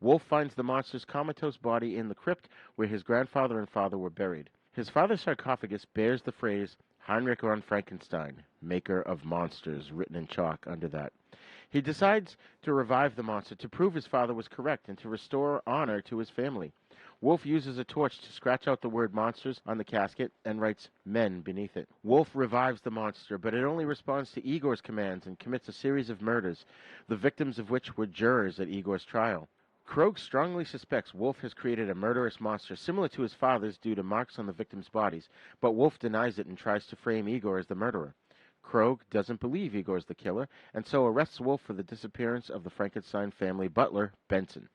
Wolf finds the monster's comatose body in the crypt where his grandfather and father were buried. His father's sarcophagus bears the phrase, Heinrich von Frankenstein, maker of monsters, written in chalk under that. He decides to revive the monster to prove his father was correct and to restore honor to his family. Wolf uses a torch to scratch out the word monsters on the casket and writes men beneath it. Wolf revives the monster, but it only responds to Igor's commands and commits a series of murders, the victims of which were jurors at Igor's trial. Krog strongly suspects Wolf has created a murderous monster similar to his father's due to marks on the victims' bodies, but Wolf denies it and tries to frame Igor as the murderer. Krog doesn't believe Igor is the killer, and so arrests Wolf for the disappearance of the Frankenstein family butler, Benson.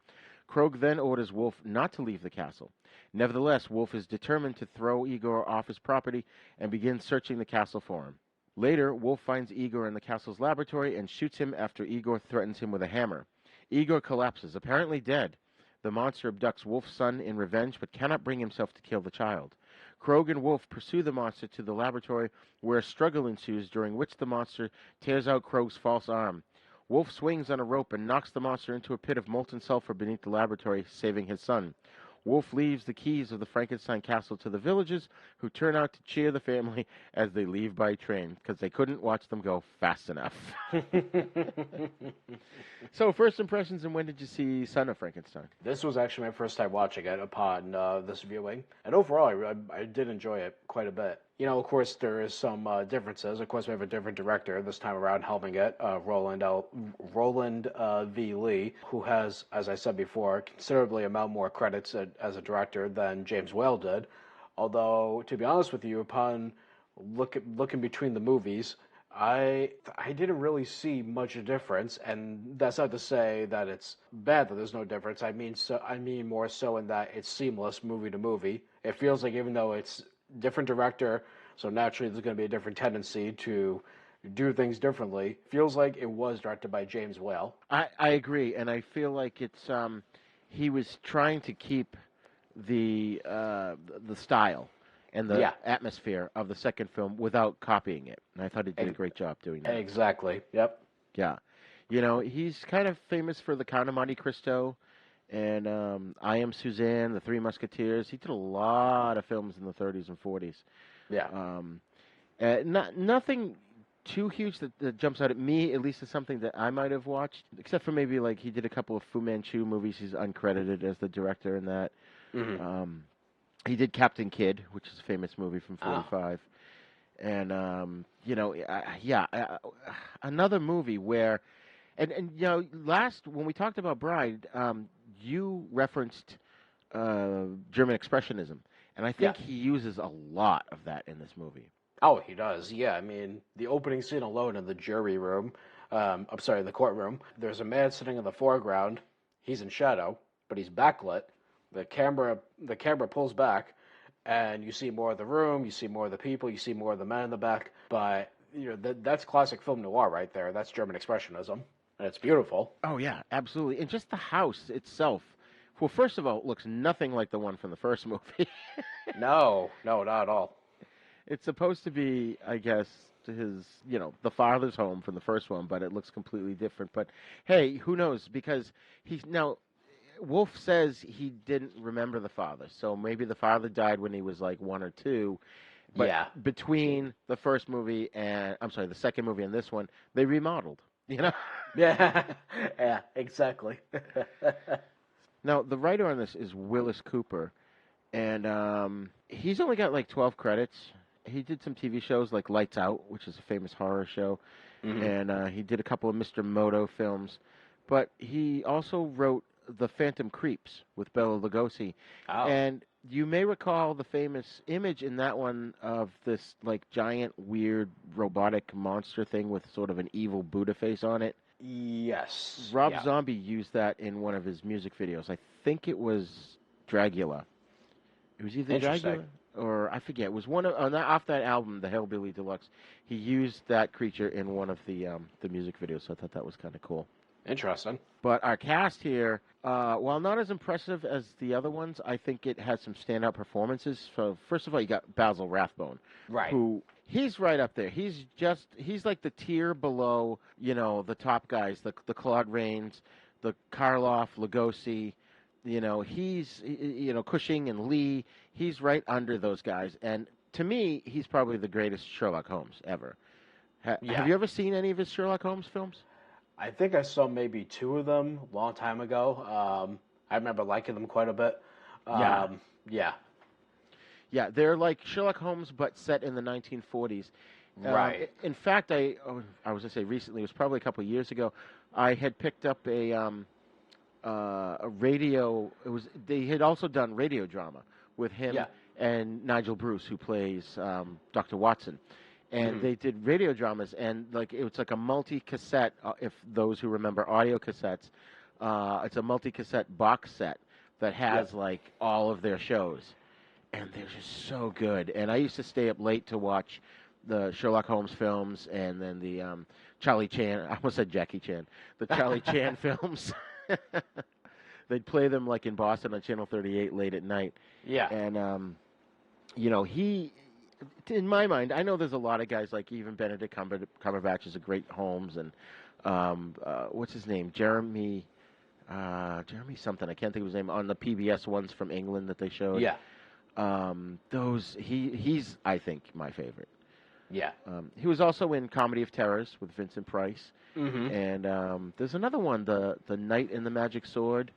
Krog then orders Wolf not to leave the castle. Nevertheless, Wolf is determined to throw Igor off his property and begins searching the castle for him. Later, Wolf finds Igor in the castle's laboratory and shoots him after Igor threatens him with a hammer. Igor collapses, apparently dead. The monster abducts Wolf's son in revenge, but cannot bring himself to kill the child. Krog and Wolf pursue the monster to the laboratory, where a struggle ensues, during which the monster tears out Krog's false arm. Wolf swings on a rope and knocks the monster into a pit of molten sulfur beneath the laboratory, saving his son. Wolf leaves the keys of the Frankenstein castle to the villagers, who turn out to cheer the family as they leave by train, because they couldn't watch them go fast enough. So, first impressions, and when did you see Son of Frankenstein? This was actually my first time watching it upon this viewing, and overall, I did enjoy it quite a bit. You know, of course, there is some differences. Of course, we have a different director this time around helming it, Roland V. Lee, who has, as I said before, considerably amount more credits as a director than James Whale did. Although, to be honest with you, upon looking between the movies, I didn't really see much difference, and that's not to say that it's bad that there's no difference. I mean more so in that it's seamless movie to movie. It feels like even though it's different director, so naturally there's going to be a different tendency to do things differently. Feels like it was directed by James Whale. I agree, and I feel like it's he was trying to keep the style and the atmosphere of the second film without copying it. And I thought he did a great job doing that. Exactly. Yep. Yeah. You know, he's kind of famous for The Count of Monte Cristo and I Am Suzanne, The Three Musketeers. He did a lot of films in the 30s and 40s. Yeah. Nothing too huge that jumps out at me, at least as something that I might have watched, except for maybe like he did a couple of Fu Manchu movies. He's uncredited as the director in that. Mm-hmm. He did Captain Kidd, which is a famous movie from 45. And, you know, another movie where, and you know, when we talked about Bride, you referenced German Expressionism. And I think he uses a lot of that in this movie. Oh, he does, yeah. I mean, the opening scene alone in the jury room, in the courtroom, there's a man sitting in the foreground. He's in shadow. but he's backlit. The camera pulls back, and you see more of the room, you see more of the people, you see more of the men in the back. But that's classic film noir right there. That's German expressionism, and it's beautiful. Oh yeah, absolutely. And just the house itself. Well, first of all, it looks nothing like the one from the first movie. No, not at all. It's supposed to be, I guess, his, the father's home from the first one, but it looks completely different. But hey, who knows? Because Wolf says he didn't remember the father, so maybe the father died when he was like 1 or 2. But yeah. Between the first movie and the second movie and this one, they remodeled. Yeah, yeah, exactly. Now, the writer on this is Willis Cooper, and he's only got like 12 credits. He did some TV shows like Lights Out, which is a famous horror show, and he did a couple of Mr. Moto films, but he also wrote The Phantom Creeps with Bela Lugosi, and you may recall the famous image in that one of this like giant, weird, robotic monster thing with sort of an evil Buddha face on it. Yes. Rob Zombie used that in one of his music videos. I think it was Dracula. It was either Dracula or I forget. It was one off that album, the Hellbilly Deluxe. He used that creature in one of the music videos. So I thought that was kind of cool. Interesting. But our cast here, while not as impressive as the other ones, I think it has some standout performances. So first of all, you got Basil Rathbone, right? Who he's right up there. He's like the tier below, the top guys, the Claude Rains, the Karloff, Lugosi. He's Cushing and Lee. He's right under those guys, and to me, he's probably the greatest Sherlock Holmes ever. Have you ever seen any of his Sherlock Holmes films? I think I saw maybe 2 of them a long time ago. I remember liking them quite a bit. Yeah, they're like Sherlock Holmes, but set in the 1940s. Right. In fact, I was going to say recently, it was probably a couple of years ago, I had picked up a radio. They had also done radio drama with him and Nigel Bruce, who plays Dr. Watson. And they did radio dramas, and it was like a multi-cassette, if those who remember audio cassettes, it's a multi-cassette box set that has all of their shows. And they're just so good. And I used to stay up late to watch the Sherlock Holmes films and then the Charlie Chan, I almost said Jackie Chan, the Charlie Chan films. They'd play them in Boston on Channel 38 late at night. Yeah. And, he... In my mind, I know there's a lot of guys like even Benedict Cumberbatch is a great Holmes, and what's his name, Jeremy something. I can't think of his name on the PBS ones from England that they showed. Yeah. He's I think my favorite. Yeah. He was also in Comedy of Terrors with Vincent Price, and there's another one, the Knight and the Magic Sword,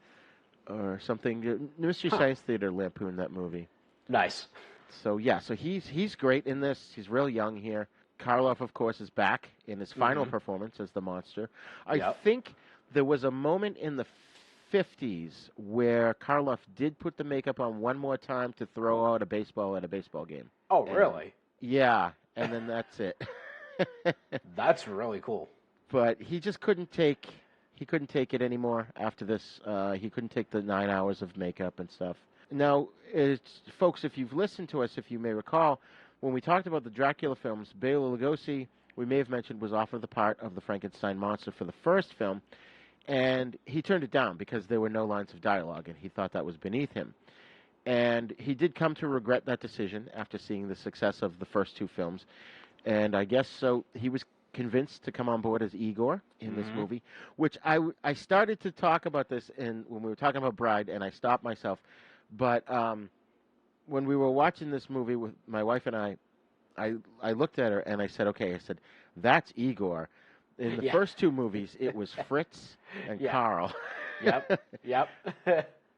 or something. Mystery Science Theater lampooned that movie. Nice. So he's great in this. He's real young here. Karloff, of course, is back in his final performance as the monster. I think there was a moment in the 50s where Karloff did put the makeup on one more time to throw out a baseball at a baseball game. Oh, really? Yeah, and then that's it. That's really cool. But he just couldn't take it anymore after this. He couldn't take the 9 hours of makeup and stuff. Now, folks, if you've listened to us, if you may recall, when we talked about the Dracula films, Bela Lugosi, we may have mentioned, was offered the part of the Frankenstein monster for the first film, and he turned it down because there were no lines of dialogue, and he thought that was beneath him. And he did come to regret that decision after seeing the success of the first 2 films, and I guess so he was convinced to come on board as Igor in this movie, which I started to talk about this when we were talking about Bride, and I stopped myself. But when we were watching this movie with my wife and I looked at her and I said, okay, that's Igor. In the first 2 movies, it was Fritz and Carl. Yep.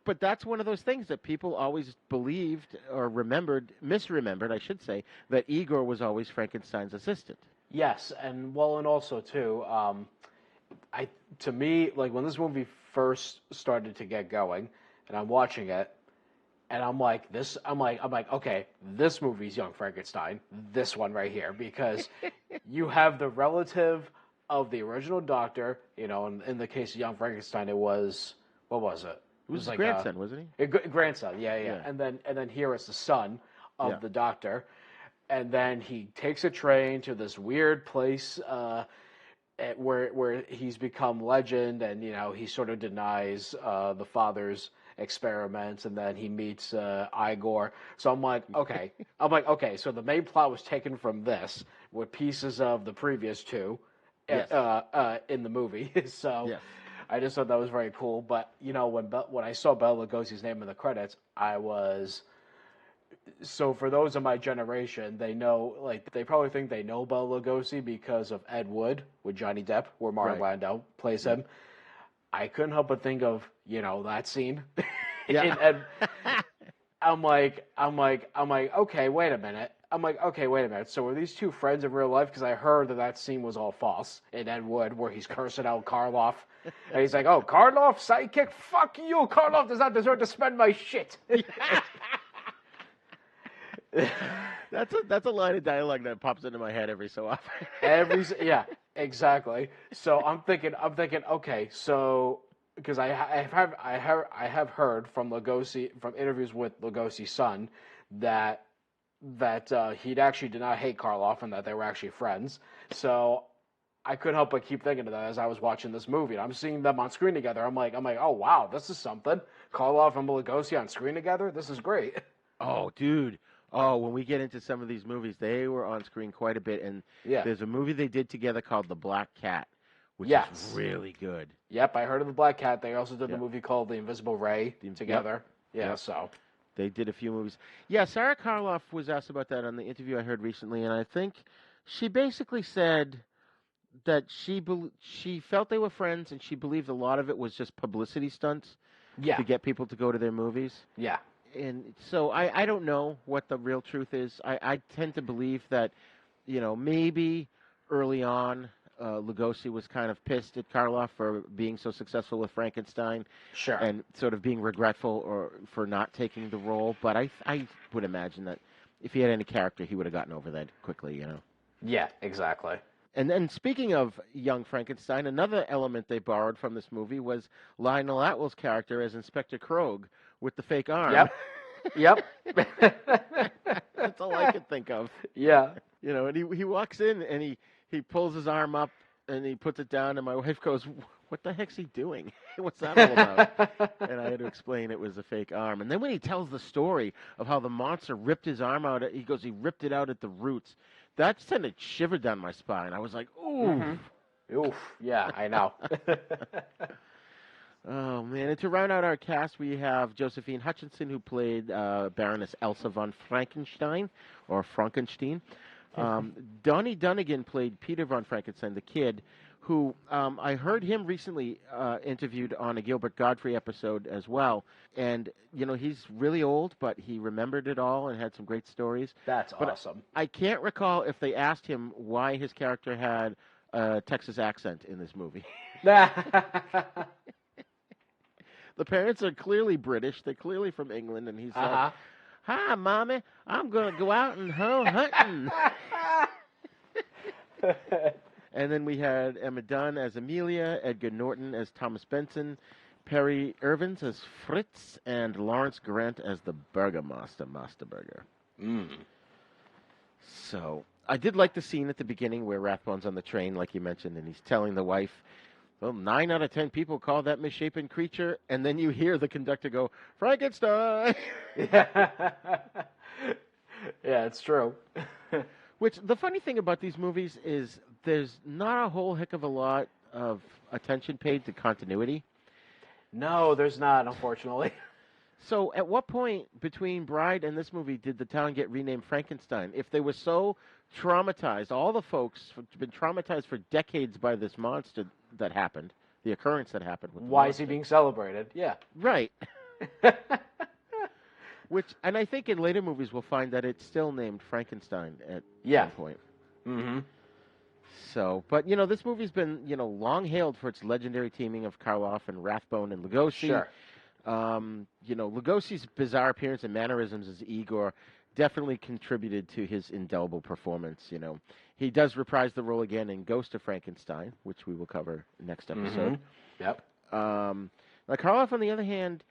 But that's one of those things that people always believed or misremembered, I should say, that Igor was always Frankenstein's assistant. Yes, and also too, to me, when this movie first started to get going, and I'm watching it, and I'm like, okay, this movie's Young Frankenstein, this one right here, because you have the relative of the original Doctor, in the case of Young Frankenstein, it was, what was it? It was his like grandson, wasn't he? Grandson, yeah. And then here it's the son of the doctor, and then he takes a train to this weird place where he's become legend, and he sort of denies the father's experiments, and then he meets Igor. So I'm like, okay. So the main plot was taken from this with pieces of the previous two in the movie. So I just thought that was very cool. But when I saw Bela Lugosi's name in the credits, I was. So for those of my generation, they probably think they know Bela Lugosi because of Ed Wood with Johnny Depp, where Marlon Brando plays him. I couldn't help but think of that scene. And I'm like, okay, wait a minute. So were these two friends in real life? Because I heard that scene was all false in Ed Wood, where he's cursing out Karloff, and he's like, "Oh, Karloff, sidekick, fuck you! Karloff does not deserve to spend my shit." That's a line of dialogue that pops into my head every so often. Exactly. So I'm thinking, okay, so because I have heard from Lugosi, from interviews with Lugosi's son, that he actually did not hate Karloff and that they were actually friends. So I couldn't help but keep thinking of that as I was watching this movie. And I'm seeing them on screen together. I'm like, oh wow, this is something. Karloff and Lugosi on screen together. This is great. Oh, dude. Oh, when we get into some of these movies, they were on screen quite a bit. And there's a movie they did together called The Black Cat, which is really good. Yep, I heard of The Black Cat. They also did the movie called The Invisible Ray together. So they did a few movies. Yeah, Sarah Karloff was asked about that on the interview I heard recently, and I think she basically said that she felt they were friends, and she believed a lot of it was just publicity stunts to get people to go to their movies. Yeah. And so I don't know what the real truth is. I tend to believe that, maybe early on Lugosi was kind of pissed at Karloff for being so successful with Frankenstein. Sure. And sort of being regretful for not taking the role. But I would imagine that if he had any character, he would have gotten over that quickly, Yeah, exactly. And then speaking of young Frankenstein, another element they borrowed from this movie was Lionel Atwell's character as Inspector Krogh with the fake arm. Yep. That's all I could think of. Yeah. And he walks in and he pulls his arm up and he puts it down, and my wife goes, "What the heck's he doing? What's that all about?" And I had to explain it was a fake arm. And then when he tells the story of how the monster ripped his arm out, he goes, he ripped it out at the roots. That sent a shiver down my spine. I was like, ooh. Mm-hmm. Oof. Yeah, I know. Oh, man. And to round out our cast, we have Josephine Hutchinson, who played Baroness Elsa von Frankenstein, or Frankenstein. Donnie Dunnigan played Peter von Frankenstein, the kid, who I heard him recently interviewed on a Gilbert Godfrey episode as well. And, he's really old, but he remembered it all and had some great stories. That's awesome. I can't recall if they asked him why his character had a Texas accent in this movie. The parents are clearly British. They're clearly from England. And he's like, "Hi, Mommy. I'm going to go out and go hunting." And then we had Emma Dunn as Amelia, Edgar Norton as Thomas Benson, Perry Irvins as Fritz, and Lawrence Grant as the Burgermaster, Master Burger. So I did like the scene at the beginning where Rathbone's on the train, like you mentioned, and he's telling the wife, well, 9 out of 10 people call that misshapen creature, and then you hear the conductor go, "Frankenstein!" Yeah, it's true. Which, the funny thing about these movies is there's not a whole heck of a lot of attention paid to continuity. No, there's not, unfortunately. So at what point between Bride and this movie did the town get renamed Frankenstein? If they were so traumatized, all the folks have been traumatized for decades by this monster that happened, the occurrence that happened with the Why monster. is he being celebrated? Yeah. Right. And I think in later movies we'll find that it's still named Frankenstein at some point. Mm-hmm. So, but, this movie's been, long hailed for its legendary teaming of Karloff and Rathbone and Lugosi. Sure. Lugosi's bizarre appearance and mannerisms as Igor definitely contributed to his indelible performance, He does reprise the role again in Ghost of Frankenstein, which we will cover next episode. Mm-hmm. Yep. Now, Karloff, on the other hand,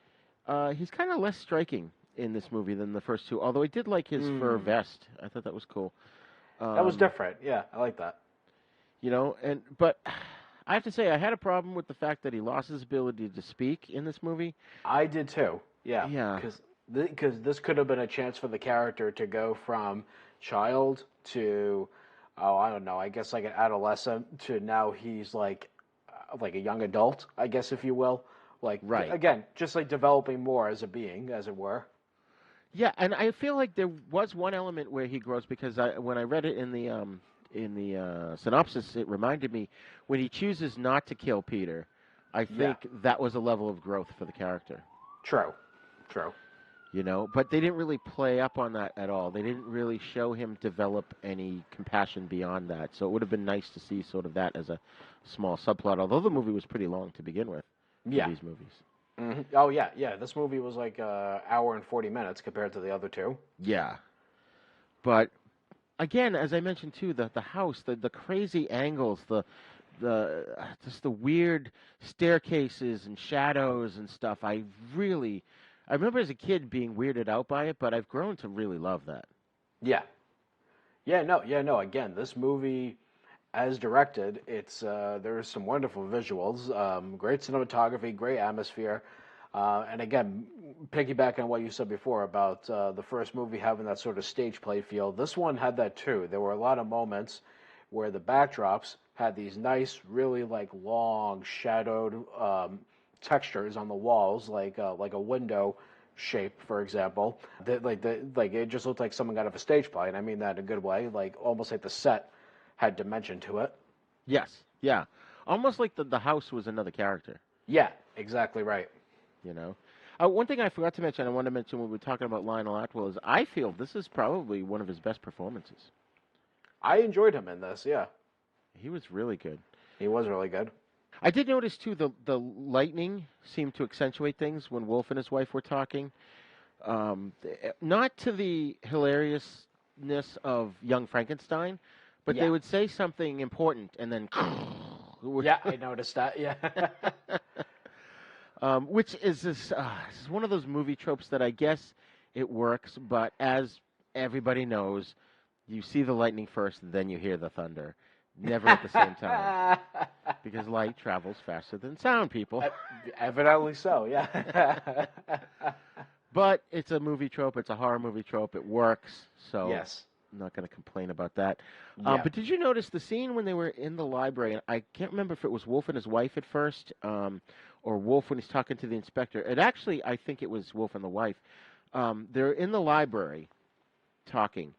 He's kind of less striking in this movie than the first two, although I did like his fur vest. I thought that was cool. That was different. Yeah, I like that. You know, but I have to say, I had a problem with the fact that he lost his ability to speak in this movie. I did too. Yeah. Yeah. Because this could have been a chance for the character to go from child to, I don't know, I guess like an adolescent to now he's like a young adult, I guess, if you will. Like, right. Again, just like developing more as a being, as it were. Yeah, and I feel like there was one element where he grows, because when I read it in the synopsis, it reminded me when he chooses not to kill Peter. I think that was a level of growth for the character. True. You know, but they didn't really play up on that at all. They didn't really show him develop any compassion beyond that. So it would have been nice to see sort of that as a small subplot, although the movie was pretty long to begin with. Yeah. These movies. Mm-hmm. Oh, yeah. This movie was like an hour and 40 minutes compared to the other two. Yeah. But, again, as I mentioned, too, the house, the crazy angles, just the weird staircases and shadows and stuff, I remember as a kid being weirded out by it, but I've grown to really love that. Yeah. Yeah, no. Again, this movie, as directed, there's some wonderful visuals, great cinematography, great atmosphere, and again, piggyback on what you said before about the first movie having that sort of stage play feel, this one had that too. There were a lot of moments where the backdrops had these nice, really like long shadowed textures on the walls, like a window shape, for example. It just looked like someone got off a stage play, and I mean that in a good way. Like almost like the set had dimension to it. Yes, yeah, almost like the house was another character. Yeah, exactly right. You know, one thing I forgot to mention, I wanted to mention when we were talking about Lionel Atwill, is I feel this is probably one of his best performances. I enjoyed him in this. Yeah, he was really good. He was really good. I did notice, too, the lightning seemed to accentuate things when Wolf and his wife were talking. Not to the hilariousness of Young Frankenstein, but they would say something important and then... Yeah, I noticed that, yeah. Which is this is one of those movie tropes that I guess it works, but as everybody knows, you see the lightning first, then you hear the thunder. Never at the same time. Because light travels faster than sound, people. Evidently so, yeah. But it's a movie trope. It's a horror movie trope. It works. So yes. I'm not going to complain about that. Yeah. But did you notice the scene when they were in the library? I can't remember if it was Wolf and his wife at first, or Wolf when he's talking to the inspector. I think it was Wolf and the wife. They're in the library talking.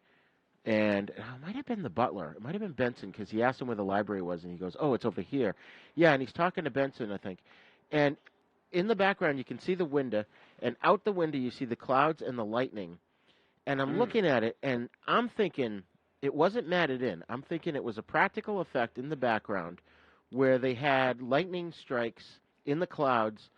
And it might have been the butler. It might have been Benson, because he asked him where the library was, and he goes, "Oh, it's over here." Yeah, and he's talking to Benson, I think. And in the background, you can see the window, and out the window, you see the clouds and the lightning. And I'm looking at it, and I'm thinking it wasn't matted in. I'm thinking it was a practical effect in the background where they had lightning strikes in the clouds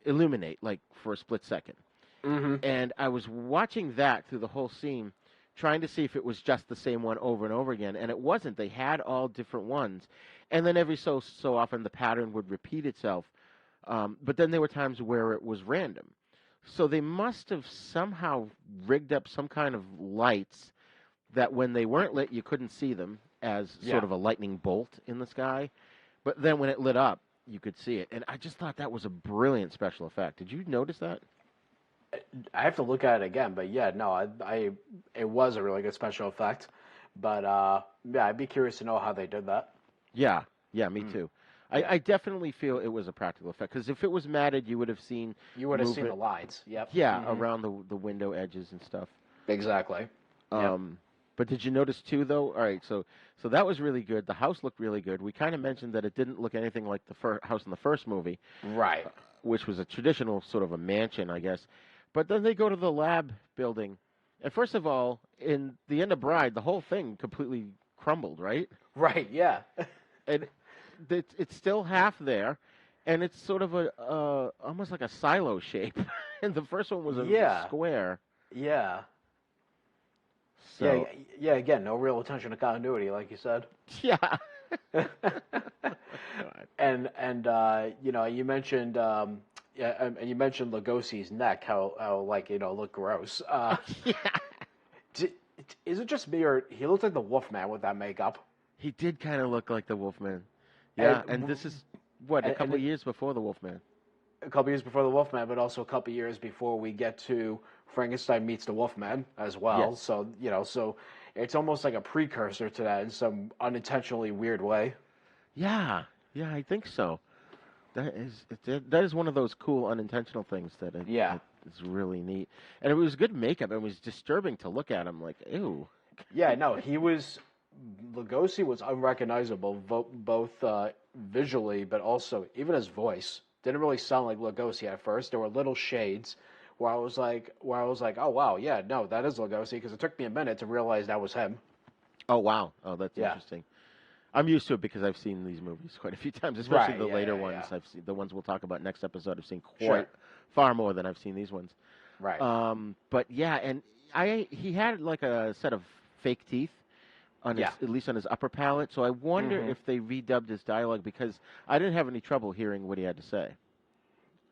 illuminate, like, for a split second. Mm-hmm. And I was watching that through the whole scene, trying to see if it was just the same one over and over again, and it wasn't. They had all different ones, and then every so often the pattern would repeat itself, but then there were times where it was random. So they must have somehow rigged up some kind of lights that when they weren't lit, you couldn't see them as sort of a lightning bolt in the sky, but then when it lit up, you could see it, and I just thought that was a brilliant special effect. Did you notice that? I have to look at it again, but yeah, no, it was a really good special effect. But yeah, I'd be curious to know how they did that. Yeah, me too. I definitely feel it was a practical effect, because if it was matted, you would have seen seen the lines. Yep. Yeah, around the window edges and stuff. Exactly. But did you notice too, though? All right, so that was really good. The house looked really good. We kind of mentioned that it didn't look anything like the house in the first movie, right? Which was a traditional sort of a mansion, I guess. But then they go to the lab building, and first of all, in the end of Bride, the whole thing completely crumbled, right? Right. Yeah. And it's still half there, and it's sort of a almost like a silo shape. And the first one was a square. Yeah. So. Yeah. Again, no real attention to continuity, like you said. Yeah. And you know, you mentioned Yeah, and you mentioned Lugosi's neck, how like, looked gross. Is it just me, or he looked like the Wolfman with that makeup? He did kind of look like the Wolfman. Yeah, and this is, a couple of years before the Wolfman. A couple years before the Wolfman, but also a couple years before we get to Frankenstein meets the Wolfman as well. Yes. So, so it's almost like a precursor to that in some unintentionally weird way. Yeah, I think so. That is one of those cool unintentional things that is really neat. And it was good makeup. It was disturbing to look at him, like, ew. Yeah, no, Lugosi was unrecognizable, both visually, but also even his voice. Didn't really sound like Lugosi at first. There were little shades where I was like, oh wow, yeah, no, that is Lugosi, because it took me a minute to realize that was him. Oh wow, that's interesting. I'm used to it because I've seen these movies quite a few times, especially the later ones. I've seen the ones we'll talk about next episode. I've seen far more than I've seen these ones. Right. But yeah, and he had like a set of fake teeth on his, at least on his upper palate. So I wonder if they redubbed his dialogue, because I didn't have any trouble hearing what he had to say.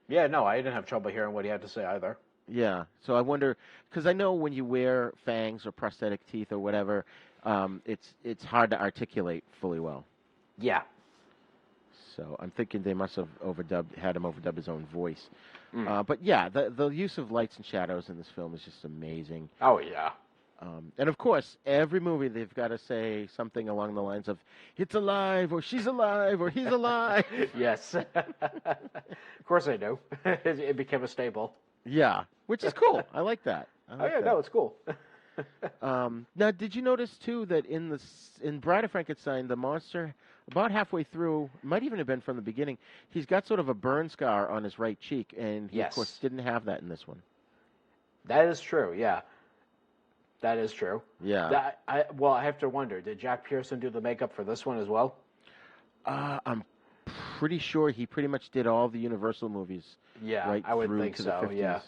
Yeah, no, I didn't have trouble hearing what he had to say either. Yeah, so I wonder, because I know when you wear fangs or prosthetic teeth or whatever, it's hard to articulate fully well. Yeah. So I'm thinking they must have had him overdub his own voice. But yeah, the use of lights and shadows in this film is just amazing. Oh yeah. And of course, every movie they've got to say something along the lines of "It's alive," or "She's alive," or "He's alive." Yes. Of course they do. It became a staple. Yeah, which is cool. I like that. No, it's cool. Now, did you notice too that in Bride of Frankenstein, the monster, about halfway through, might even have been from the beginning, he's got sort of a burn scar on his right cheek, and he of course didn't have that in this one. That is true. Yeah. That is true. Yeah. I have to wonder, did Jack Pearson do the makeup for this one as well? I'm pretty sure he pretty much did all the Universal movies. Yeah, right I would through think to so. the 50s. Yeah.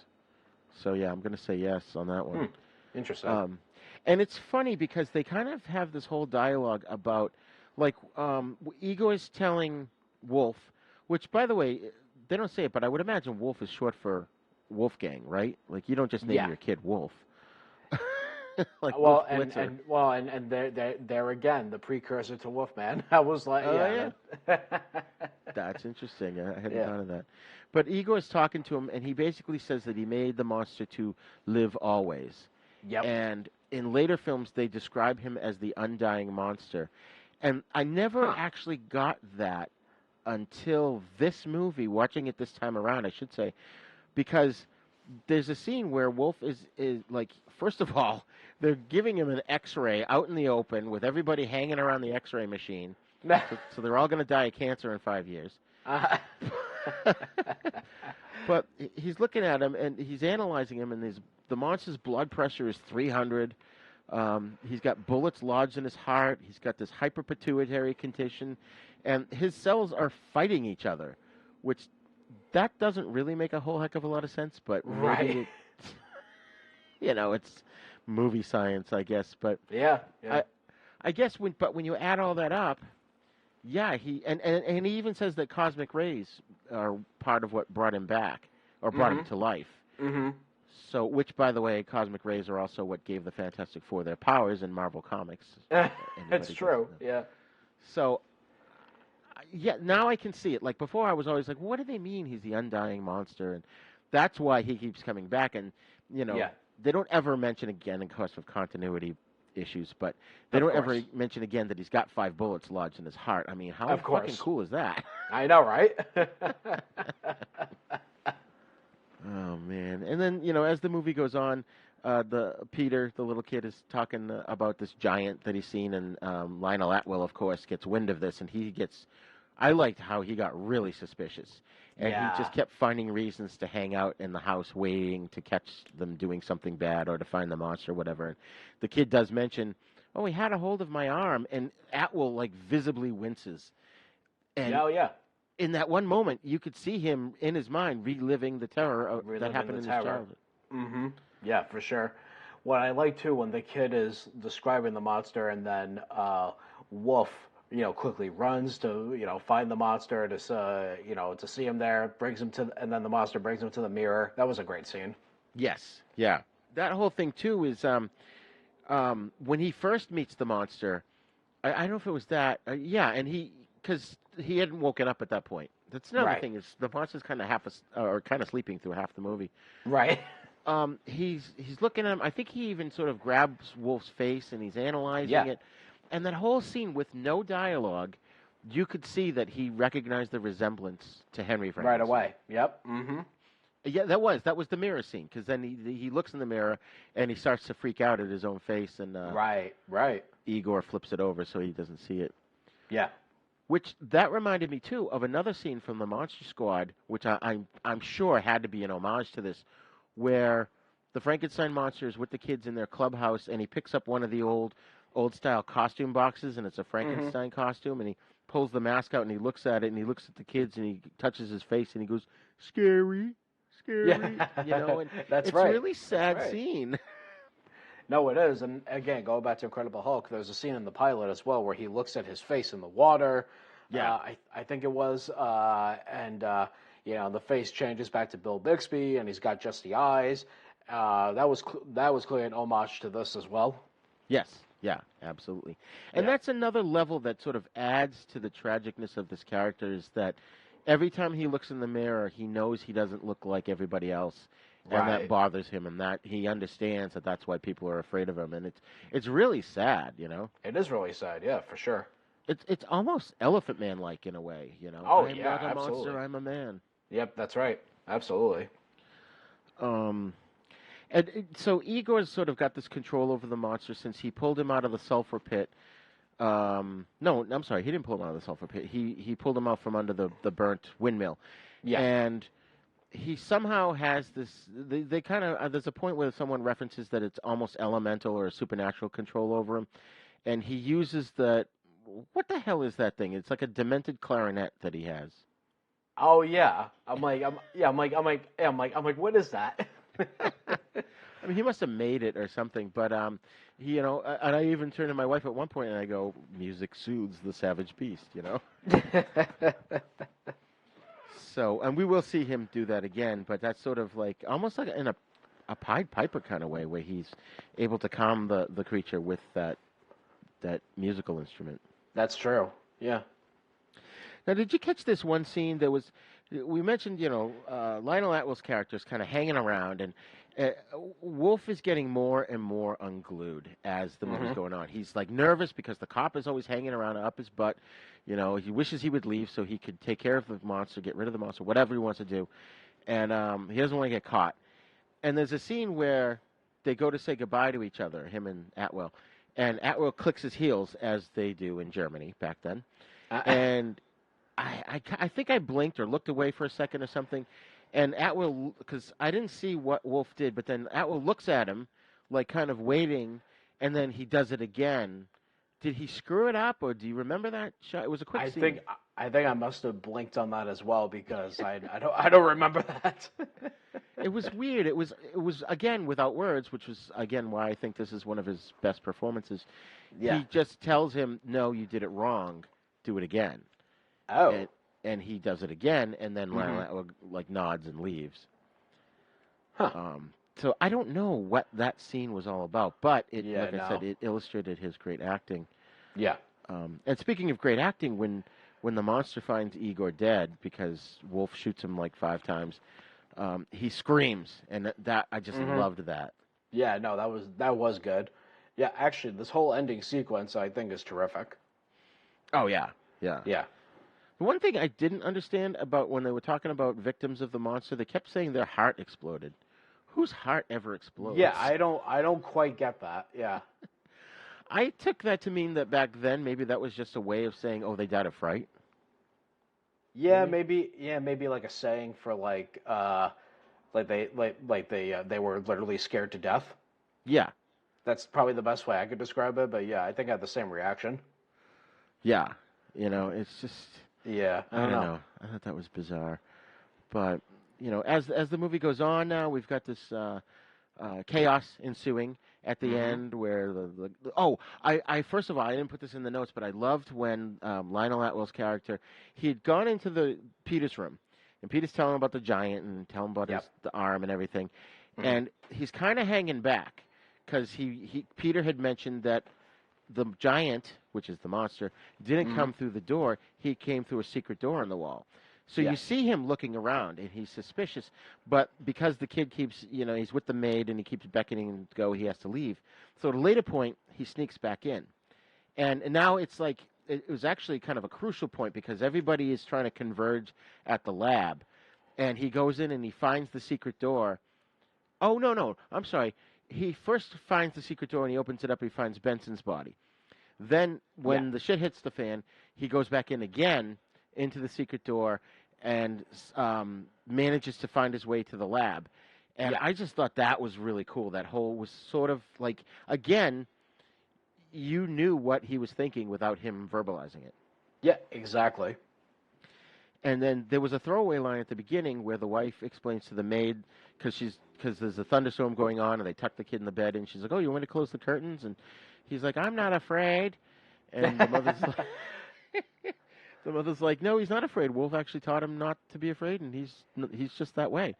So yeah, I'm going to say yes on that one. Interesting. And it's funny because they kind of have this whole dialogue about, like, Ego is telling Wolf, which, by the way, they don't say it, but I would imagine Wolf is short for Wolfgang, right? Like, you don't just name your kid Wolf. Like, well, Wolf and there again, the precursor to Wolfman. I was like, That's interesting. I hadn't thought of that. But Ego is talking to him, and he basically says that he made the monster to live always. Yep. And in later films, they describe him as the undying monster. And I never actually got that until this movie, watching it this time around, I should say, because there's a scene where Wolf is like, first of all, they're giving him an X-ray out in the open with everybody hanging around the X-ray machine. So they're all going to die of cancer in 5 years. But he's looking at him, and he's analyzing him, and the monster's blood pressure is 300. He's got bullets lodged in his heart. He's got this hyperpituitary condition, and his cells are fighting each other, which that doesn't really make a whole heck of a lot of sense, but maybe it's movie science, I guess. But I guess when you add all that up, he even says that cosmic rays are part of what brought him back or brought him to life. Mm-hmm. So, which, by the way, cosmic rays are also what gave the Fantastic Four their powers in Marvel Comics. That's true. Yeah. So, now I can see it. Like before, I was always like, "What do they mean? He's the undying monster?" And that's why he keeps coming back. And they don't ever mention again, of course, of continuity issues, but they don't ever mention again that he's got 5 bullets lodged in his heart. I mean, how fucking cool is that? I know, right? Oh man! And then as the movie goes on, Peter, the little kid, is talking about this giant that he's seen, and Lionel Atwill, of course, gets wind of this, and he gets. I liked how he got really suspicious, and he just kept finding reasons to hang out in the house, waiting to catch them doing something bad or to find the monster or whatever. And the kid does mention, "Oh, he had a hold of my arm," and Atwill like visibly winces. And in that one moment, you could see him in his mind reliving the terror that happened in his childhood. Mm-hmm. Yeah, for sure. What I like too, when the kid is describing the monster, and then Wolf quickly runs to, find the monster to see him there, and then the monster brings him to the mirror. That was a great scene. Yes, yeah. That whole thing too is when he first meets the monster. I don't know if it was that. And because he hadn't woken up at that point. That's another thing is the monster's kind of kind of sleeping through half the movie. Right. He's looking at him. I think he even sort of grabs Wolf's face and he's analyzing it. And that whole scene with no dialogue, you could see that he recognized the resemblance to Henry Frankenstein. Right away. Yep. Mm-hmm. Yeah, that was the mirror scene, because then he looks in the mirror and he starts to freak out at his own face, and right. Igor flips it over so he doesn't see it. Yeah. Which that reminded me too of another scene from the Monster Squad, which I'm sure had to be an homage to this, where the Frankenstein monster is with the kids in their clubhouse, and he picks up one of the old style costume boxes, and it's a Frankenstein costume, and he pulls the mask out and he looks at it, and he looks at the kids and he touches his face and he goes, scary. And That's it's a really sad scene. No, it is. And again, going back to Incredible Hulk, there's a scene in the pilot as well where he looks at his face in the water. Yeah. I think it was, the face changes back to Bill Bixby and he's got just the eyes. That was clearly an homage to this as well. Yes. Yeah, absolutely. And that's another level that sort of adds to the tragicness of this character, is that every time he looks in the mirror, he knows he doesn't look like everybody else, and that bothers him, and that he understands that that's why people are afraid of him, and it's really sad, It is really sad, yeah, for sure. It's almost Elephant Man-like in a way, Oh, I'm yeah, not a absolutely. monster, I'm a man. Yep, that's right. Absolutely. So Igor's sort of got this control over the monster since he pulled him out of the sulfur pit. No, I'm sorry, he didn't pull him out of the sulfur pit. He pulled him out from under the burnt windmill. Yeah. And he somehow has this. They kind of there's a point where someone references that it's almost elemental or supernatural control over him, and he uses the. What the hell is that thing? It's like a demented clarinet that he has. Oh yeah, I'm like, what is that? I mean, he must have made it or something, but and I even turned to my wife at one point and I go, "Music soothes the savage beast," So, and we will see him do that again, but that's sort of like almost like in a Pied Piper kind of way, where he's able to calm the creature with that musical instrument. That's true. Yeah. Now, did you catch this one scene? We mentioned, Lionel Atwill's character is kind of hanging around, and Wolf is getting more and more unglued as the movie's going on. He's like nervous because the cop is always hanging around up his butt. He wishes he would leave so he could take care of the monster, get rid of the monster, whatever he wants to do. And he doesn't want to get caught. And there's a scene where they go to say goodbye to each other, him and Atwill. And Atwill clicks his heels, as they do in Germany back then. And I think I blinked or looked away for a second or something. And Atwill, because I didn't see what Wolf did, but then Atwill looks at him, like kind of waiting, and then he does it again. Did he screw it up, or do you remember that shot? It was a quick scene. I think I must have blinked on that as well, because I don't remember that. It was weird. It was again without words, which was again why I think this is one of his best performances. Yeah. He just tells him, "No, you did it wrong. Do it again." Oh. And he does it again, and then like nods and leaves. Huh. So I don't know what that scene was all about, but I said, it illustrated his great acting. Yeah. And speaking of great acting, when the monster finds Igor dead because Wolf shoots him like 5 times, he screams, and that I just loved that. Yeah, no, that was good. Yeah, actually, this whole ending sequence I think is terrific. Oh yeah. Yeah. The one thing I didn't understand about when they were talking about victims of the monster, they kept saying their heart exploded. Whose heart ever explodes? Yeah, I don't quite get that. Yeah. I took that to mean that back then maybe that was just a way of saying, "Oh, they died of fright." Yeah, maybe like a saying for like they were literally scared to death. Yeah. That's probably the best way I could describe it, but yeah, I think I had the same reaction. Yeah. It's just yeah, I don't know. I thought that was bizarre. But, as the movie goes on now, we've got this chaos ensuing, at the end where I first of all, I didn't put this in the notes, but I loved when Lionel Atwell's character, he had gone into Peter's room, and Peter's telling him about the giant and telling him about the arm and everything, and he's kind of hanging back because Peter had mentioned that the giant, which is the monster, didn't come through the door. He came through a secret door in the wall. So you see him looking around, and he's suspicious. But because the kid keeps, he's with the maid, and he keeps beckoning him to go, he has to leave. So at a later point, he sneaks back in. And now it's like, it was actually kind of a crucial point because everybody is trying to converge at the lab. And he goes in, and he finds the secret door. Oh, no, I'm sorry. He first finds the secret door, and he opens it up, and he finds Benson's body. Then, when the shit hits the fan, he goes back in again into the secret door and manages to find his way to the lab. And I just thought that was really cool. That whole was sort of like, again, you knew what he was thinking without him verbalizing it. Yeah, exactly. And then there was a throwaway line at the beginning where the wife explains to the maid, because there's a thunderstorm going on, and they tuck the kid in the bed, and she's like, oh, you want me to close the curtains? And he's like, I'm not afraid. And the mother's like... The mother's like, no, he's not afraid. Wolf actually taught him not to be afraid, and he's just that way.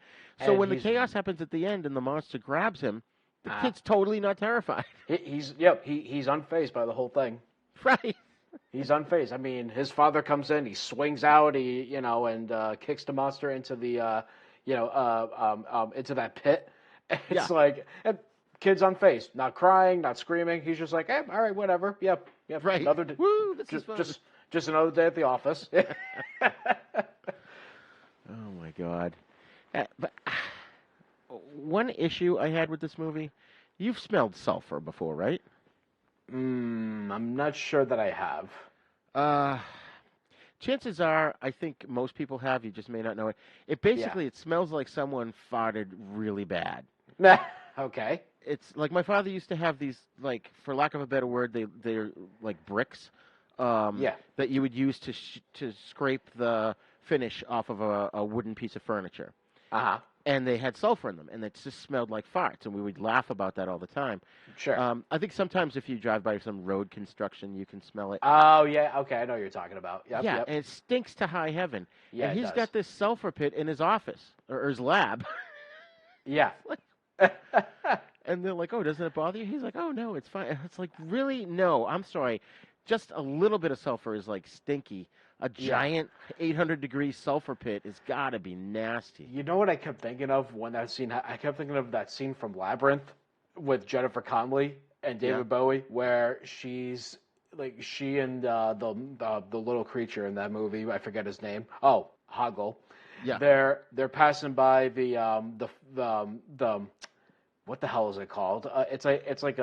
So when the chaos happens at the end and the monster grabs him, the kid's totally not terrified. He's unfazed by the whole thing. Right. He's unfazed. I mean, his father comes in, he swings out, and kicks the monster into the, into that pit. It's like, kid's unfazed, not crying, not screaming. He's just like, hey, all right, whatever. Yep. Right. Woo, this is fun. Just another day at the office. Oh, my God. But one issue I had with this movie, you've smelled sulfur before, right? I'm not sure that I have. Chances are, I think most people have. You just may not know it. It smells like someone farted really bad. Okay. It's like my father used to have these, like, for lack of a better word, they're like bricks. That you would use to scrape the finish off of a wooden piece of furniture. And they had sulfur in them, and it just smelled like farts, and we would laugh about that all the time. Sure. I think sometimes if you drive by some road construction, you can smell it. Oh, yeah, okay, I know what you're talking about. Yep, and it stinks to high heaven. Yeah, and he's got this sulfur pit in his office, or his lab. Yeah. And they're like, oh, doesn't it bother you? He's like, oh, no, it's fine. It's like, really? No, I'm sorry. Just a little bit of sulfur is like stinky. A giant 800-degree sulfur pit has got to be nasty. You know what I kept thinking of when that scene? I kept thinking of that scene from Labyrinth with Jennifer Connelly and David Bowie, where she's like she and the little creature in that movie. I forget his name. Oh, Hoggle. Yeah. They're passing by the what the hell is it called? It's like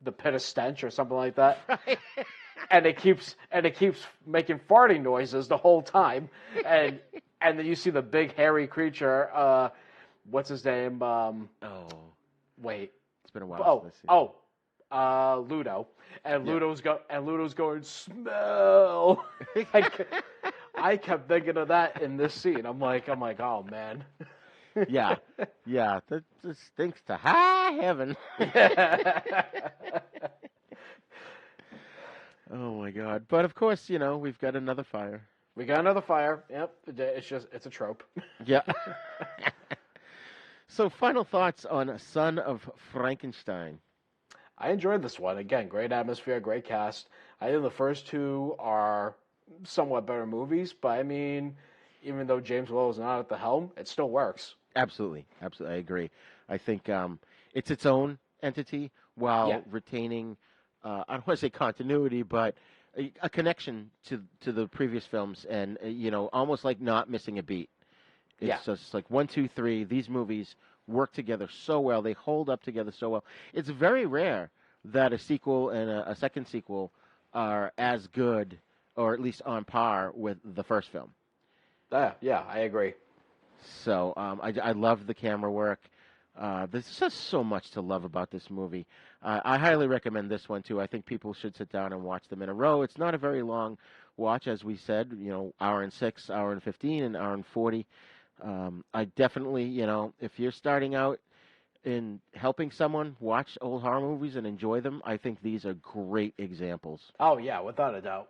the pit of stench or something like that. Right. And it keeps making farting noises the whole time, and then you see the big hairy creature. What's his name? Wait, it's been a while. Ludo, and Ludo's going smell. I kept thinking of that in this scene. I'm like, oh man. Yeah, that just stinks to high heaven. Oh my God! But of course, we've got another fire. We got another fire. Yep, it's a trope. Yeah. So, final thoughts on Son of Frankenstein. I enjoyed this one. Again, great atmosphere, great cast. I think the first two are somewhat better movies, but I mean, even though James Whale is not at the helm, it still works. Absolutely. I agree. I think it's its own entity while retaining, I don't want to say continuity, but a connection to the previous films, and almost like not missing a beat. It's just like 1, 2, 3. These movies work together so well. They hold up together so well. It's very rare that a sequel and a second sequel are as good, or at least on par with the first film. Yeah, I agree. So I love the camera work. There's just so much to love about this movie. I highly recommend this one, too. I think people should sit down and watch them in a row. It's not a very long watch, as we said, hour and 6, hour and 15, and hour and 40. I definitely, if you're starting out in helping someone watch old horror movies and enjoy them, I think these are great examples. Oh, yeah, without a doubt.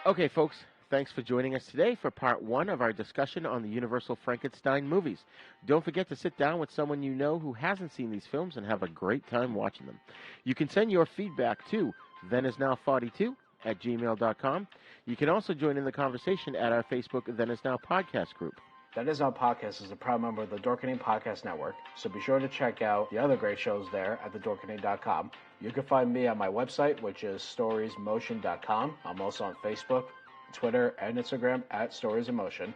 Okay, folks, thanks for joining us today for part 1 of our discussion on the Universal Frankenstein movies. Don't forget to sit down with someone you know who hasn't seen these films and have a great time watching them. You can send your feedback to thenisnow42@gmail.com. You can also join in the conversation at our Facebook Then Is Now podcast group. That Is Now Podcast is a proud member of the Dorkening Podcast Network, so be sure to check out the other great shows there at thedorkening.com. You can find me on my website, which is storiesmotion.com. I'm also on Facebook, Twitter, and Instagram at storiesinmotion.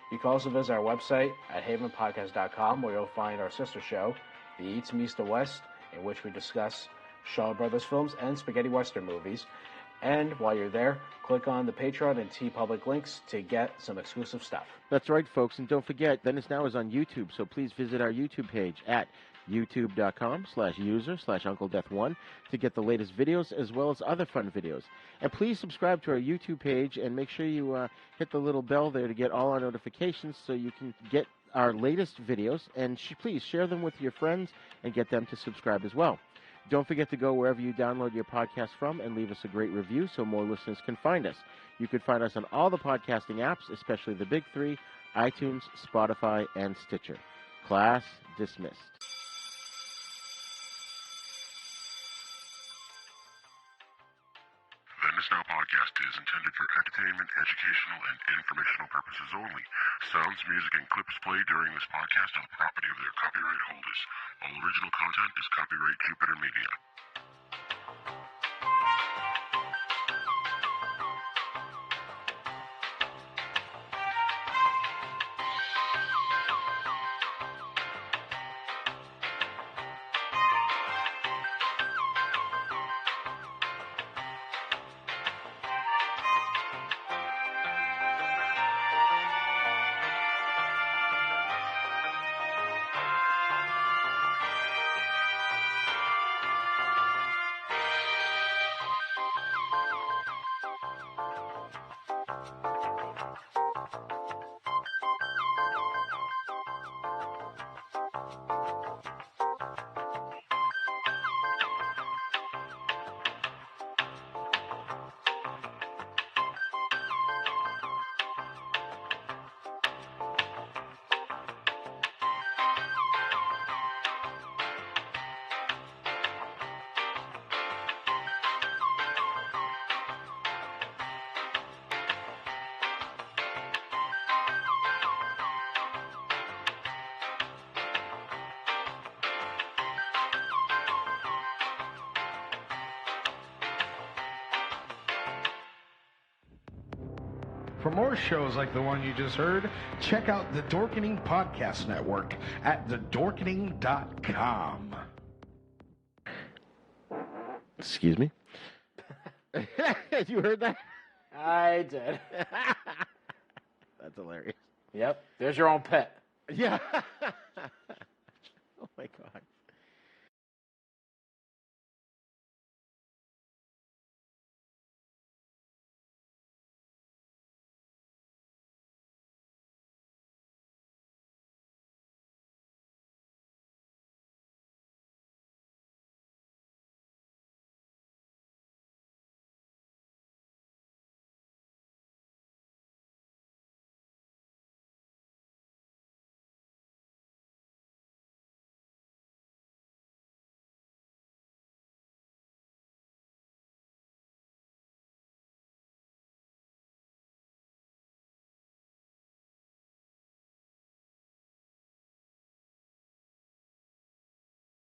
You can also visit our website at havenpodcast.com, where you'll find our sister show, The East Meets the West, in which we discuss Shaw Brothers films and spaghetti western movies. And while you're there, click on the Patreon and TeePublic links to get some exclusive stuff. That's right, folks, and don't forget, Then Is Now is on YouTube, so please visit our YouTube page at youtube.com/user/UncleDeath1 to get the latest videos as well as other fun videos. And please subscribe to our YouTube page and make sure you hit the little bell there to get all our notifications so you can get our latest videos. And please share them with your friends and get them to subscribe as well. Don't forget to go wherever you download your podcast from and leave us a great review so more listeners can find us. You can find us on all the podcasting apps, especially the big 3, iTunes, Spotify, and Stitcher. Class dismissed. The Then Is Now podcast is intended for entertainment, educational, and informational purposes only. Sounds, music, and clips played during this podcast are the property of their copyright holders. All original content is copyright Jupiter Media. For more shows like the one you just heard, check out the Dorkening Podcast Network at thedorkening.com. Excuse me? You heard that? I did. That's hilarious. Yep, there's your own pet. Yeah. Oh, my God.